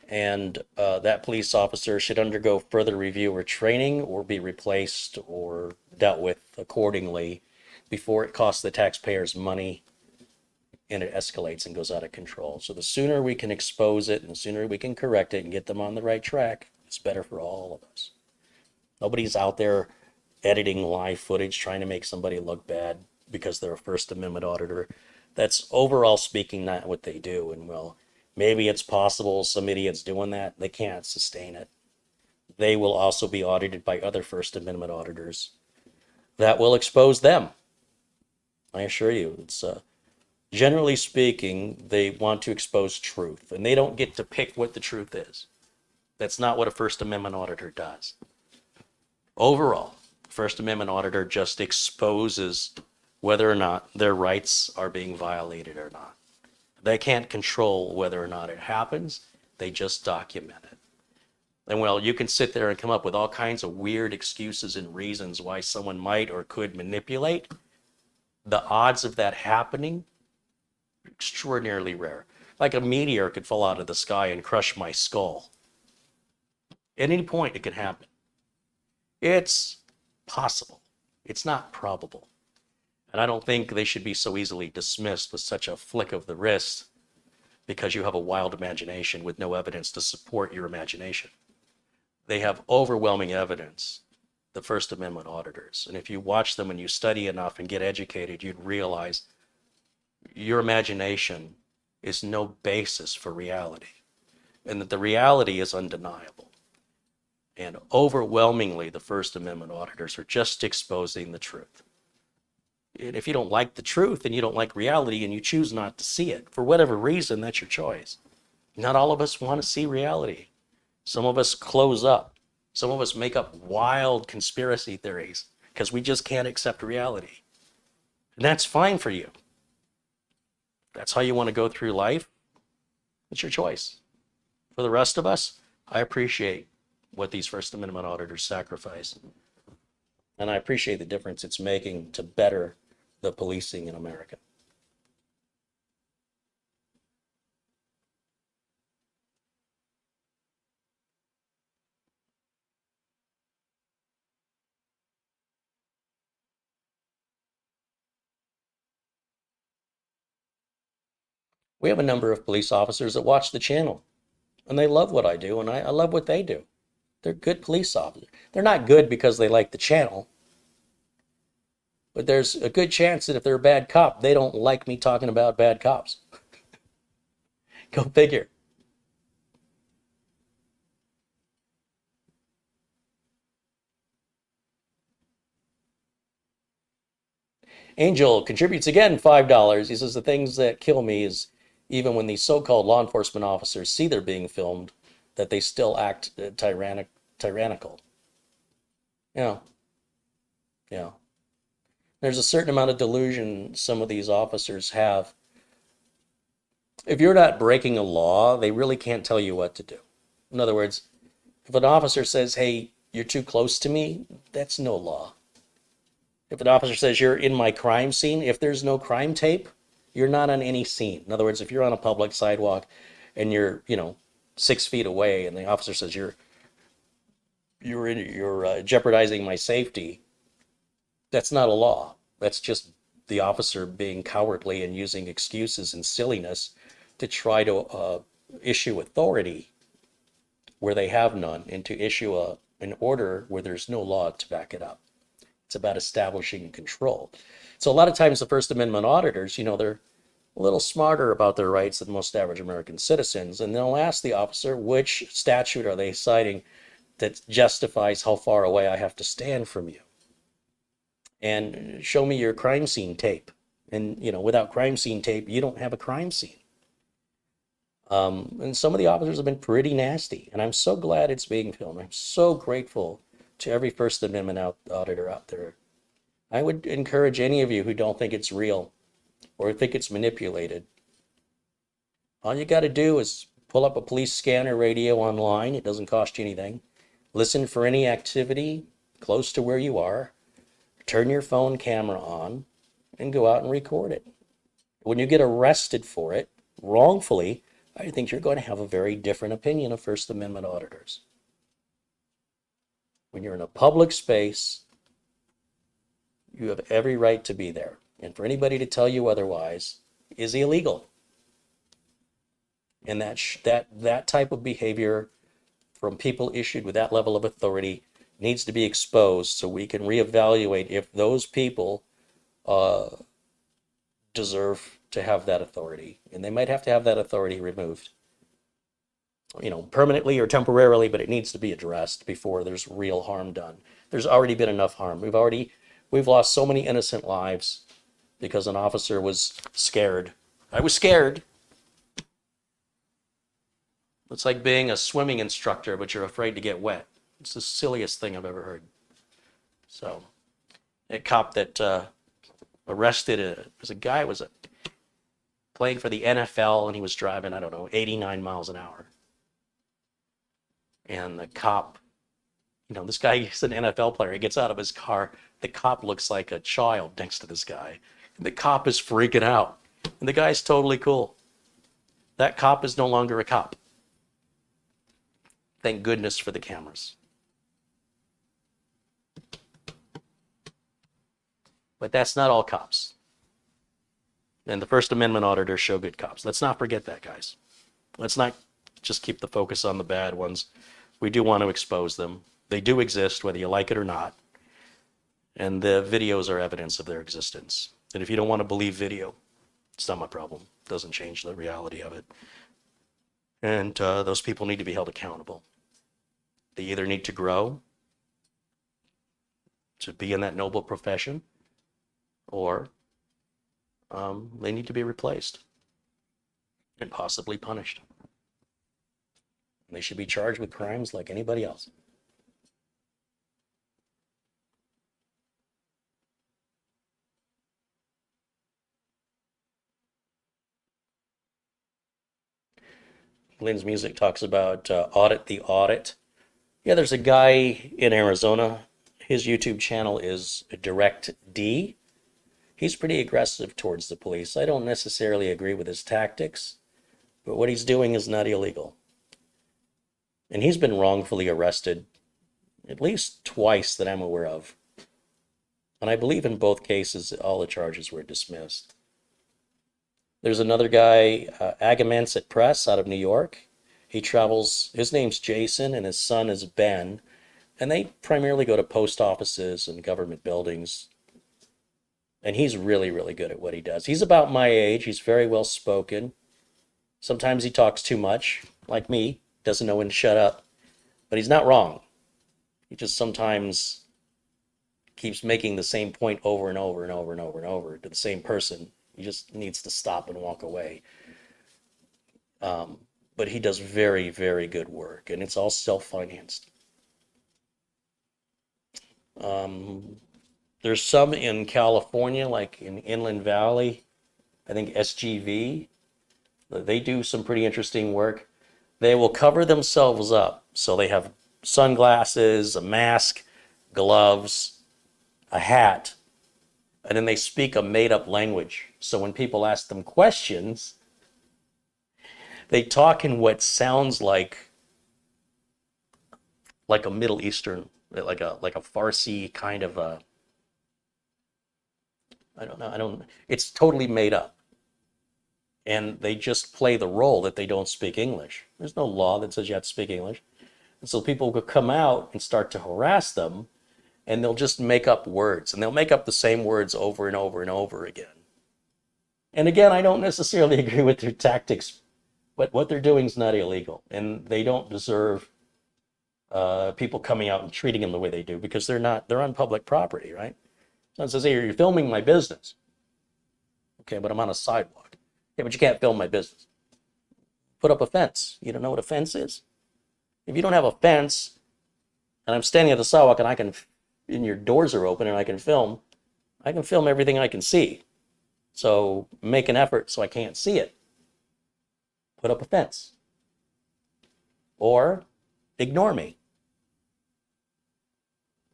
And that police officer should undergo further review or training or be replaced or dealt with accordingly before it costs the taxpayers money and it escalates and goes out of control. So the sooner we can expose it and the sooner we can correct it and get them on the right track, it's better for all of us. Nobody's out there editing live footage trying to make somebody look bad because they're a First Amendment auditor. That's overall speaking not what they do. And well, maybe it's possible some idiot's doing that. They can't sustain it. They will also be audited by other First Amendment auditors that will expose them. I assure you, it's generally speaking, they want to expose truth, and they don't get to pick what the truth is. That's not what a First Amendment auditor does. Overall, First Amendment auditor just exposes whether or not their rights are being violated or not. They can't control whether or not it happens. They just document it. And well, you can sit there and come up with all kinds of weird excuses and reasons why someone might or could manipulate. The odds of that happening are extraordinarily rare. Like a meteor could fall out of the sky and crush my skull. At any point, it could happen. It's possible. It's not probable. And I don't think they should be so easily dismissed with such a flick of the wrist because you have a wild imagination with no evidence to support your imagination. They have overwhelming evidence, the First Amendment auditors. And if you watch them and you study enough and get educated, you'd realize your imagination is no basis for reality and that the reality is undeniable. And overwhelmingly, the First Amendment auditors are just exposing the truth. And if you don't like the truth and you don't like reality and you choose not to see it, for whatever reason, that's your choice. Not all of us want to see reality. Some of us close up. Some of us make up wild conspiracy theories because we just can't accept reality. And that's fine for you. That's how you want to go through life. It's your choice. For the rest of us, I appreciate what these First Amendment auditors sacrifice. And I appreciate the difference it's making to better the policing in America. We have a number of police officers that watch the channel, and they love what I do, and I love what they do. They're good police officers. They're not good because they like the channel, but there's a good chance that if they're a bad cop, they don't like me talking about bad cops. Go figure. Angel contributes again $5. He says the things that kill me is even when these so-called law enforcement officers see they're being filmed, that they still act tyrannical. Yeah, yeah. There's a certain amount of delusion some of these officers have. If you're not breaking a law, they really can't tell you what to do. In other words, if an officer says, hey, you're too close to me, that's no law. If an officer says you're in my crime scene, if there's no crime tape, you're not on any scene. In other words, if you're on a public sidewalk and you're, 6 feet away and the officer says you're jeopardizing my safety, that's not a law. That's just the officer being cowardly and using excuses and silliness to try to issue authority where they have none and to issue an order where there's no law to back it up. It's about establishing control. So a lot of times the First Amendment auditors, they're a little smarter about their rights than most average American citizens, and they'll ask the officer, which statute are they citing that justifies how far away I have to stand from you? And show me your crime scene tape. And, without crime scene tape, you don't have a crime scene. And some of the officers have been pretty nasty, and I'm so glad it's being filmed. I'm so grateful to every First Amendment auditor out there. I would encourage any of you who don't think it's real or think it's manipulated. All you got to do is pull up a police scanner radio online. It doesn't cost you anything. Listen for any activity close to where you are. Turn your phone camera on and go out and record it. When you get arrested for it, wrongfully, I think you're going to have a very different opinion of First Amendment auditors. When you're in a public space, you have every right to be there. And for anybody to tell you otherwise is illegal. And that type of behavior from people issued with that level of authority needs to be exposed so we can reevaluate if those people deserve to have that authority. And they might have to have that authority removed, permanently or temporarily, but it needs to be addressed before there's real harm done. There's already been enough harm. We've lost so many innocent lives because an officer was scared. I was scared. It's like being a swimming instructor, but you're afraid to get wet. It's the silliest thing I've ever heard. So, a cop that arrested was a guy was playing for the NFL, and he was driving, 89 miles an hour. And the cop, this guy is an NFL player. He gets out of his car. The cop looks like a child next to this guy. And the cop is freaking out. And the guy's totally cool. That cop is no longer a cop. Thank goodness for the cameras. But that's not all cops. And the First Amendment auditors show good cops. Let's not forget that, guys. Let's not just keep the focus on the bad ones. We do want to expose them. They do exist, whether you like it or not. And the videos are evidence of their existence. And if you don't want to believe video, it's not my problem. It doesn't change the reality of it. And those people need to be held accountable. They either need to grow to be in that noble profession, or they need to be replaced and possibly punished. And they should be charged with crimes like anybody else. Lynn's Music talks about audit the audit. Yeah, there's a guy in Arizona. His YouTube channel is Direct D. He's pretty aggressive towards the police. I don't necessarily agree with his tactics, but what he's doing is not illegal. And he's been wrongfully arrested at least twice that I'm aware of. And I believe in both cases all the charges were dismissed. There's another guy, Agamemnon Press out of New York. He travels, his name's Jason and his son is Ben, and they primarily go to post offices and government buildings. And he's really, really good at what he does. He's about my age. He's very well spoken. Sometimes he talks too much, like me, doesn't know when to shut up, but he's not wrong. He just sometimes keeps making the same point over and over and over and over and over to the same person. He just needs to stop and walk away. But he does very, very good work, and it's all self-financed. Um, there's some in California, like in Inland Valley. I think SGV. They do some pretty interesting work. They will cover themselves up. So they have sunglasses, a mask, gloves, a hat, and then they speak a made-up language. So when people ask them questions, they talk in what sounds like a Middle Eastern, like a Farsi kind of a, I don't know, it's totally made up. And they just play the role that they don't speak English. There's no law that says you have to speak English. And so people will come out and start to harass them, and they'll just make up words, and they'll make up the same words over and over and over again. And again, I don't necessarily agree with their tactics, but what they're doing is not illegal, and they don't deserve people coming out and treating them the way they do, because they're on public property, right? Someone says, hey, you're filming my business. Okay, but I'm on a sidewalk. Yeah, but you can't film my business. Put up a fence. You don't know what a fence is? If you don't have a fence, and I'm standing at the sidewalk and your doors are open and I can film everything I can see. So make an effort so I can't see it. Put up a fence. Or ignore me.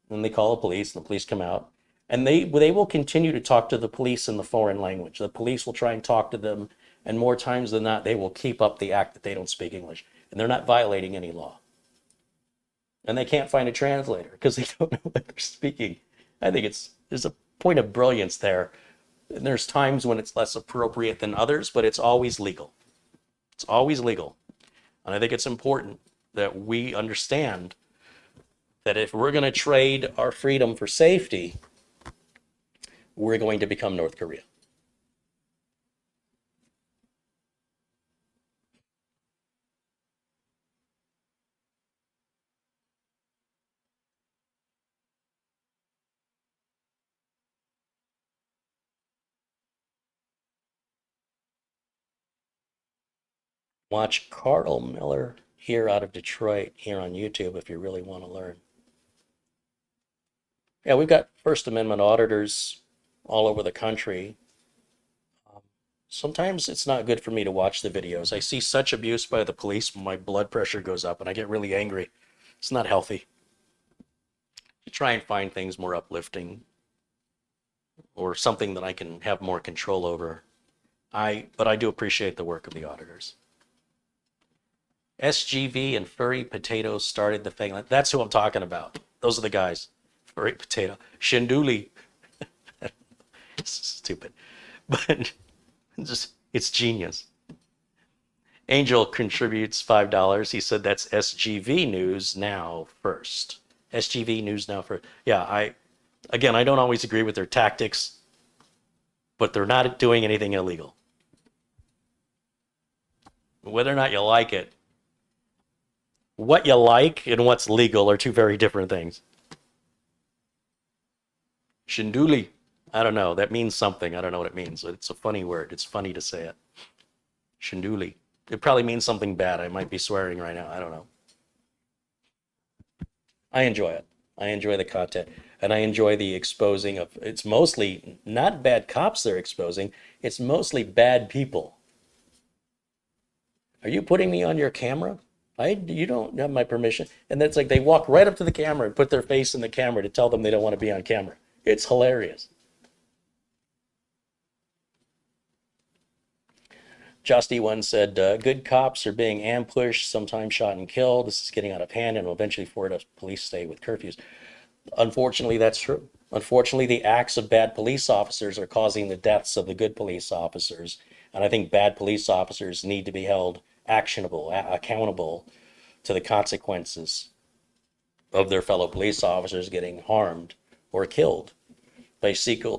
Then they call the police, and the police come out. And they will continue to talk to the police in the foreign language. The police will try and talk to them, and more times than not, they will keep up the act that they don't speak English. And they're not violating any law. And they can't find a translator because they don't know what they're speaking. I think there's a point of brilliance there. And there's times when it's less appropriate than others, but it's always legal. It's always legal. And I think it's important that we understand that if we're going to trade our freedom for safety, we're going to become North Korea. Watch Carl Miller here out of Detroit here on YouTube if you really want to learn. Yeah, we've got First Amendment auditors all over the country. Sometimes it's not good for me to watch the videos. I see such abuse by the police, my blood pressure goes up and I get really angry. It's not healthy. You try and find things more uplifting or something that I can have more control over. But I do appreciate the work of the auditors. SGV and Furry Potatoes started the thing. That's who I'm talking about. Those are the guys. Furry Potato. Shinduli. It's stupid. But it's genius. Angel contributes $5. He said that's SGV News Now first. SGV News Now first. Yeah, I don't always agree with their tactics, but they're not doing anything illegal. Whether or not you like it, what you like and what's legal are two very different things. Shinduli. I don't know. That means something. I don't know what it means. It's a funny word. It's funny to say it. Shinduli. It probably means something bad. I might be swearing right now. I don't know. I enjoy it. I enjoy the content. And I enjoy the exposing of, it's mostly not bad cops they're exposing. It's mostly bad people. Are you putting me on your camera? You don't have my permission. And then it's like they walk right up to the camera and put their face in the camera to tell them they don't want to be on camera. It's hilarious. Justy1 said, good cops are being ambushed, sometimes shot and killed. This is getting out of hand and will eventually force a police state with curfews. Unfortunately, that's true. Unfortunately, the acts of bad police officers are causing the deaths of the good police officers. And I think bad police officers need to be held accountable to the consequences of their fellow police officers getting harmed or killed by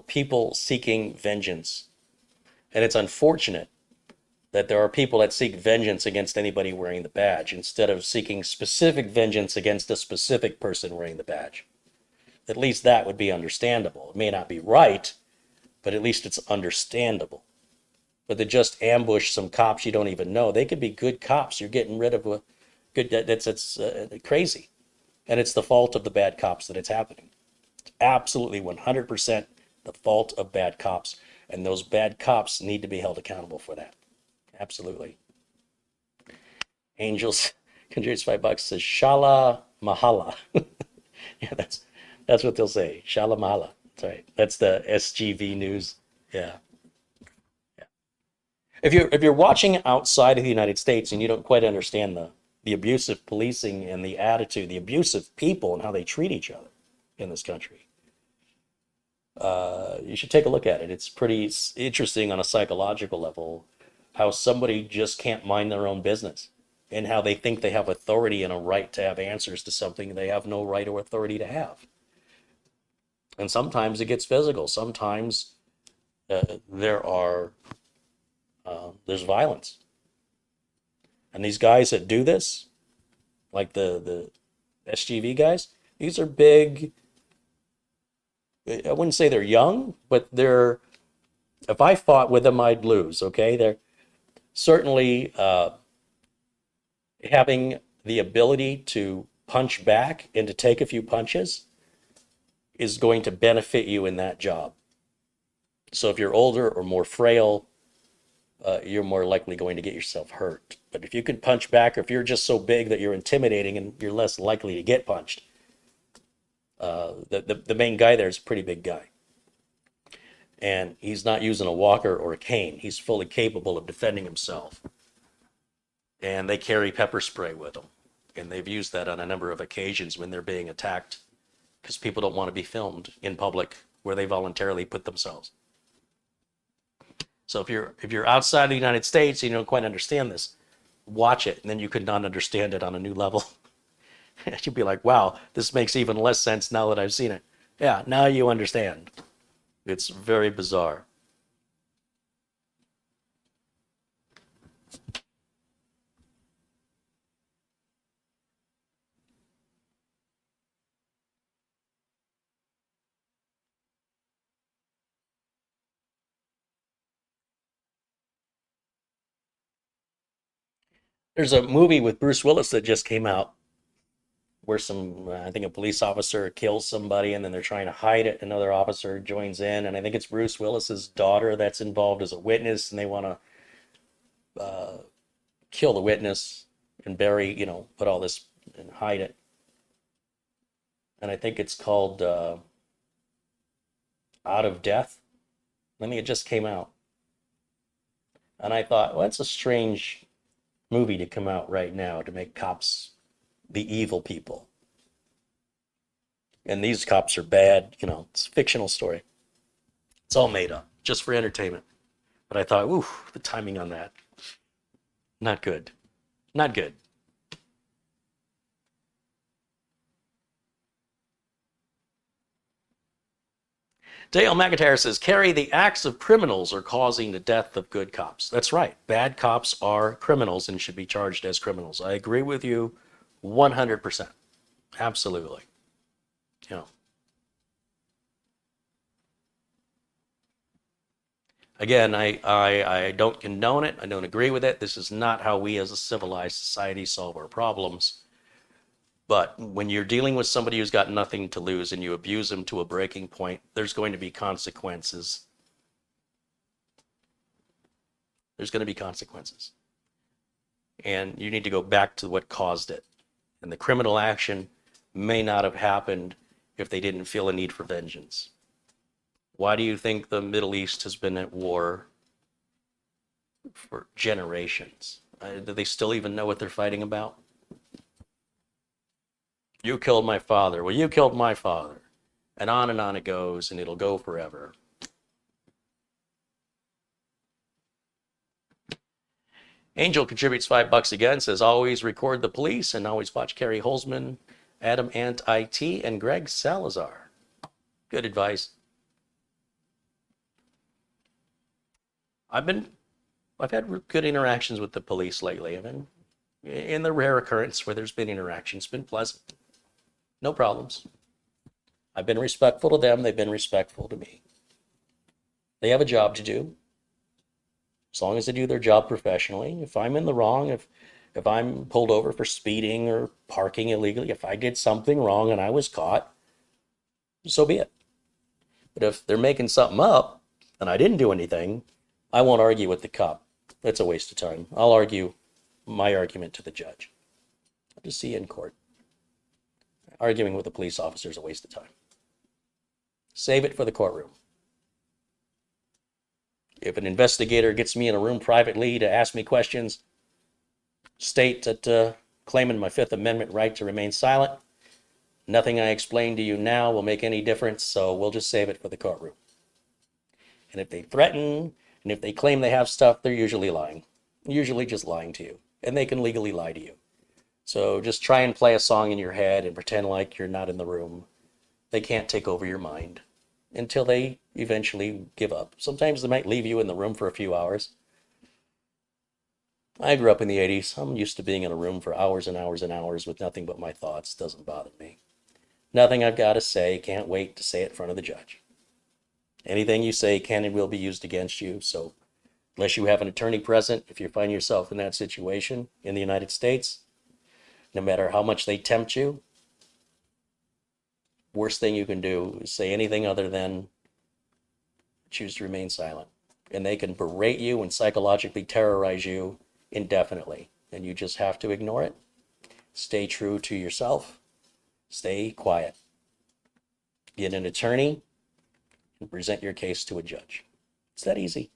people seeking vengeance. And it's unfortunate that there are people that seek vengeance against anybody wearing the badge instead of seeking specific vengeance against a specific person wearing the badge. At least that would be understandable. It may not be right, but at least it's understandable. But to just ambush some cops you don't even know, they could be good cops. You're getting rid of a good, that's crazy. And it's the fault of the bad cops that it's happening. It's absolutely 100% the fault of bad cops. And those bad cops need to be held accountable for that. Absolutely. Angels contributes $5 says Shala Mahala. Yeah, that's what they'll say. Shala Mahala. That's right. That's the SGV news. Yeah. Yeah. If you're watching outside of the United States and you don't quite understand the abusive policing and the attitude, the abusive people and how they treat each other in this country, you should take a look at it. It's pretty interesting on a psychological level how somebody just can't mind their own business and how they think they have authority and a right to have answers to something they have no right or authority to have. And sometimes it gets physical. Sometimes there's violence. And these guys that do this, like the SGV guys, these are big. I wouldn't say they're young, but if I fought with them, I'd lose, okay? They're certainly having the ability to punch back and to take a few punches is going to benefit you in that job. So if you're older or more frail, you're more likely going to get yourself hurt. But if you can punch back, or if you're just so big that you're intimidating and you're less likely to get punched, the main guy there is a pretty big guy. And he's not using a walker or a cane. He's fully capable of defending himself. And they carry pepper spray with them. And they've used that on a number of occasions when they're being attacked because people don't want to be filmed in public where they voluntarily put themselves. So if you're outside the United States and you don't quite understand this, watch it, and then you could not understand it on a new level. You'd be like, wow, this makes even less sense now that I've seen it. Yeah, now you understand. It's very bizarre. There's a movie with Bruce Willis that just came out where I think a police officer kills somebody and then they're trying to hide it. Another officer joins in, and I think it's Bruce Willis's daughter that's involved as a witness, and they want to kill the witness and bury, put all this and hide it. And I think it's called Out of Death. I think it just came out. And I thought, well, that's a strange movie to come out right now to make cops the evil people. And these cops are bad, it's a fictional story. It's all made up, just for entertainment. But I thought, ooh, the timing on that. Not good. Not good. Dale McIntyre says, Carrie, the acts of criminals are causing the death of good cops. That's right. Bad cops are criminals and should be charged as criminals. I agree with you 100%. Absolutely. Again, I don't condone it. I don't agree with it. This is not how we as a civilized society solve our problems. But when you're dealing with somebody who's got nothing to lose and you abuse them to a breaking point, there's going to be consequences. There's going to be consequences. And you need to go back to what caused it. And the criminal action may not have happened if they didn't feel a need for vengeance. Why do you think the Middle East has been at war for generations? Do they still even know what they're fighting about? You killed my father. Well, you killed my father. And on it goes, and it'll go forever. Angel contributes $5 again, says always record the police and always watch Kerry Holzman, Adam Ant IT, and Greg Salazar. Good advice. I've had good interactions with the police lately. I mean, in the rare occurrence where there's been interaction, it's been pleasant. No problems. I've been respectful to them. They've been respectful to me. They have a job to do. As long as they do their job professionally. If I'm in the wrong, if I'm pulled over for speeding or parking illegally, if I did something wrong and I was caught, so be it. But if they're making something up and I didn't do anything, I won't argue with the cop. That's a waste of time. I'll argue my argument to the judge. I'll just see you in court. Arguing with a police officer is a waste of time. Save it for the courtroom. If an investigator gets me in a room privately to ask me questions, state that claiming my Fifth Amendment right to remain silent, nothing I explain to you now will make any difference, so we'll just save it for the courtroom. And if they threaten, and if they claim they have stuff, they're usually lying. Usually just lying to you. And they can legally lie to you. So just try and play a song in your head and pretend like you're not in the room. They can't take over your mind until they eventually give up. Sometimes they might leave you in the room for a few hours. I grew up in the 80s. I'm used to being in a room for hours and hours and hours with nothing but my thoughts. Doesn't bother me. Nothing I've got to say. Can't wait to say it in front of the judge. Anything you say can and will be used against you. So unless you have an attorney present, if you find yourself in that situation in the United States, no matter how much they tempt you, worst thing you can do is say anything other than choose to remain silent. And they can berate you and psychologically terrorize you indefinitely. And you just have to ignore it. Stay true to yourself. Stay quiet. Get an attorney and present your case to a judge. It's that easy.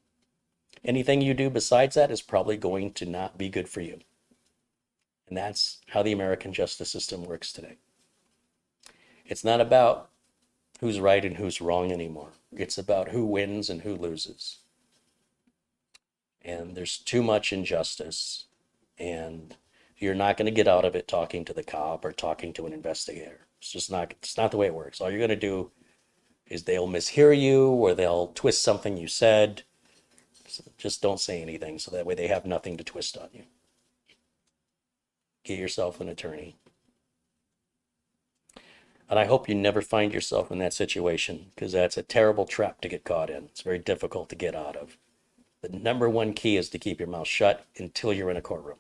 Anything you do besides that is probably going to not be good for you. And that's how the American justice system works today. It's not about who's right and who's wrong anymore. It's about who wins and who loses. And there's too much injustice. And you're not going to get out of it talking to the cop or talking to an investigator. It's not the way it works. All you're going to do is they'll mishear you or they'll twist something you said. So just don't say anything so that way they have nothing to twist on you. Get yourself an attorney. And I hope you never find yourself in that situation because that's a terrible trap to get caught in. It's very difficult to get out of. The number one key is to keep your mouth shut until you're in a courtroom.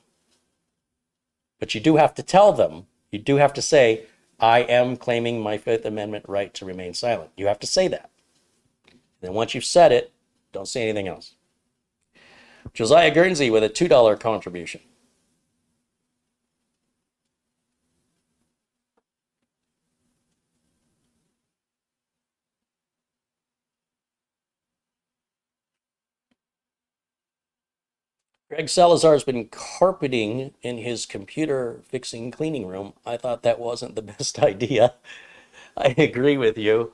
But you do have to tell them, you do have to say, I am claiming my Fifth Amendment right to remain silent. You have to say that. And then once you've said it, don't say anything else. Josiah Guernsey with a $2 contribution. Greg Salazar has been carpeting in his computer fixing cleaning room. I thought that wasn't the best idea. I agree with you.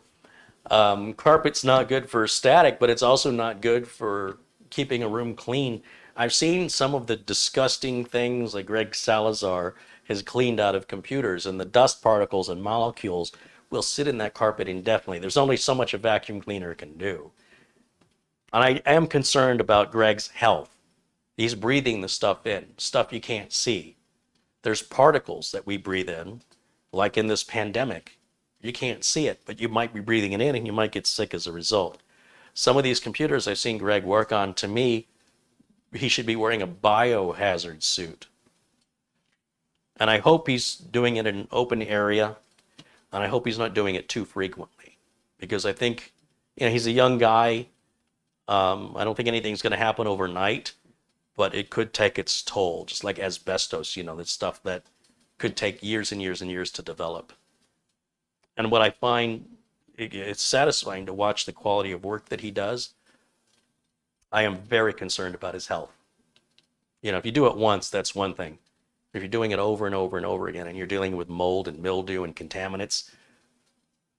Carpet's not good for static, but it's also not good for keeping a room clean. I've seen some of the disgusting things like Greg Salazar has cleaned out of computers, and the dust particles and molecules will sit in that carpet indefinitely. There's only so much a vacuum cleaner can do. And I am concerned about Greg's health. He's breathing the stuff in, stuff you can't see. There's particles that we breathe in, like in this pandemic. You can't see it, but you might be breathing it in and you might get sick as a result. Some of these computers I've seen Greg work on, to me, he should be wearing a biohazard suit. And I hope he's doing it in an open area, and I hope he's not doing it too frequently. Because I think, he's a young guy. I don't think anything's going to happen overnight. But it could take its toll, just like asbestos, that's stuff that could take years and years and years to develop. And what I find, it's satisfying to watch the quality of work that he does. I am very concerned about his health. If you do it once, that's one thing. If you're doing it over and over and over again, and you're dealing with mold and mildew and contaminants,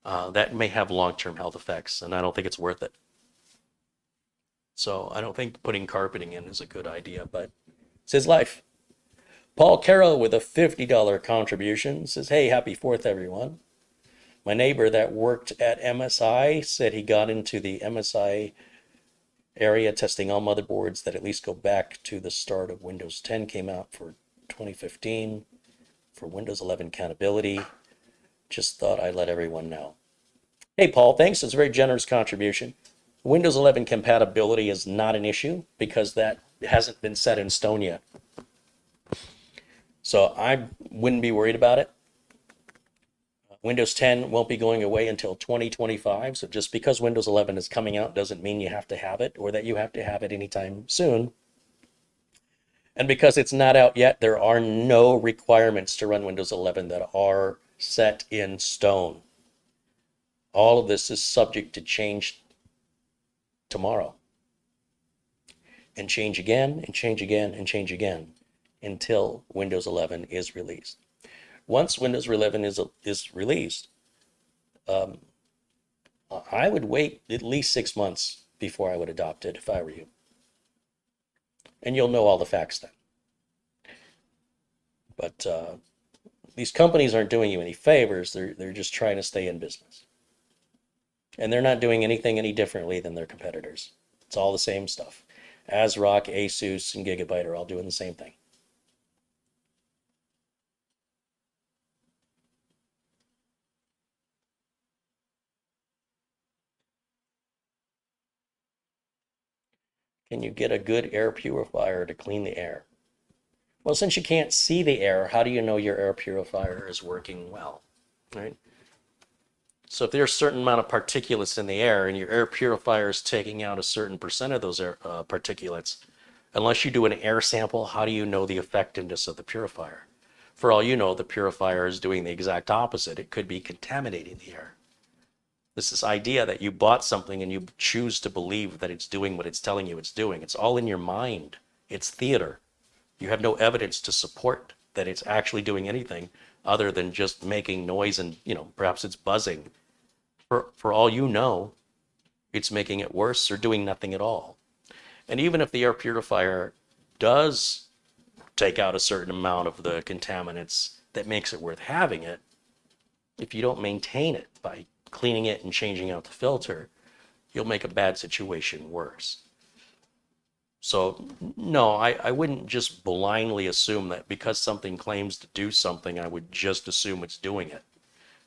that may have long-term health effects, and I don't think it's worth it. So I don't think putting carpeting in is a good idea, but It's his life. Paul Carroll with a $50 contribution says, hey, happy 4th, everyone. My neighbor that worked at MSI said he got into the MSI area testing all motherboards that at least go back to the start of Windows 10 came out for 2015 for Windows 11 compatibility. Just thought I'd let everyone know. Hey, Paul, thanks. It's a very generous contribution. Windows 11 compatibility is not an issue because that hasn't been set in stone yet. So I wouldn't be worried about it. Windows 10 won't be going away until 2025. So just because Windows 11 is coming out doesn't mean you have to have it or that you have to have it anytime soon. And because it's not out yet, there are no requirements to run Windows 11 that are set in stone. All of this is subject to change tomorrow. And change again, and change again, and change again until Windows 11 is released. Once Windows 11 is released, I would wait at least 6 months before I would adopt it if I were you. And you'll know all the facts then. But these companies aren't doing you any favors. They're just trying to stay in business. And they're not doing anything any differently than their competitors. It's all the same stuff. ASRock, Asus, and Gigabyte are all doing the same thing. Can you get a good air purifier to clean the air? Well, since you can't see the air, how do you know your air purifier is working well, right? So if there's a certain amount of particulates in the air and your air purifier is taking out a certain percent of those air, particulates, unless you do an air sample, how do you know the effectiveness of the purifier? For all you know, the purifier is doing the exact opposite. It could be contaminating the air. This idea that you bought something and you choose to believe that it's doing what it's telling you it's doing. It's all in your mind. It's theater. You have no evidence to support that it's actually doing anything other than just making noise and, perhaps it's buzzing. For all you know, it's making it worse or doing nothing at all. And even if the air purifier does take out a certain amount of the contaminants that makes it worth having it, if you don't maintain it by cleaning it and changing out the filter, you'll make a bad situation worse. So no, I wouldn't just blindly assume that because something claims to do something, I would just assume it's doing it.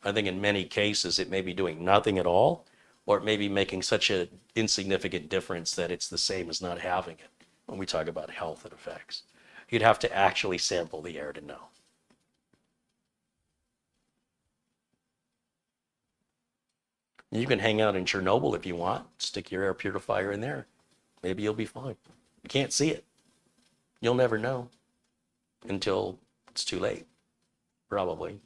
I think in many cases it may be doing nothing at all, or it may be making such an insignificant difference that it's the same as not having it when we talk about health and effects. You'd have to actually sample the air to know. You can hang out in Chernobyl if you want. Stick your air purifier in there. Maybe you'll be fine. You can't see it. You'll never know until it's too late, probably.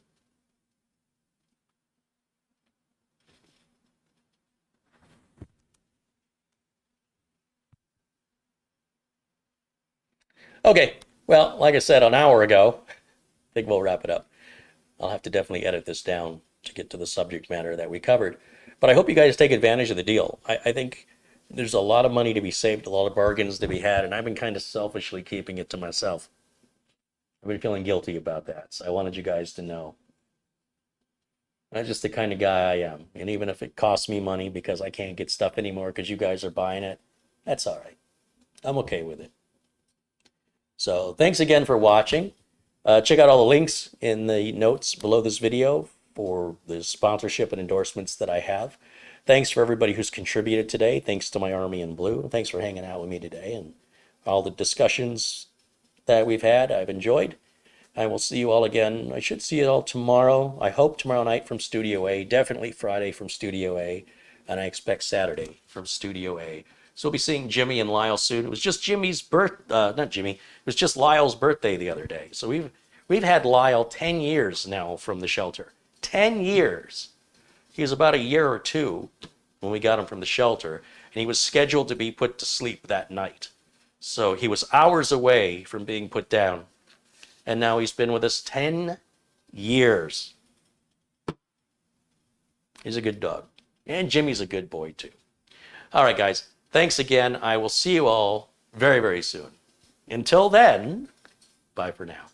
Okay, well, like I said an hour ago, I think we'll wrap it up. I'll have to definitely edit this down to get to the subject matter that we covered. But I hope you guys take advantage of the deal. I think there's a lot of money to be saved, a lot of bargains to be had, and I've been kind of selfishly keeping it to myself. I've been feeling guilty about that, so I wanted you guys to know. I'm just the kind of guy I am. And even if it costs me money because I can't get stuff anymore because you guys are buying it, that's all right. I'm okay with it. So thanks again for watching. Check out all the links in the notes below this video for the sponsorship and endorsements that I have. Thanks for everybody who's contributed today. Thanks to my Army in Blue. Thanks for hanging out with me today and all the discussions that we've had. I've enjoyed. I will see you all again. I should see you all tomorrow. I hope tomorrow night from Studio A. Definitely Friday from Studio A. And I expect Saturday from Studio A. So we'll be seeing Jimmy and Lyle soon. It was just it was just Lyle's birthday the other day. So we've had Lyle 10 years now from the shelter. 10 years. He was about a year or two when we got him from the shelter, and he was scheduled to be put to sleep that night. So he was hours away from being put down, and now he's been with us 10 years. He's a good dog, and Jimmy's a good boy too. All right, guys, thanks again. I will see you all very, very soon. Until then, bye for now.